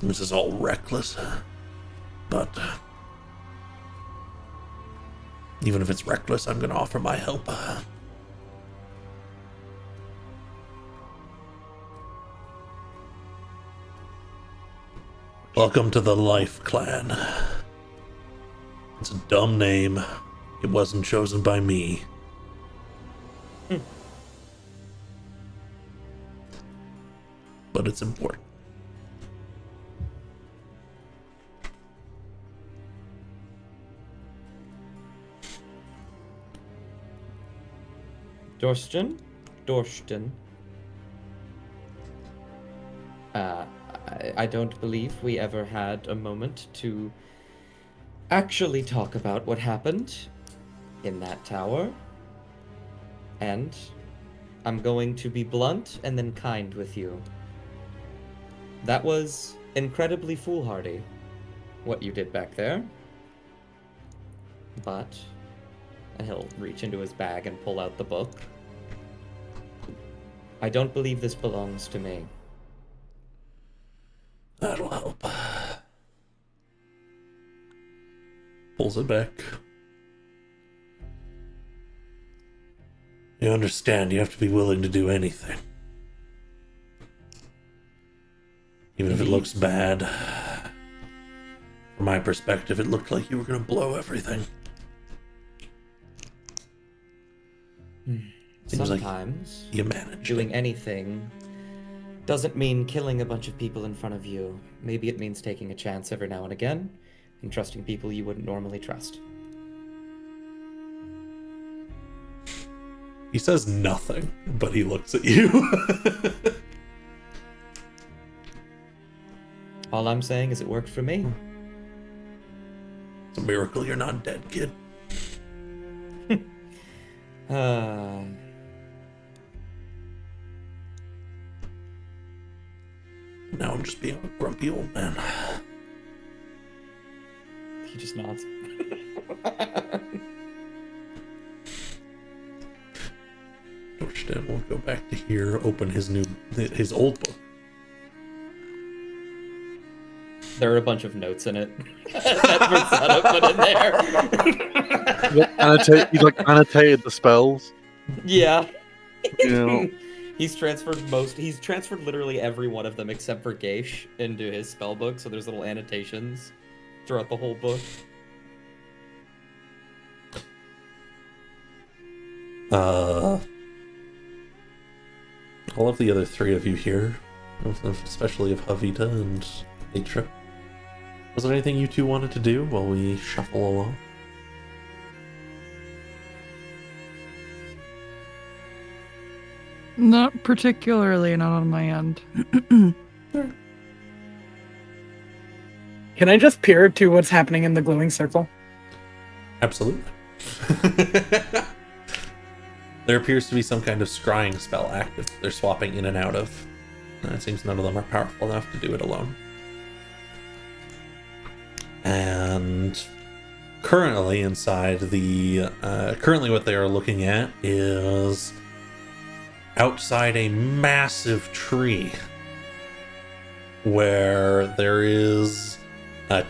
[SPEAKER 4] This is all reckless, but even if it's reckless, I'm going to offer my help. Welcome to the Life Clan. It's a dumb name. It wasn't chosen by me. But it's important.
[SPEAKER 5] Dorsten. I don't believe we ever had a moment to actually talk about what happened in that tower. And I'm going to be blunt and then kind with you. That was incredibly foolhardy, what you did back there. But, and he'll reach into his bag and pull out the book. I don't believe this belongs to me.
[SPEAKER 4] That'll help. Pulls it back. You understand, you have to be willing to do anything. Even if it looks bad. From my perspective, it looked like you were going to blow everything. Seems like
[SPEAKER 5] Sometimes
[SPEAKER 4] you managed.
[SPEAKER 5] doing anything doesn't mean killing a bunch of people in front of you. Maybe it means taking a chance every now and again and trusting people you wouldn't normally trust.
[SPEAKER 4] He says nothing, but he looks at you.
[SPEAKER 5] All I'm saying is it worked for me.
[SPEAKER 4] It's a miracle you're not dead, kid.
[SPEAKER 5] Uh,
[SPEAKER 4] Now I'm just being a grumpy old man.
[SPEAKER 5] he just nods.
[SPEAKER 4] Dorsten will go back to here, open his old book.
[SPEAKER 5] There are a bunch of notes in it. That Versada put in there.
[SPEAKER 2] He's like annotated the spells.
[SPEAKER 5] Yeah.
[SPEAKER 2] You know.
[SPEAKER 5] He's transferred literally every one of them except for Geish into his spell book, so there's little annotations throughout the whole book.
[SPEAKER 4] All of the other three of you here, especially of Havita and Aitra. Was there anything you two wanted to do while we shuffle along?
[SPEAKER 1] Not particularly, not on my end.
[SPEAKER 6] Can I just peer to what's happening in the glowing circle?
[SPEAKER 4] Absolutely. There appears to be some kind of scrying spell active they're swapping in and out of. It seems none of them are powerful enough to do it alone. And currently inside the... currently what they are looking at is outside a massive tree where there is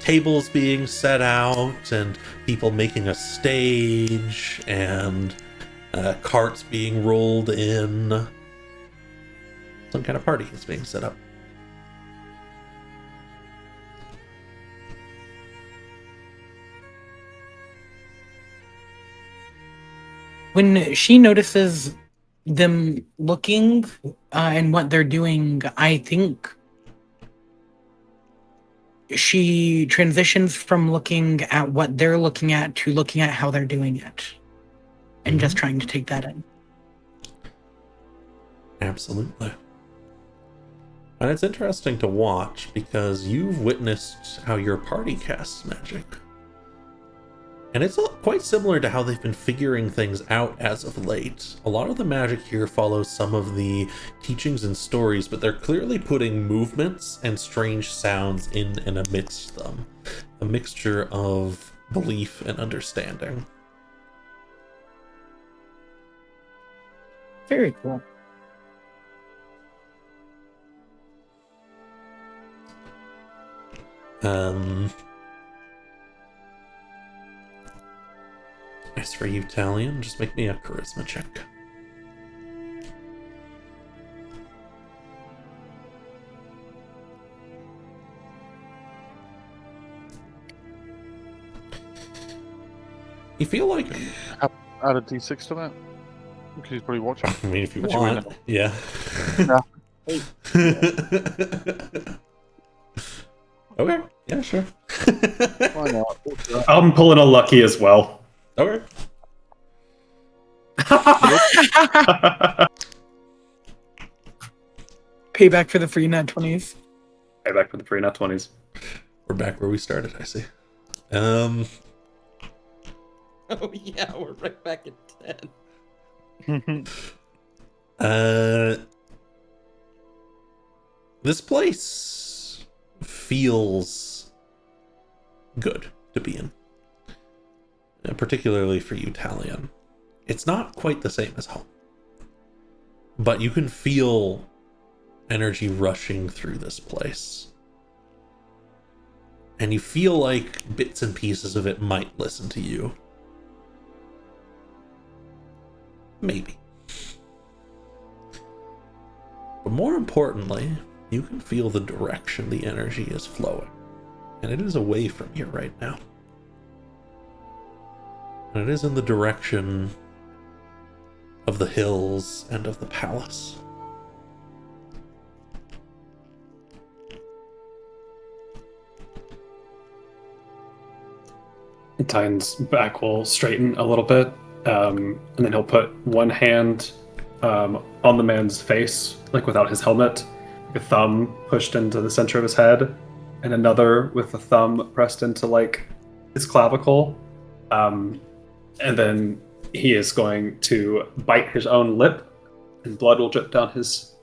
[SPEAKER 4] tables being set out and people making a stage and carts being rolled in. Some kind of party is being set up.
[SPEAKER 6] When she notices them looking and what they're doing, I think she transitions from looking at what they're looking at to looking at how they're doing it and just trying to take that in.
[SPEAKER 4] Absolutely. And it's interesting to watch because you've witnessed how your party casts magic. And it's quite similar to how they've been figuring things out as of late. A lot of the magic here follows some of the teachings and stories, but they're clearly putting movements and strange sounds in and amidst them. A mixture of belief and understanding.
[SPEAKER 6] Very cool.
[SPEAKER 4] As for you, Talion, just make me a charisma check. You feel like...
[SPEAKER 2] Add a d6 to that. Because he's probably watching.
[SPEAKER 4] I mean, if you
[SPEAKER 2] What you
[SPEAKER 4] want.
[SPEAKER 2] mean?
[SPEAKER 4] Yeah. Okay. Yeah, sure.
[SPEAKER 2] Why not?
[SPEAKER 7] I'm pulling a lucky as well.
[SPEAKER 4] Okay.
[SPEAKER 6] Payback for the free nat 20s.
[SPEAKER 7] Hey, back for the free nat 20s.
[SPEAKER 4] We're back where we started, I see.
[SPEAKER 5] Oh yeah, we're right back at 10.
[SPEAKER 4] This place feels good to be in. Particularly for you, Talion. It's not quite the same as home. But you can feel energy rushing through this place. And you feel like bits and pieces of it might listen to you. Maybe. But more importantly, you can feel the direction the energy is flowing. And it is away from you right now. And it is in the direction of the hills and of the palace.
[SPEAKER 7] Titan's back will straighten a little bit, and then he'll put one hand on the man's face, like without his helmet, like a thumb pushed into the center of his head,
[SPEAKER 3] and another with the thumb pressed into like his clavicle. And then he is going to bite his own lip, and blood will drip down his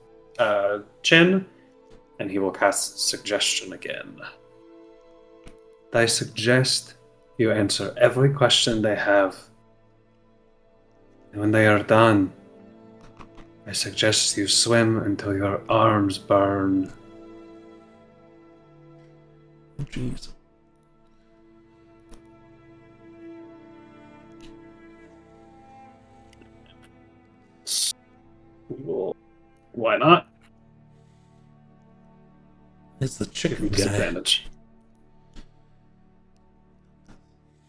[SPEAKER 3] chin, and he will cast Suggestion again. I suggest you answer every question they have. And when they are done, I suggest you swim until your arms burn.
[SPEAKER 4] Oh, jeez.
[SPEAKER 3] Cool. Why not?
[SPEAKER 4] It's the chicken guy.
[SPEAKER 3] Disadvantage.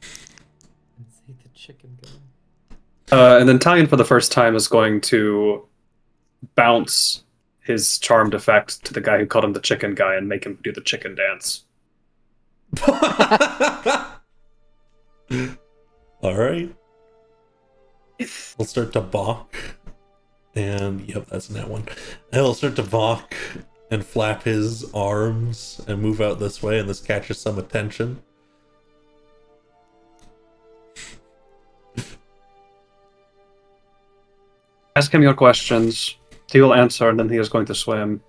[SPEAKER 5] Let's see the chicken guy.
[SPEAKER 3] And then Talion, for the first time, is going to bounce his charmed effect to the guy who called him the chicken guy and make him do the chicken dance.
[SPEAKER 4] All right. We'll start to balk. And, yep, that's that one. And he'll start to balk and flap his arms and move out this way, and this catches some attention.
[SPEAKER 3] Ask him your questions. He will answer, and then he is going to swim.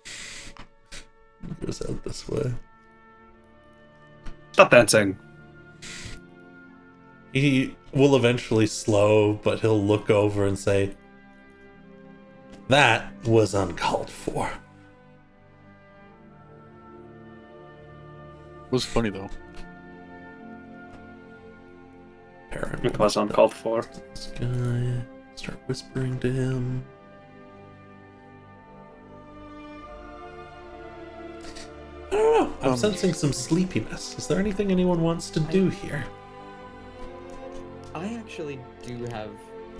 [SPEAKER 4] He goes out this way.
[SPEAKER 3] Stop dancing.
[SPEAKER 4] He will eventually slow, but he'll look over and say, "That was uncalled for."
[SPEAKER 2] It was funny though.
[SPEAKER 4] Apparently.
[SPEAKER 3] It was uncalled for.
[SPEAKER 4] This guy, start whispering to him. I don't know. I'm sensing some sleepiness. Is there anything anyone wants to do here?
[SPEAKER 5] I actually do have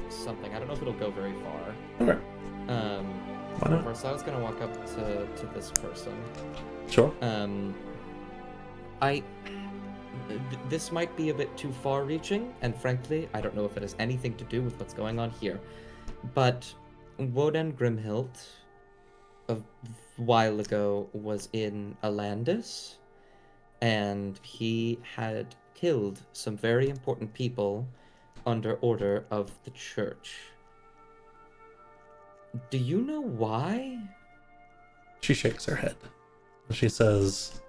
[SPEAKER 5] something. I don't know if it'll go very far.
[SPEAKER 4] Okay. Why not?
[SPEAKER 5] First, I was gonna walk up to this person.
[SPEAKER 4] Sure.
[SPEAKER 5] This might be a bit too far-reaching, and frankly, I don't know if it has anything to do with what's going on here. But Woden Grimhild, a while ago, was in Alandis, and he had killed some very important people under order of the church. Do you know why?
[SPEAKER 4] She shakes her head. She says,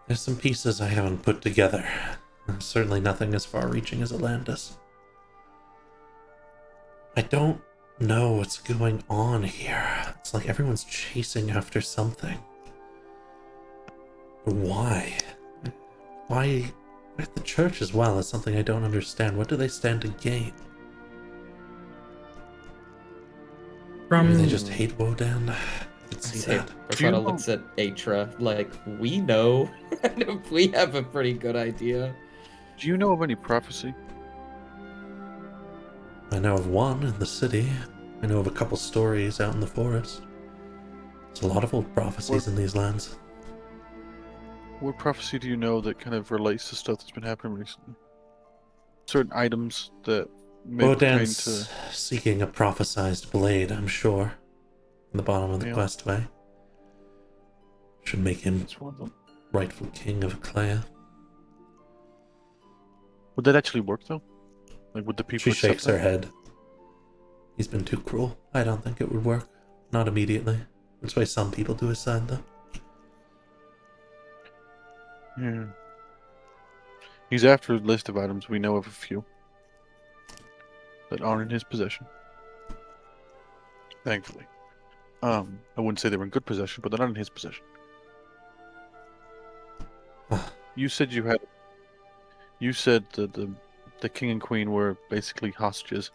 [SPEAKER 4] "There's some pieces I haven't put together. Certainly nothing as far-reaching as Alandis. I don't know what's going on here. It's like everyone's chasing after something. Why? Why the church as well is something I don't understand. What do they stand to gain? Maybe they just hate Woden. I could see that.
[SPEAKER 5] Rosada looks at Atra like, we know. We have a pretty good idea.
[SPEAKER 2] Do you know of any prophecy?
[SPEAKER 4] I know of one in the city. I know of a couple stories out in the forest. There's a lot of old prophecies in these lands.
[SPEAKER 2] What prophecy do you know that kind of relates to stuff that's been happening recently? Certain items that may pertain
[SPEAKER 4] Woden's
[SPEAKER 2] to...
[SPEAKER 4] seeking a prophesized blade, I'm sure. In the bottom of the
[SPEAKER 2] Yeah.
[SPEAKER 4] questway. Should make him
[SPEAKER 2] That's one of them.
[SPEAKER 4] rightful king of Aklea.
[SPEAKER 2] Would that actually work though? Like, would the people
[SPEAKER 4] She
[SPEAKER 2] accept
[SPEAKER 4] shakes her
[SPEAKER 2] that?
[SPEAKER 4] head. He's been too cruel. I don't think it would work. Not immediately. That's why some people do his side, though.
[SPEAKER 2] Yeah. He's after a list of items. We know of a few that aren't in his possession. Thankfully. I wouldn't say they were in good possession, but they're not in his possession. You said you had... You said that the king and queen were basically hostages,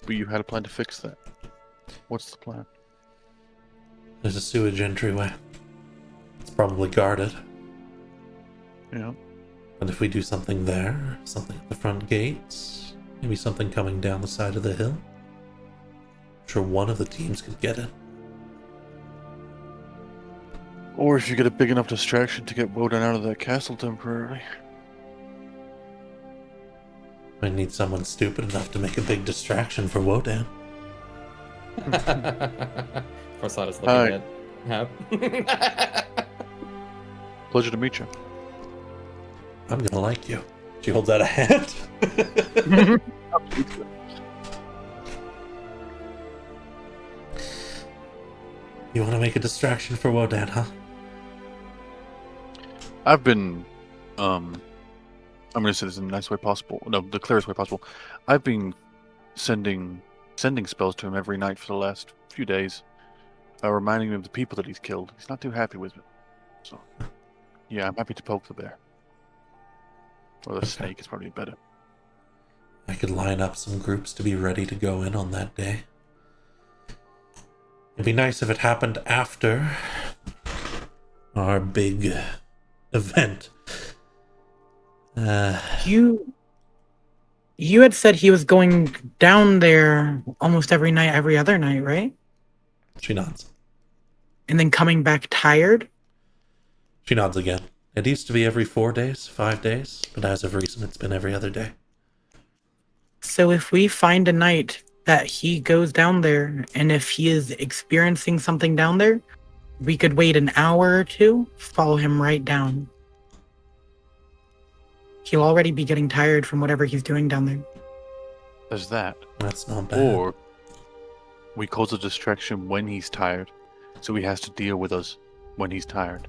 [SPEAKER 2] but you had a plan to fix that. What's the plan?
[SPEAKER 4] There's a sewage entryway. It's probably guarded.
[SPEAKER 2] Yeah.
[SPEAKER 4] And if we do something there, something at the front gates, maybe something coming down the side of the hill, I'm sure one of the teams could get it.
[SPEAKER 2] Or if you get a big enough distraction to get Woden out of that castle temporarily.
[SPEAKER 4] I need someone stupid enough to make a big distraction for Woden.
[SPEAKER 5] Rosada's looking
[SPEAKER 2] Hi.
[SPEAKER 5] at Hap.
[SPEAKER 2] Pleasure to meet you.
[SPEAKER 4] I'm gonna like you. She holds out a hand. You want to make a distraction for Wodan, huh?
[SPEAKER 2] I've been, I'm going to say this in the nice way possible. No, the clearest way possible. I've been sending spells to him every night for the last few days, reminding him of the people that he's killed. He's not too happy with me. So, yeah, I'm happy to poke the bear. Or the snake is probably better.
[SPEAKER 4] I could line up some groups to be ready to go in on that day. It'd be nice if it happened after our big event.
[SPEAKER 6] You had said he was going down there almost every night, every other night, right?
[SPEAKER 4] She nods.
[SPEAKER 6] And then coming back tired?
[SPEAKER 4] She nods again. It used to be every 4 days, 5 days, but as of recent, it's been every other day.
[SPEAKER 6] So if we find a night that he goes down there, and if he is experiencing something down there, we could wait an hour or two, follow him right down. He'll already be getting tired from whatever he's doing down there.
[SPEAKER 2] There's that.
[SPEAKER 4] That's not bad.
[SPEAKER 2] Or we cause a distraction when he's tired, so he has to deal with us when he's tired.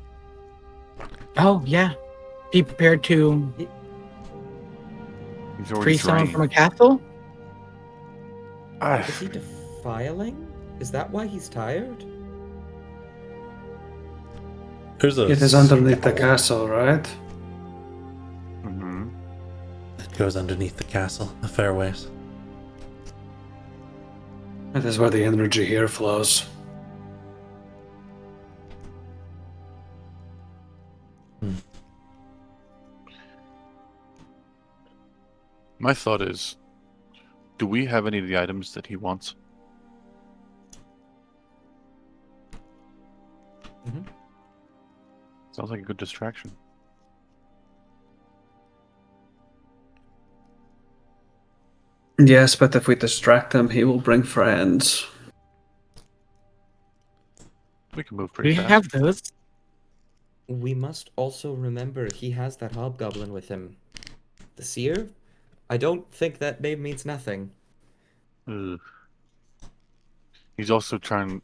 [SPEAKER 6] Oh, yeah. Be prepared to
[SPEAKER 2] He's already
[SPEAKER 6] free someone
[SPEAKER 2] drained.
[SPEAKER 6] from a castle?
[SPEAKER 5] Is he defiling? Is that why he's tired?
[SPEAKER 4] There's a
[SPEAKER 3] It is underneath the castle, right?
[SPEAKER 2] Mm-hmm.
[SPEAKER 4] It goes underneath the castle, the fairways.
[SPEAKER 3] It is where the energy here flows.
[SPEAKER 2] My thought is, do we have any of the items that he wants?
[SPEAKER 5] Mhm.
[SPEAKER 2] Sounds like a good distraction.
[SPEAKER 3] Yes, but if we distract him, he will bring friends.
[SPEAKER 2] We can move pretty
[SPEAKER 6] We
[SPEAKER 2] fast.
[SPEAKER 6] have those.
[SPEAKER 5] We must also remember he has that hobgoblin with him. The seer? I don't think that name means nothing.
[SPEAKER 2] Ugh. He's also on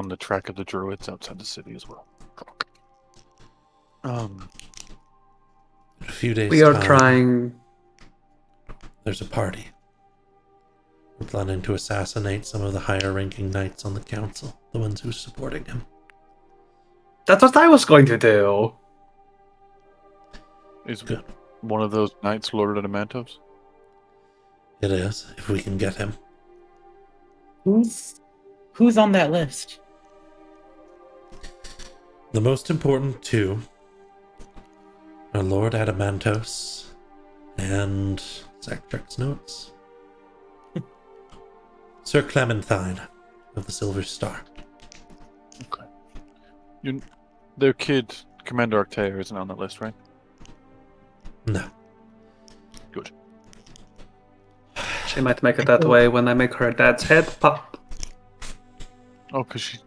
[SPEAKER 2] the track of the druids outside the city as well.
[SPEAKER 4] In a few days'
[SPEAKER 3] We are
[SPEAKER 4] time,
[SPEAKER 3] trying.
[SPEAKER 4] there's a party. We're planning to assassinate some of the higher-ranking knights on the council, the ones who are supporting him.
[SPEAKER 3] That's what I was going to do.
[SPEAKER 2] Is
[SPEAKER 4] Good.
[SPEAKER 2] one of those knights Lord Adamantos?
[SPEAKER 4] It is, if we can get him.
[SPEAKER 6] Who's on that list?
[SPEAKER 4] The most important two are Lord Adamantos and Zach checks notes. Sir Clementine of the Silver Star.
[SPEAKER 2] Okay. Their kid, Commander Arctea, isn't on that list, right?
[SPEAKER 4] No.
[SPEAKER 2] Good.
[SPEAKER 3] She might make it that way when I make her dad's head pop.
[SPEAKER 2] Oh, because she...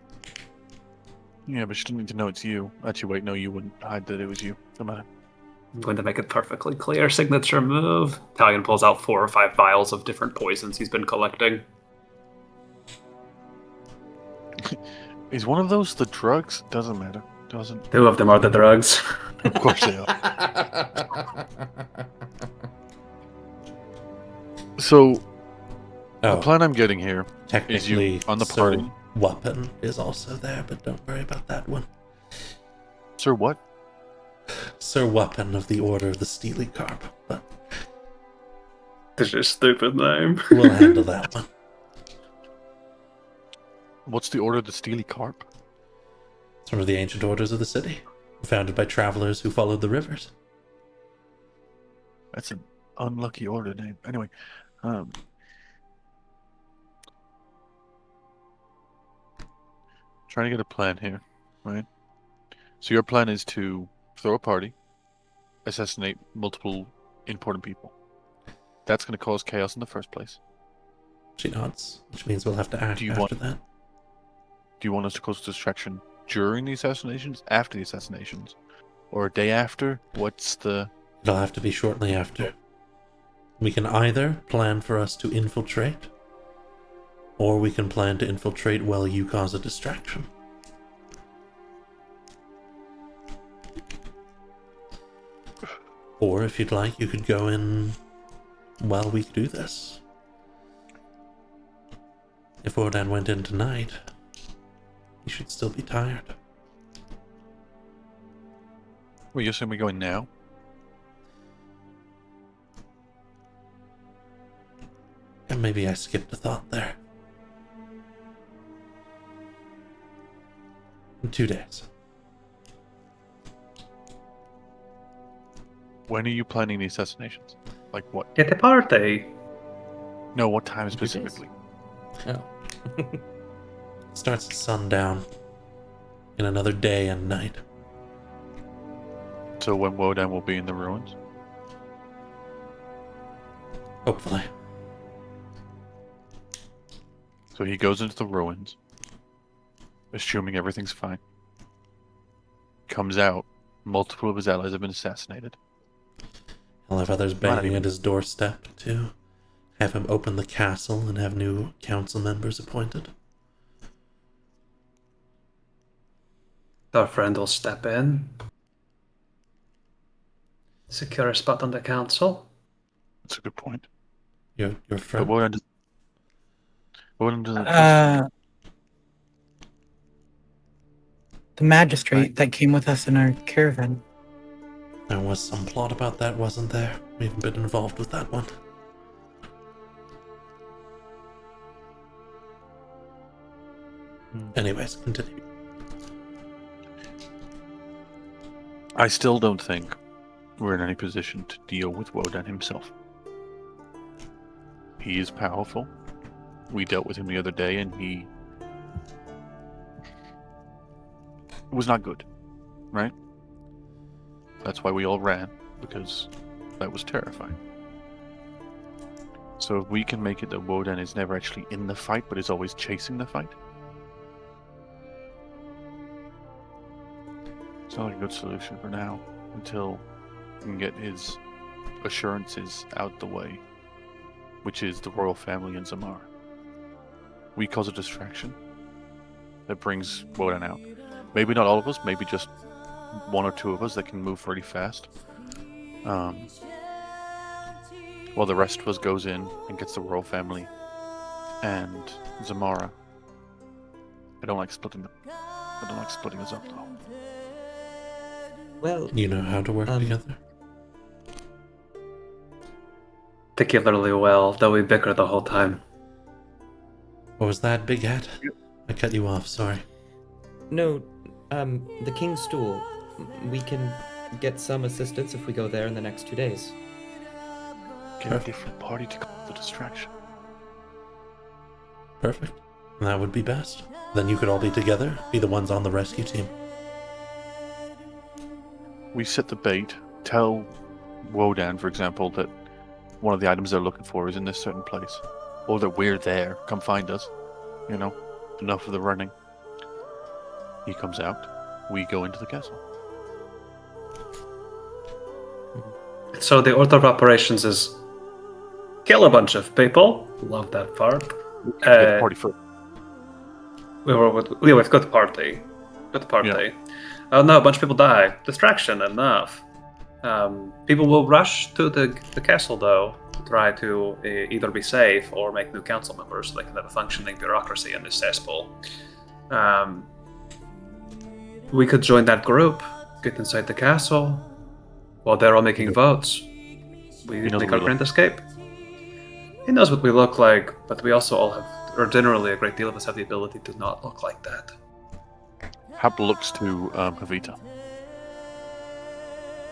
[SPEAKER 2] Yeah, but she didn't need to know it's you. Actually, wait, no, you wouldn't hide that it was you. Don't matter.
[SPEAKER 3] I'm going to make it perfectly clear. Signature move. Talion pulls out 4 or 5 vials of different poisons he's been collecting.
[SPEAKER 2] Is one of those the drugs? Doesn't matter. Doesn't.
[SPEAKER 3] 2 of them are the drugs.
[SPEAKER 2] Of course they are. So, the
[SPEAKER 4] Oh,
[SPEAKER 2] plan I'm getting here is
[SPEAKER 4] technically,
[SPEAKER 2] you on the
[SPEAKER 4] Sir
[SPEAKER 2] party.
[SPEAKER 4] Weapon is also there, but don't worry about that one.
[SPEAKER 2] Sir, what?
[SPEAKER 4] Sir Weapon of the Order of the Steely Carp, but
[SPEAKER 3] This is a stupid name.
[SPEAKER 4] we'll handle that one.
[SPEAKER 2] What's the Order of the Steely Carp?
[SPEAKER 4] It's one of the ancient orders of the city, founded by travelers who followed the rivers.
[SPEAKER 2] That's an unlucky order name. Anyway, trying to get a plan here, right? So your plan is to throw a party, assassinate multiple important people. That's going to cause chaos in the first place.
[SPEAKER 4] She nods, which means we'll have to act
[SPEAKER 2] Do you
[SPEAKER 4] after
[SPEAKER 2] want-
[SPEAKER 4] that.
[SPEAKER 2] Do you want us to cause distraction during the assassinations, after the assassinations, or a day after? What's the...
[SPEAKER 4] It'll have to be shortly after. We can either plan for us to infiltrate, or we can plan to infiltrate while you cause a distraction. Or if you'd like, you could go in while we do this. If Wodan went in tonight, he should still be tired.
[SPEAKER 2] Well, you're saying we go in now?
[SPEAKER 4] And maybe I skipped a thought there. In 2 days.
[SPEAKER 2] When are you planning the assassinations? Like what?
[SPEAKER 3] Get the party.
[SPEAKER 2] No, what time
[SPEAKER 5] 2 days.
[SPEAKER 2] specifically?
[SPEAKER 5] Oh.
[SPEAKER 4] It starts at sundown in another day and night.
[SPEAKER 2] So when Wodan will be in the ruins?
[SPEAKER 4] Hopefully.
[SPEAKER 2] So he goes into the ruins, assuming everything's fine. Comes out, multiple of his allies have been assassinated.
[SPEAKER 4] He'll have others
[SPEAKER 2] Not
[SPEAKER 4] banging
[SPEAKER 2] even-
[SPEAKER 4] at his doorstep to have him open the castle and have new council members appointed.
[SPEAKER 3] Our friend will step in. Secure a spot on the council.
[SPEAKER 2] That's a good point.
[SPEAKER 4] Your
[SPEAKER 2] But
[SPEAKER 4] friend.
[SPEAKER 2] Wodan doesn't...
[SPEAKER 6] The magistrate that came with us in our caravan.
[SPEAKER 4] There was some plot about that, wasn't there? We haven't been involved with that one. Anyways, continue.
[SPEAKER 2] I still don't think we're in any position to deal with Wodan himself. He is powerful. We dealt with him the other day and he was not good, right? That's why we all ran, because that was terrifying. So if we can make it that Wodan is never actually in the fight, but is always chasing the fight, it's not a good solution for now, until we can get his assurances out the way, which is the royal family in Zamar. We cause a distraction that brings Wodan out. Maybe not all of us, maybe just one or two of us that can move really fast. While the rest of us goes in and gets the royal family and Zamara. I don't like splitting them. I don't like splitting us up though.
[SPEAKER 5] Well,
[SPEAKER 4] You know how to work together?
[SPEAKER 3] Particularly well, though we bicker the whole time.
[SPEAKER 4] What was that, Big Hat? I cut you off, sorry.
[SPEAKER 5] no, the King's Stool. We can get some assistance if we go there in the next 2 days.
[SPEAKER 2] Get a different party to cause the distraction.
[SPEAKER 4] Perfect. That would be best. Then you could all be together, be the ones on the rescue team.
[SPEAKER 2] We set the bait, tell Wodan, for example, that one of the items they're looking for is in this certain place. Or that we're there, come find us. You know, enough of the running. He comes out, we go into the castle.
[SPEAKER 3] So the order of operations is kill a bunch of people. Love that part.
[SPEAKER 2] Get the party first.
[SPEAKER 3] We've got the party. Got the party.
[SPEAKER 2] Yeah.
[SPEAKER 3] Oh no, a bunch of people die. Distraction enough. People will rush to the castle though to try to either be safe or make new council members so they can have a functioning bureaucracy in this cesspool. We could join that group, get inside the castle, while they're all making votes. We
[SPEAKER 2] knows
[SPEAKER 3] make
[SPEAKER 2] what
[SPEAKER 3] our
[SPEAKER 2] we
[SPEAKER 3] grand escape. He knows what we look like, but we also all have, or generally a great deal of us have the ability to not look like that.
[SPEAKER 2] Hap looks to Havita.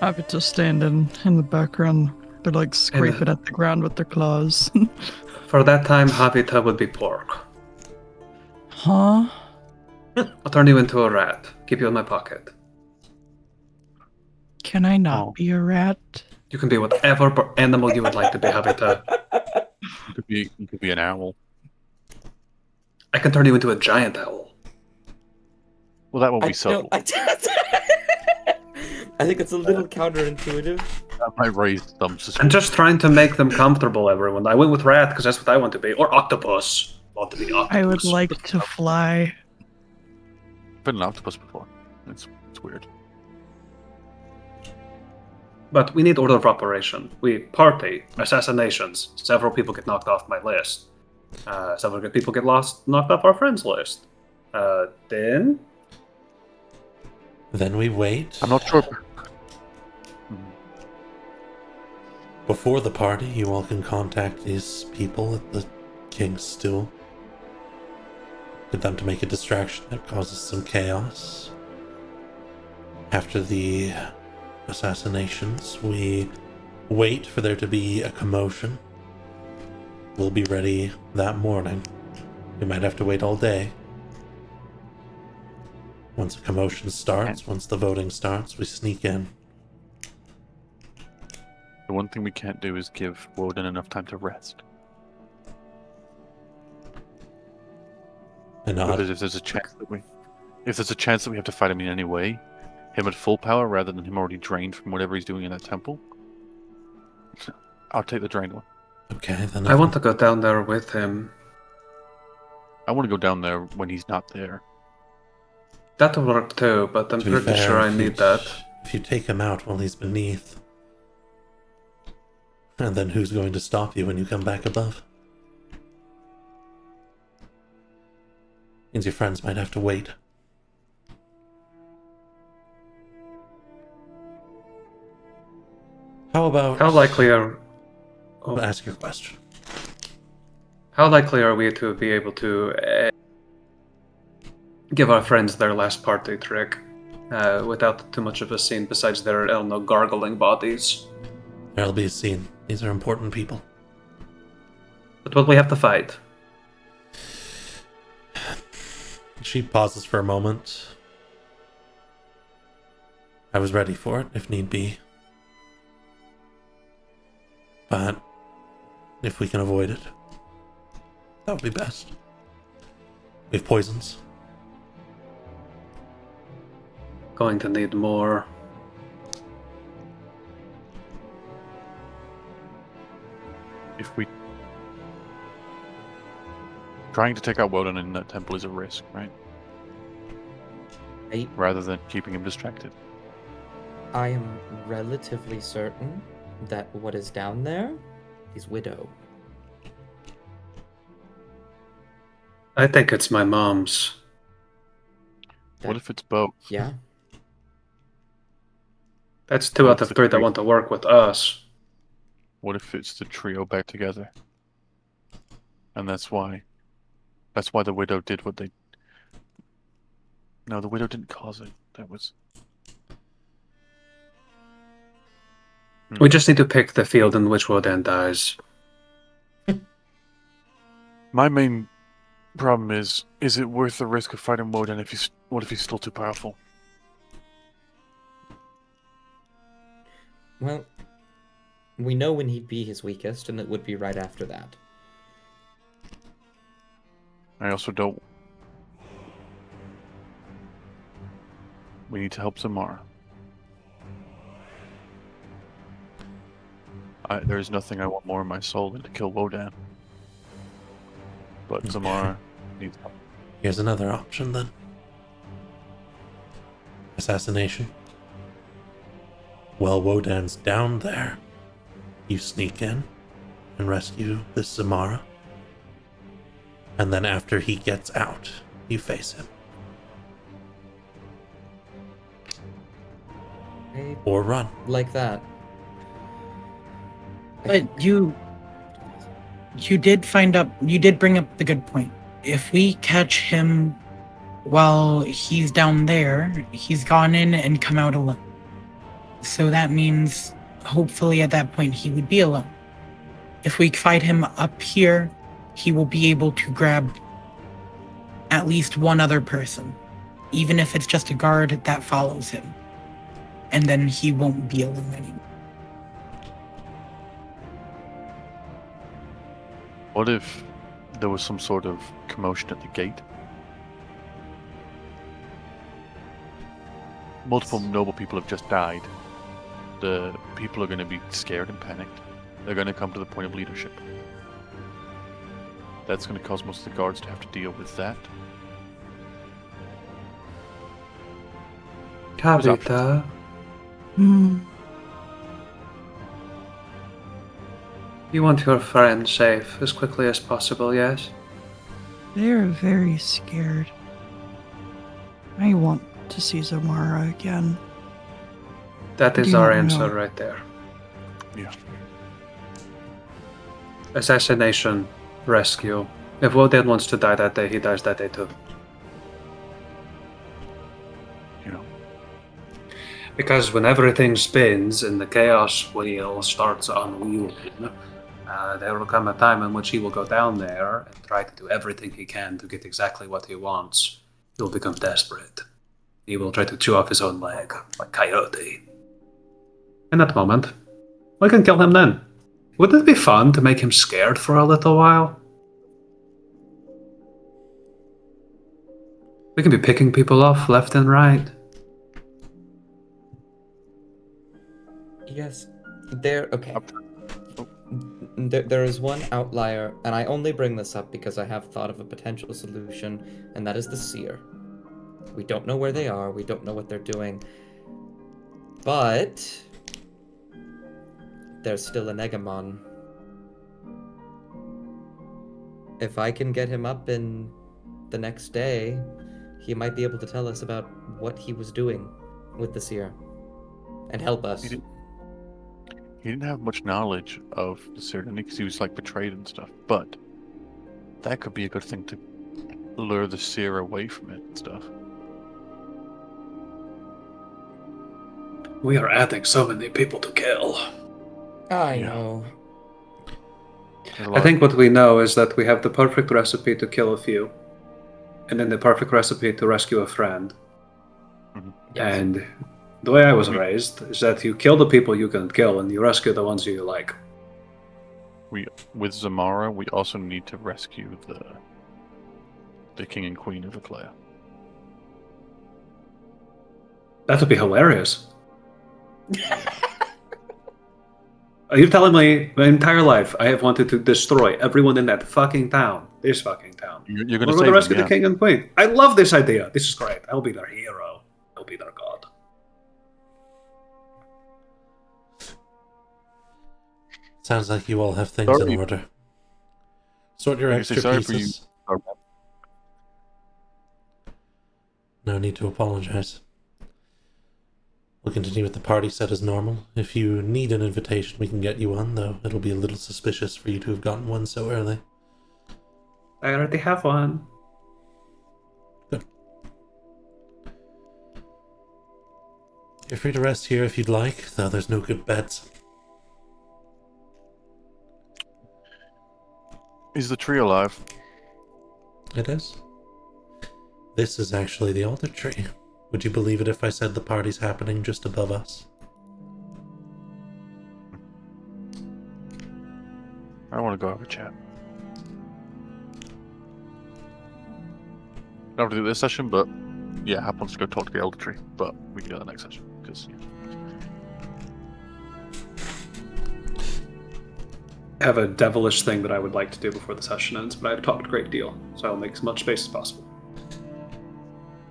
[SPEAKER 1] Havita standing in the background. They're like scraping at the ground with their claws.
[SPEAKER 3] For that time, Havita would be pork.
[SPEAKER 1] Huh?
[SPEAKER 3] I'll turn you into a rat. Keep you in my pocket.
[SPEAKER 1] Can I not
[SPEAKER 2] Oh.
[SPEAKER 1] be a rat?
[SPEAKER 3] You can be whatever animal you would like to be, Havita.
[SPEAKER 2] You could be an owl.
[SPEAKER 3] I can turn you into a giant owl.
[SPEAKER 2] Well, that won't
[SPEAKER 5] I
[SPEAKER 2] be subtle.
[SPEAKER 5] don't- I think it's a little counterintuitive.
[SPEAKER 2] That might raise some
[SPEAKER 3] I'm
[SPEAKER 2] suspicion.
[SPEAKER 3] just trying to make them comfortable, everyone. I went with rat because that's what I want to be. Or octopus. Want to be octopus.
[SPEAKER 1] I would like to fly.
[SPEAKER 2] Been an octopus before. It's weird.
[SPEAKER 3] But we need order of operation. We party, assassinations. Several people get knocked off my list. Several people get knocked off our friends list. Then
[SPEAKER 4] Then we wait.
[SPEAKER 2] I'm not sure.
[SPEAKER 4] Before the party, you all can contact these people at the King's Stool. Get them to make a distraction that causes some chaos. After the assassinations, we wait for there to be a commotion. We'll be ready that morning. We might have to wait all day. Once a commotion starts, once the voting starts, we sneak in.
[SPEAKER 2] The one thing we can't do is give Woden enough time to rest.
[SPEAKER 4] And
[SPEAKER 2] Because if there's a chance that we have to fight him in any way, him at full power rather than him already drained from whatever he's doing in that temple, I'll take the drained one.
[SPEAKER 4] okay, then
[SPEAKER 3] I want to go down there with him.
[SPEAKER 2] I want to go down there when he's not there.
[SPEAKER 3] That'll work too, but I'm
[SPEAKER 4] to be
[SPEAKER 3] pretty
[SPEAKER 4] fair,
[SPEAKER 3] sure I
[SPEAKER 4] if
[SPEAKER 3] need
[SPEAKER 4] you-
[SPEAKER 3] that.
[SPEAKER 4] If you take him out while he's beneath, and then who's going to stop you when you come back above? Means your friends might have to wait. How about...
[SPEAKER 3] How likely are
[SPEAKER 4] Ask your question.
[SPEAKER 3] How likely are we to be able to give our friends their last party trick without too much of a scene besides their, I don't know, gargling bodies?
[SPEAKER 4] There'll be a scene. These are important people.
[SPEAKER 3] But will we have to fight?
[SPEAKER 4] She pauses for a moment. I was ready for it, if need be. But if we can avoid it, that would be best. We have poisons.
[SPEAKER 3] Going to need more.
[SPEAKER 2] If we trying to take out Woden in that temple is a risk, right? Rather than keeping him distracted.
[SPEAKER 5] I am relatively certain that what is down there is Widow.
[SPEAKER 3] I think it's my mom's.
[SPEAKER 2] What if it's both?
[SPEAKER 5] Yeah.
[SPEAKER 3] That's two out of three that want to work with us.
[SPEAKER 2] What if it's the trio back together? And that's why the widow did what they... No, the widow didn't cause it. That was...
[SPEAKER 3] We just need to pick the field in which Wodan dies.
[SPEAKER 2] My main problem is it worth the risk of fighting Woden if what if he's still too powerful?
[SPEAKER 5] Well, we know when he'd be his weakest, and it would be right after that.
[SPEAKER 2] I also don't... We need to help Zamara. There's nothing I want more in my soul than to kill Wodan. But Zamara needs help.
[SPEAKER 4] Here's another option then. Assassination. While Wodan's down there, you sneak in and rescue this Zamara. And then after he gets out, you face him. Or run.
[SPEAKER 5] Like that.
[SPEAKER 6] But you did bring up the good point. If we catch him while he's down there, he's gone in and come out alone. So that means hopefully at that point he would be alone. If we fight him up here, he will be able to grab at least one other person, even if it's just a guard that follows him. And then he won't be alone anymore.
[SPEAKER 2] What if there was some sort of commotion at the gate? multiple noble people have just died. The people are going to be scared and panicked. They're going to come to the point of leadership. That's going to cause most of the guards to have to deal with that.
[SPEAKER 3] Tabitha,
[SPEAKER 1] Hmm.
[SPEAKER 3] you want your friend safe as quickly as possible, yes?
[SPEAKER 1] They are very scared. I want to see Zamara again.
[SPEAKER 3] That
[SPEAKER 1] I
[SPEAKER 3] is
[SPEAKER 1] do
[SPEAKER 3] our
[SPEAKER 1] not
[SPEAKER 3] answer
[SPEAKER 1] know.
[SPEAKER 3] right there.
[SPEAKER 2] Yeah.
[SPEAKER 3] Assassination, rescue. If Wodan wants to die that day, he dies that day too.
[SPEAKER 2] You know.
[SPEAKER 3] Because when everything spins and the chaos wheel starts unwheeling, there will come a time in which he will go down there and try to do everything he can to get exactly what he wants. He will become desperate. He will try to chew off his own leg, like Coyote. In that moment, we can kill him then. Wouldn't it be fun to make him scared for a little while? We can be picking people off left and right.
[SPEAKER 5] Yes, okay. There is one outlier, and I only bring this up because I have thought of a potential solution, and that is the Seer. We don't know where they are, we don't know what they're doing, but there's still an Egamon. If I can get him up in the next day, he might be able to tell us about what he was doing with the Seer and help us.
[SPEAKER 2] He didn't have much knowledge of the Cyrano because he was like betrayed and stuff, but that could be a good thing to lure the Seer away from it and stuff.
[SPEAKER 3] We are adding so many people to kill.
[SPEAKER 5] I
[SPEAKER 2] Yeah.
[SPEAKER 5] know.
[SPEAKER 3] I think what we know is that we have the perfect recipe to kill a few, and then the perfect recipe to rescue a friend.
[SPEAKER 5] Yes.
[SPEAKER 3] And the way I was raised is that you kill the people you can kill and you rescue the ones you like.
[SPEAKER 2] With Zamara, we also need to rescue the king and queen of Eclea.
[SPEAKER 3] That would be hilarious. Are you telling me my entire life I have wanted to destroy everyone in that fucking town? This fucking town.
[SPEAKER 2] You're
[SPEAKER 3] We're
[SPEAKER 2] going to
[SPEAKER 3] going to
[SPEAKER 2] save
[SPEAKER 3] rescue
[SPEAKER 2] them,
[SPEAKER 3] the king and queen. I love this idea. This is great. I'll be their hero. I'll be their god.
[SPEAKER 4] Sounds like you all have things
[SPEAKER 2] Sorry.
[SPEAKER 4] in order. Sort your
[SPEAKER 2] I guess
[SPEAKER 4] extra
[SPEAKER 2] sorry for you.
[SPEAKER 4] pieces. No need to apologize. We'll continue with the party set as normal. If you need an invitation, we can get you one, though it'll be a little suspicious for you to have gotten one so early.
[SPEAKER 3] I already have one.
[SPEAKER 4] Good. You're free to rest here if you'd like, though there's no good beds.
[SPEAKER 2] Is the tree alive?
[SPEAKER 4] It is. This is actually the altar tree. Would you believe it if I said the party's happening just above us?
[SPEAKER 2] I want to go have a chat. Don't have to do this session, but yeah, Hap wants to go talk to the Elder Tree, but we can do that next session, because
[SPEAKER 3] I have a devilish thing that I would like to do before the session ends, but I've talked a great deal, so I'll make as much space as possible.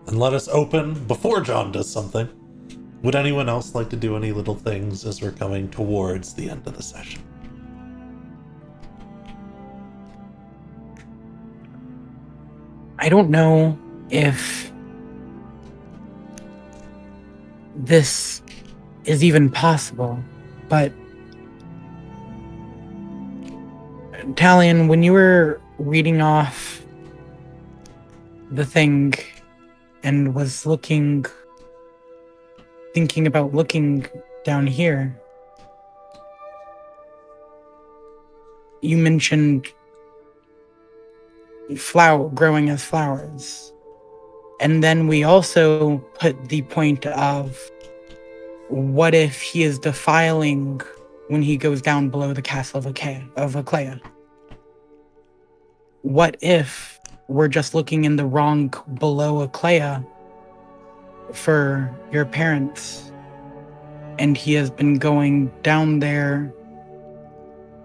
[SPEAKER 4] And let us open before John does something. Would anyone else like to do any little things as we're coming towards the end of the session?
[SPEAKER 6] I don't know if this is even possible, but Talion, when you were reading off the thing and was thinking about looking down here, you mentioned growing as flowers. And then we also put the point of, what if he is defiling when he goes down below the castle of Eclea? What if we're just looking in the wrong below Eclea for your parents. And he has been going down there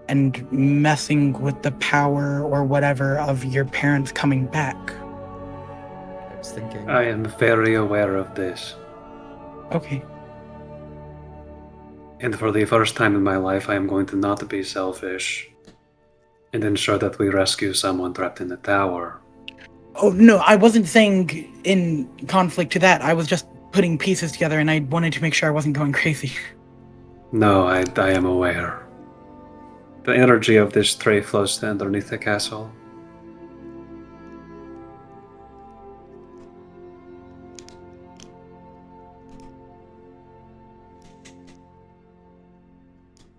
[SPEAKER 6] and messing with the power or whatever of your parents coming back.
[SPEAKER 5] I was thinking.
[SPEAKER 3] I am very aware of this.
[SPEAKER 6] Okay.
[SPEAKER 3] And for the first time in my life, I am going to not be selfish and ensure that we rescue someone trapped in the tower.
[SPEAKER 6] Oh, no, I wasn't saying in conflict to that. I was just putting pieces together and I wanted to make sure I wasn't going crazy.
[SPEAKER 3] No, I am aware. The energy of this tray flows to underneath the castle.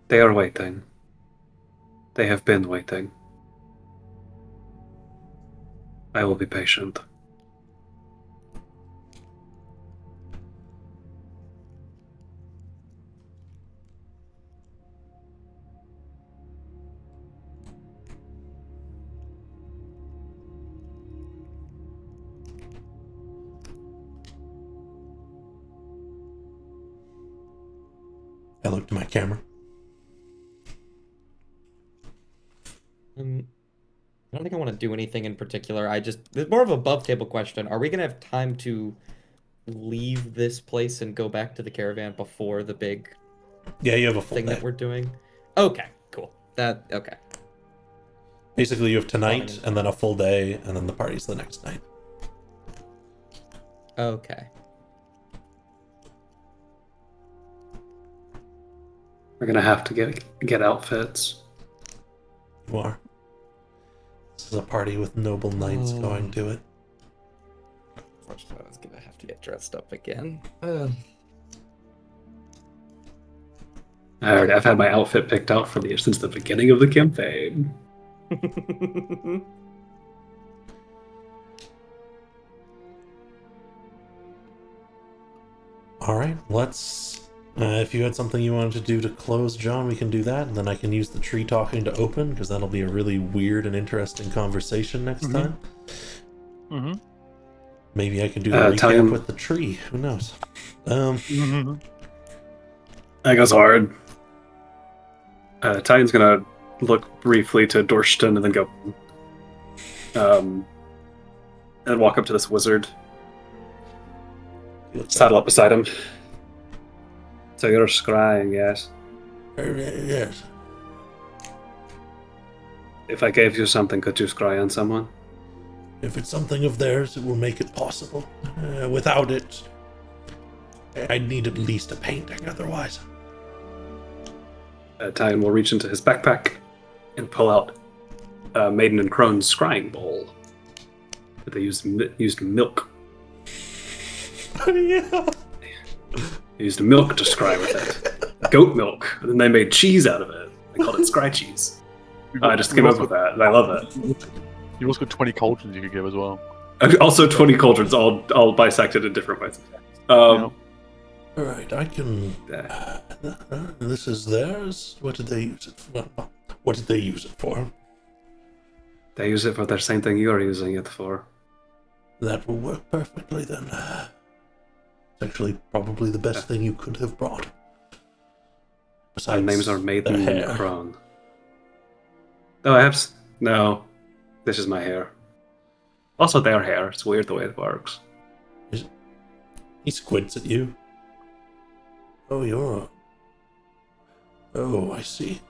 [SPEAKER 3] They are waiting. They have been waiting. I will be patient.
[SPEAKER 4] I looked at my camera.
[SPEAKER 5] I don't think I want to do anything in particular. It's more of a above table question. Are we gonna have time to leave this place and go back to the caravan before the big
[SPEAKER 4] Yeah, you have a full
[SPEAKER 5] thing
[SPEAKER 4] day.
[SPEAKER 5] that we're doing? Okay, cool. Okay.
[SPEAKER 4] Basically, you have tonight, and then a full day, and then the party's the next night.
[SPEAKER 5] Okay.
[SPEAKER 3] We're gonna have to get outfits.
[SPEAKER 4] You are. This is a party with noble knights going to it.
[SPEAKER 5] Unfortunately, I was gonna have to get dressed up again.
[SPEAKER 3] I've had my outfit picked out for me since the beginning of the campaign.
[SPEAKER 4] All right, let's. If you had something you wanted to do to close, John, we can do that, and then I can use the tree talking to open, because that'll be a really weird and interesting conversation next time.
[SPEAKER 2] Mm-hmm.
[SPEAKER 4] Maybe I can do the recap
[SPEAKER 3] Italian-
[SPEAKER 4] with the tree. Who knows?
[SPEAKER 3] That goes hard. Tyen's gonna look briefly to Dorston and then go. And walk up to this wizard, saddle up beside him. So you're scrying, yes?
[SPEAKER 4] Yes.
[SPEAKER 3] If I gave you something, could you scry on someone?
[SPEAKER 4] If it's something of theirs, it will make it possible. Without it, I'd need at least a painting otherwise.
[SPEAKER 3] Tyen will reach into his backpack and pull out Maiden and Crone's scrying bowl. But they used milk.
[SPEAKER 4] Yeah.
[SPEAKER 3] They used milk to scry with it. Goat milk. And then they made cheese out of it. They called it scry cheese. I just came up with that, and I love it.
[SPEAKER 2] You also got 20 cauldrons you could give as well.
[SPEAKER 3] Also 20 cauldrons, all bisected in different ways.
[SPEAKER 4] All right, I can.
[SPEAKER 3] Yeah.
[SPEAKER 4] This is theirs. What did they use it for? What did they use it for?
[SPEAKER 3] They use it for the same thing you're using it for.
[SPEAKER 4] That will work perfectly then. It's actually probably the best thing you could have brought.
[SPEAKER 3] Our
[SPEAKER 4] Besides
[SPEAKER 3] names are Maiden
[SPEAKER 4] their
[SPEAKER 3] and
[SPEAKER 4] hair.
[SPEAKER 3] Crone. Oh, no. This is my hair. Also their hair. It's weird the way it works.
[SPEAKER 4] He squints at you. Oh, you're. Oh, I see.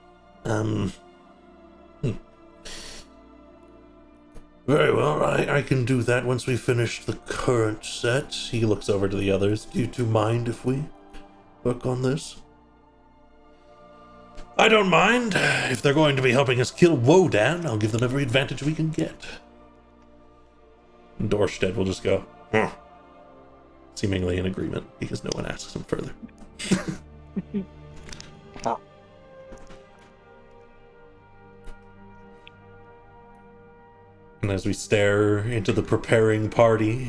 [SPEAKER 4] Very well, I can do that once we finish the current set. He looks over to the others. Do you two mind if we work on this? I don't mind. If they're going to be helping us kill Wodan, I'll give them every advantage we can get. Dorstead will just go, huh. Seemingly in agreement, because no one asks him further. And as we stare into the preparing party,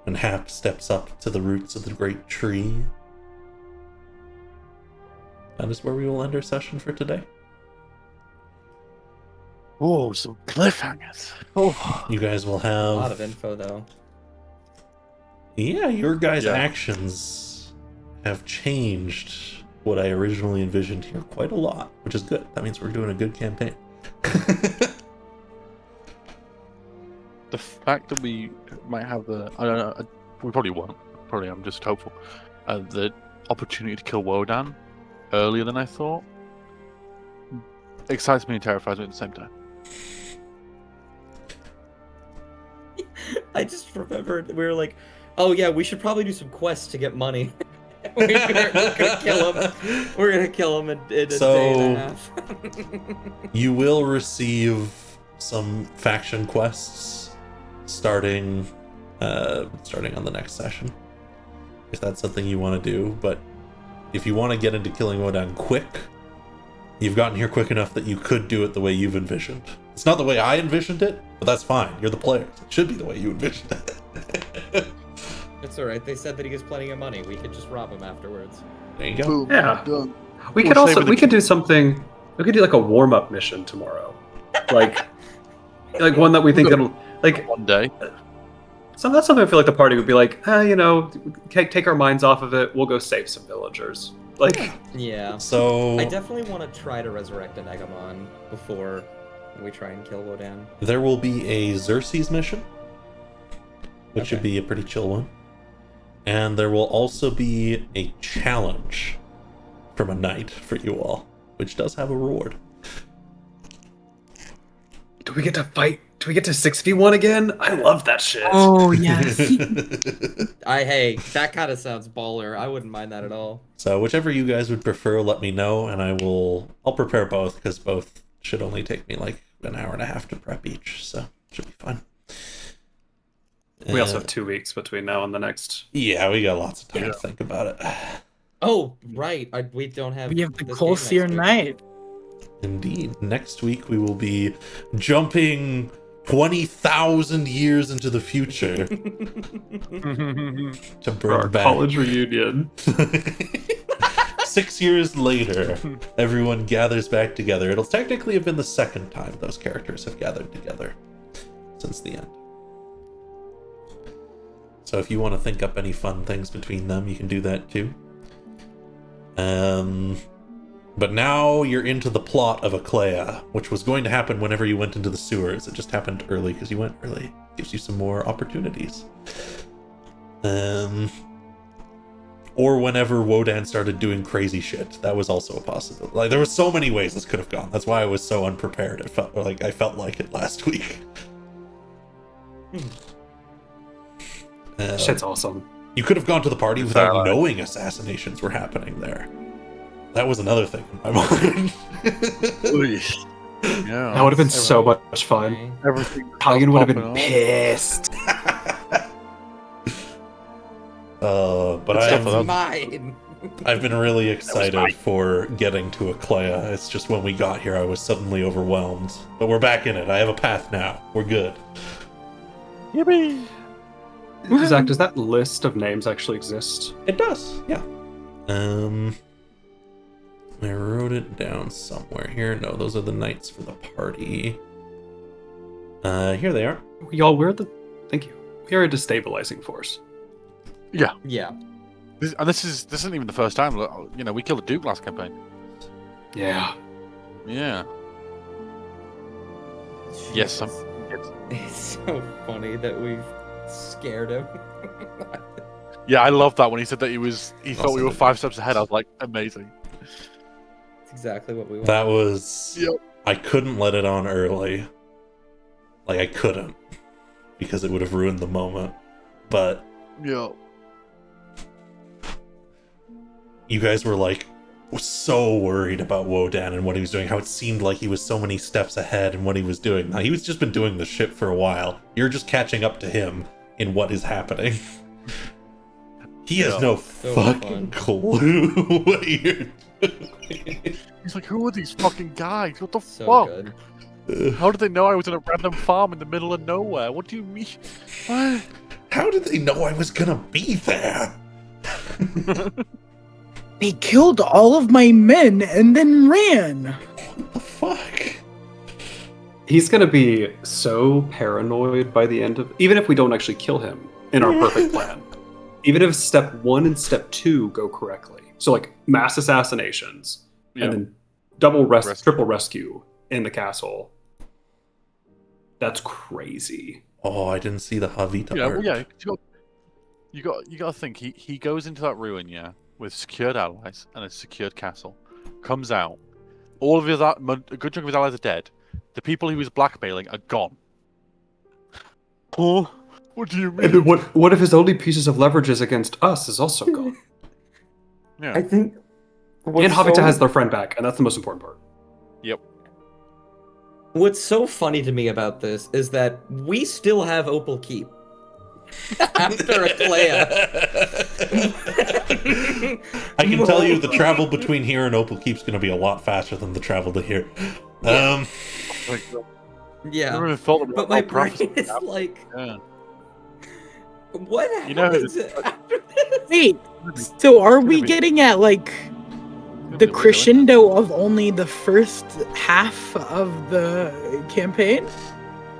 [SPEAKER 4] and Hap steps up to the roots of the great tree, that is where we will end our session for today.
[SPEAKER 2] Oh, some cliffhangers. Oh.
[SPEAKER 4] You guys will
[SPEAKER 5] A lot of
[SPEAKER 4] have
[SPEAKER 5] info, though.
[SPEAKER 4] Yeah, your guys'
[SPEAKER 2] Yeah.
[SPEAKER 4] actions have changed what I originally envisioned here quite a lot, which is good. That means we're doing a good campaign.
[SPEAKER 2] The fact that we might have I don't know, we probably won't. Probably, I'm just hopeful. The opportunity to kill Wodan earlier than I thought excites me and terrifies me at the same time.
[SPEAKER 5] I just remembered we were like, oh yeah, we should probably do some quests to get money. we're gonna kill him. We're gonna kill him in a day and a half.
[SPEAKER 4] You will receive some faction quests starting on the next session, if that's something you want to do. But if you want to get into killing Wodan quick, you've gotten here quick enough that you could do it the way you've envisioned. It's not the way I envisioned it, but that's fine. You're the players. It should be the way you envisioned it.
[SPEAKER 5] It's alright. They said that he gets plenty of money. We could just rob him afterwards.
[SPEAKER 4] There you go.
[SPEAKER 2] Boom,
[SPEAKER 3] Yeah.
[SPEAKER 2] done.
[SPEAKER 3] We
[SPEAKER 2] We're
[SPEAKER 3] could also
[SPEAKER 2] saving the
[SPEAKER 3] we could do something. We could do like a warm up mission tomorrow, like one that we think that'll like.
[SPEAKER 2] One day.
[SPEAKER 3] So that's something I feel like the party would be like, take our minds off of it. We'll go save some villagers. Like,
[SPEAKER 5] Yeah.
[SPEAKER 4] So
[SPEAKER 5] I definitely want to try to resurrect an Egamon before we try and kill Wodan.
[SPEAKER 4] there will be a Xerxes mission, which should
[SPEAKER 5] Okay.
[SPEAKER 4] be a pretty chill one. And there will also be a challenge from a knight for you all, which does have a reward.
[SPEAKER 3] do we get to fight? Do we get to 6v1 again? I love that shit.
[SPEAKER 6] Oh yes.
[SPEAKER 5] Hey, that kind of sounds baller. I wouldn't mind that at all.
[SPEAKER 4] So whichever you guys would prefer, let me know, and I'll prepare both, because both should only take me like an hour and a half to prep each, so should be fun.
[SPEAKER 3] We also have 2 weeks between now and the next.
[SPEAKER 4] Yeah, we got lots of time to think about it.
[SPEAKER 5] Oh, right. We don't have.
[SPEAKER 6] We have the
[SPEAKER 5] this game next
[SPEAKER 6] Colseer
[SPEAKER 5] week.
[SPEAKER 6] Knight.
[SPEAKER 4] Indeed. Next week we will be jumping 20,000 years into the future to
[SPEAKER 3] For
[SPEAKER 4] bring
[SPEAKER 3] our
[SPEAKER 4] back
[SPEAKER 3] college reunion.
[SPEAKER 4] 6 years later. Everyone gathers back together. It'll technically have been the second time those characters have gathered together since the end. So if you want to think up any fun things between them, you can do that too. But now you're into the plot of Aclea, which was going to happen whenever you went into the sewers. It just happened early because you went early. Gives you some more opportunities. Or whenever Wodan started doing crazy shit. That was also a possibility. Like, there were so many ways this could have gone. That's why I was so unprepared. I felt like it last week.
[SPEAKER 3] Shit's awesome.
[SPEAKER 4] You could have gone to the party without
[SPEAKER 2] Valid.
[SPEAKER 4] knowing assassinations were happening there. That was another thing in my mind.
[SPEAKER 2] Yeah.
[SPEAKER 3] That would have been so much fun.
[SPEAKER 5] Okay.
[SPEAKER 2] Everything.
[SPEAKER 3] Talion would have been
[SPEAKER 2] popping up.
[SPEAKER 3] pissed.
[SPEAKER 4] But
[SPEAKER 2] That's
[SPEAKER 5] That's
[SPEAKER 2] definitely-
[SPEAKER 5] mine.
[SPEAKER 4] I've been really excited for getting to Aclea. It's just when we got here, I was suddenly overwhelmed. But we're back in it. I have a path now. We're good.
[SPEAKER 2] Yippee!
[SPEAKER 3] Zach, does that list of names actually exist?
[SPEAKER 4] It does, yeah. I wrote it down somewhere here. No, those are the knights for the party. Here they are.
[SPEAKER 3] Y'all, thank you. We are a destabilizing force.
[SPEAKER 5] Yeah.
[SPEAKER 2] This isn't even the first time. You know, we killed a Duke last campaign.
[SPEAKER 3] Yeah.
[SPEAKER 2] Yeah. Yes, I'm.
[SPEAKER 5] It's so funny that we've scared him.
[SPEAKER 2] Yeah, I love that when he said that he thought
[SPEAKER 4] Also
[SPEAKER 2] we were
[SPEAKER 4] the
[SPEAKER 2] 5 steps ahead. I was like, amazing.
[SPEAKER 5] It's exactly what we want.
[SPEAKER 4] That was...
[SPEAKER 2] Yep.
[SPEAKER 4] I couldn't let it on early. Like, I couldn't. Because it would have ruined the moment. But
[SPEAKER 2] Yeah.
[SPEAKER 4] you guys were, like, so worried about Wodan and what he was doing. How it seemed like he was so many steps ahead in what he was doing. Now, he was just been doing this shit for a while. You're just catching up to him in what is happening. He has
[SPEAKER 2] Yeah.
[SPEAKER 4] no
[SPEAKER 5] So
[SPEAKER 4] fucking
[SPEAKER 5] fun.
[SPEAKER 4] clue what you're doing.
[SPEAKER 2] He's like, who are these fucking guys? What the
[SPEAKER 5] So
[SPEAKER 2] fuck?
[SPEAKER 5] good.
[SPEAKER 2] How did they know I was in a random farm in the middle of nowhere? What do you mean? What?
[SPEAKER 4] How did they know I was gonna be there?
[SPEAKER 6] They killed all of my men and then ran.
[SPEAKER 4] What the fuck?
[SPEAKER 3] He's gonna be so paranoid by the end of, even if we don't actually kill him in our perfect plan. even if step 1 and step 2 go correctly, so like mass assassinations
[SPEAKER 2] Yeah.
[SPEAKER 3] and then double
[SPEAKER 2] Rescue.
[SPEAKER 3] triple rescue in the castle, that's crazy.
[SPEAKER 4] Oh, I didn't see the Havita
[SPEAKER 2] Yeah,
[SPEAKER 4] art.
[SPEAKER 2] well, yeah. You got to think. He goes into that ruin, yeah, with secured allies and a secured castle. Comes out, all of a good chunk of his allies are dead. The people he was blackmailing are gone. Oh, what do you mean?
[SPEAKER 3] And then what if his only pieces of leverages against us is also gone?
[SPEAKER 2] Yeah.
[SPEAKER 8] I think.
[SPEAKER 3] And Havita has their friend back, and that's the most important part.
[SPEAKER 2] Yep.
[SPEAKER 5] What's so funny to me about this is that we still have Opal Keep after Aklea.
[SPEAKER 4] I can tell you the travel between here and Opal Keep's going to be a lot faster than the travel to here.
[SPEAKER 5] Yeah.
[SPEAKER 2] Like,
[SPEAKER 5] Yeah,
[SPEAKER 2] never even thought about
[SPEAKER 5] but my
[SPEAKER 2] how
[SPEAKER 5] brain
[SPEAKER 2] prophecy
[SPEAKER 5] is
[SPEAKER 2] happened.
[SPEAKER 5] like,
[SPEAKER 2] Yeah.
[SPEAKER 5] what
[SPEAKER 2] You know,
[SPEAKER 5] happens after this?
[SPEAKER 6] Wait, so are we
[SPEAKER 2] be-
[SPEAKER 6] getting at like
[SPEAKER 2] It's
[SPEAKER 6] the
[SPEAKER 2] gonna be weird, isn't it?
[SPEAKER 6] crescendo of only the first half of the campaign?
[SPEAKER 2] It's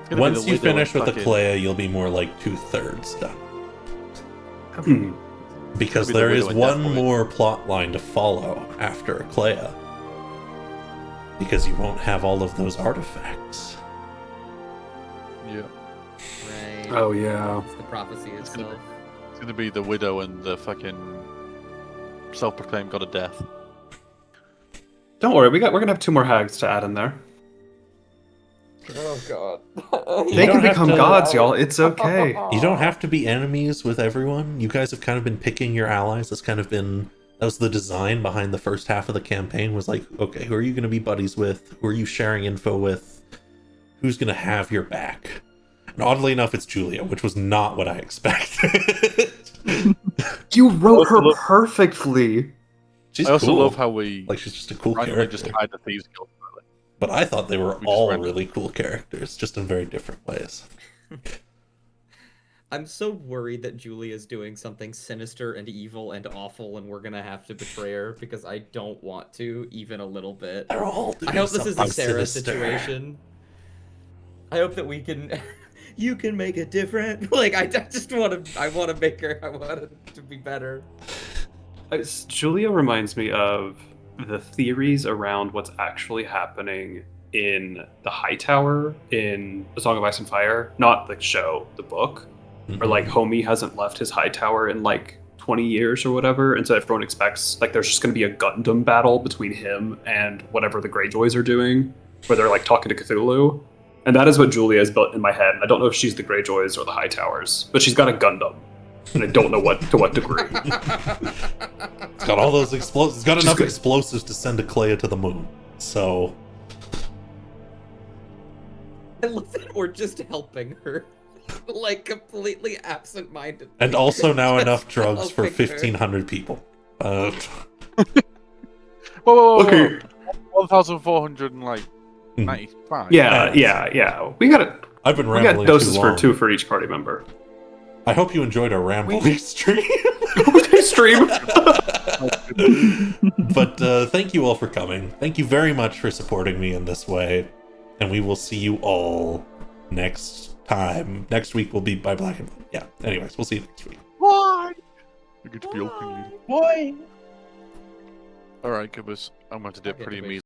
[SPEAKER 2] gonna be
[SPEAKER 4] Once
[SPEAKER 2] the
[SPEAKER 4] you
[SPEAKER 2] widow
[SPEAKER 4] finish
[SPEAKER 2] and
[SPEAKER 4] with
[SPEAKER 2] fucking-
[SPEAKER 4] Aklea, you'll be more like 2/3 done.
[SPEAKER 3] Hmm.
[SPEAKER 4] Because
[SPEAKER 2] It'll be the
[SPEAKER 4] there is
[SPEAKER 2] widow and
[SPEAKER 4] one
[SPEAKER 2] death
[SPEAKER 4] more plot line to follow after Aklea. Because you won't have all of those artifacts.
[SPEAKER 2] Yeah.
[SPEAKER 5] Right.
[SPEAKER 3] Oh yeah.
[SPEAKER 5] It's the prophecy
[SPEAKER 2] gonna
[SPEAKER 5] itself.
[SPEAKER 2] It's gonna be the widow and the fucking self-proclaimed god of death.
[SPEAKER 3] Don't worry, we're gonna have 2 more hags to add in there.
[SPEAKER 8] Oh god.
[SPEAKER 3] They
[SPEAKER 4] don't
[SPEAKER 3] can
[SPEAKER 4] have
[SPEAKER 3] become
[SPEAKER 4] to-
[SPEAKER 3] gods, y'all. It's okay.
[SPEAKER 4] You don't have to be enemies with everyone. You guys have kind of been picking your allies. That was the design behind the first half of the campaign, was like, okay, who are you going to be buddies with? Who are you sharing info with? Who's going to have your back? And oddly enough, it's Julia, which was not what I expected.
[SPEAKER 3] You wrote her
[SPEAKER 2] Also-
[SPEAKER 3] perfectly.
[SPEAKER 4] She's
[SPEAKER 2] I also
[SPEAKER 4] cool.
[SPEAKER 2] love how we
[SPEAKER 4] Like, she's just a cool
[SPEAKER 2] randomly
[SPEAKER 4] character.
[SPEAKER 2] just hide the thieves guild.
[SPEAKER 4] But I thought they were
[SPEAKER 2] We just
[SPEAKER 4] all
[SPEAKER 2] ran-
[SPEAKER 4] really cool characters, just in very different ways.
[SPEAKER 5] I'm so worried that Julia's doing something sinister and evil and awful, and we're gonna have to betray her because I don't want to, even a little bit.
[SPEAKER 4] They're all doing
[SPEAKER 5] I hope this is a
[SPEAKER 4] something
[SPEAKER 5] Sarah
[SPEAKER 4] sinister.
[SPEAKER 5] situation. I hope that we can. You can make it different. Like I just want to. I want to make her. I want it to be better.
[SPEAKER 3] Julia reminds me of the theories around what's actually happening in the High Tower in A Song of Ice and Fire. Not the show, the book. Or like Homie hasn't left his High Tower in like 20 years or whatever, and so everyone expects like there's just going to be a Gundam battle between him and whatever the Greyjoys are doing, where they're like talking to Cthulhu. And that is what Julia has built in my head. I don't know if she's the Greyjoys or the High Towers, but she's got a Gundam, and I don't know to what degree.
[SPEAKER 4] It's got all those explosives. It's got
[SPEAKER 3] Just
[SPEAKER 4] enough
[SPEAKER 3] good.
[SPEAKER 4] explosives to send Aklea to the moon. So
[SPEAKER 5] I love that we're just helping her, like completely absent-minded.
[SPEAKER 4] and also now
[SPEAKER 5] Just
[SPEAKER 4] enough drugs for
[SPEAKER 5] helping her.
[SPEAKER 4] 1,500 people.
[SPEAKER 2] Whoa, whoa, whoa,
[SPEAKER 3] Okay.
[SPEAKER 2] 1,495.
[SPEAKER 3] Yeah. We got
[SPEAKER 4] I've been
[SPEAKER 3] we
[SPEAKER 4] rambling
[SPEAKER 3] got doses
[SPEAKER 4] too
[SPEAKER 3] for
[SPEAKER 4] long.
[SPEAKER 3] 2 for each party member.
[SPEAKER 4] I hope you enjoyed our rambling stream.
[SPEAKER 3] Stream.
[SPEAKER 4] But thank you all for coming. Thank you very much for supporting me in this way. And we will see you all next time. Next week will be by Black and Blue. Yeah. Anyways, we'll see you next week.
[SPEAKER 2] Why? We get to be open.
[SPEAKER 1] Boy.
[SPEAKER 2] All right, Gibbous. I'm going to dip
[SPEAKER 5] Okay,
[SPEAKER 2] pretty
[SPEAKER 5] Gibbous.
[SPEAKER 2] immediately.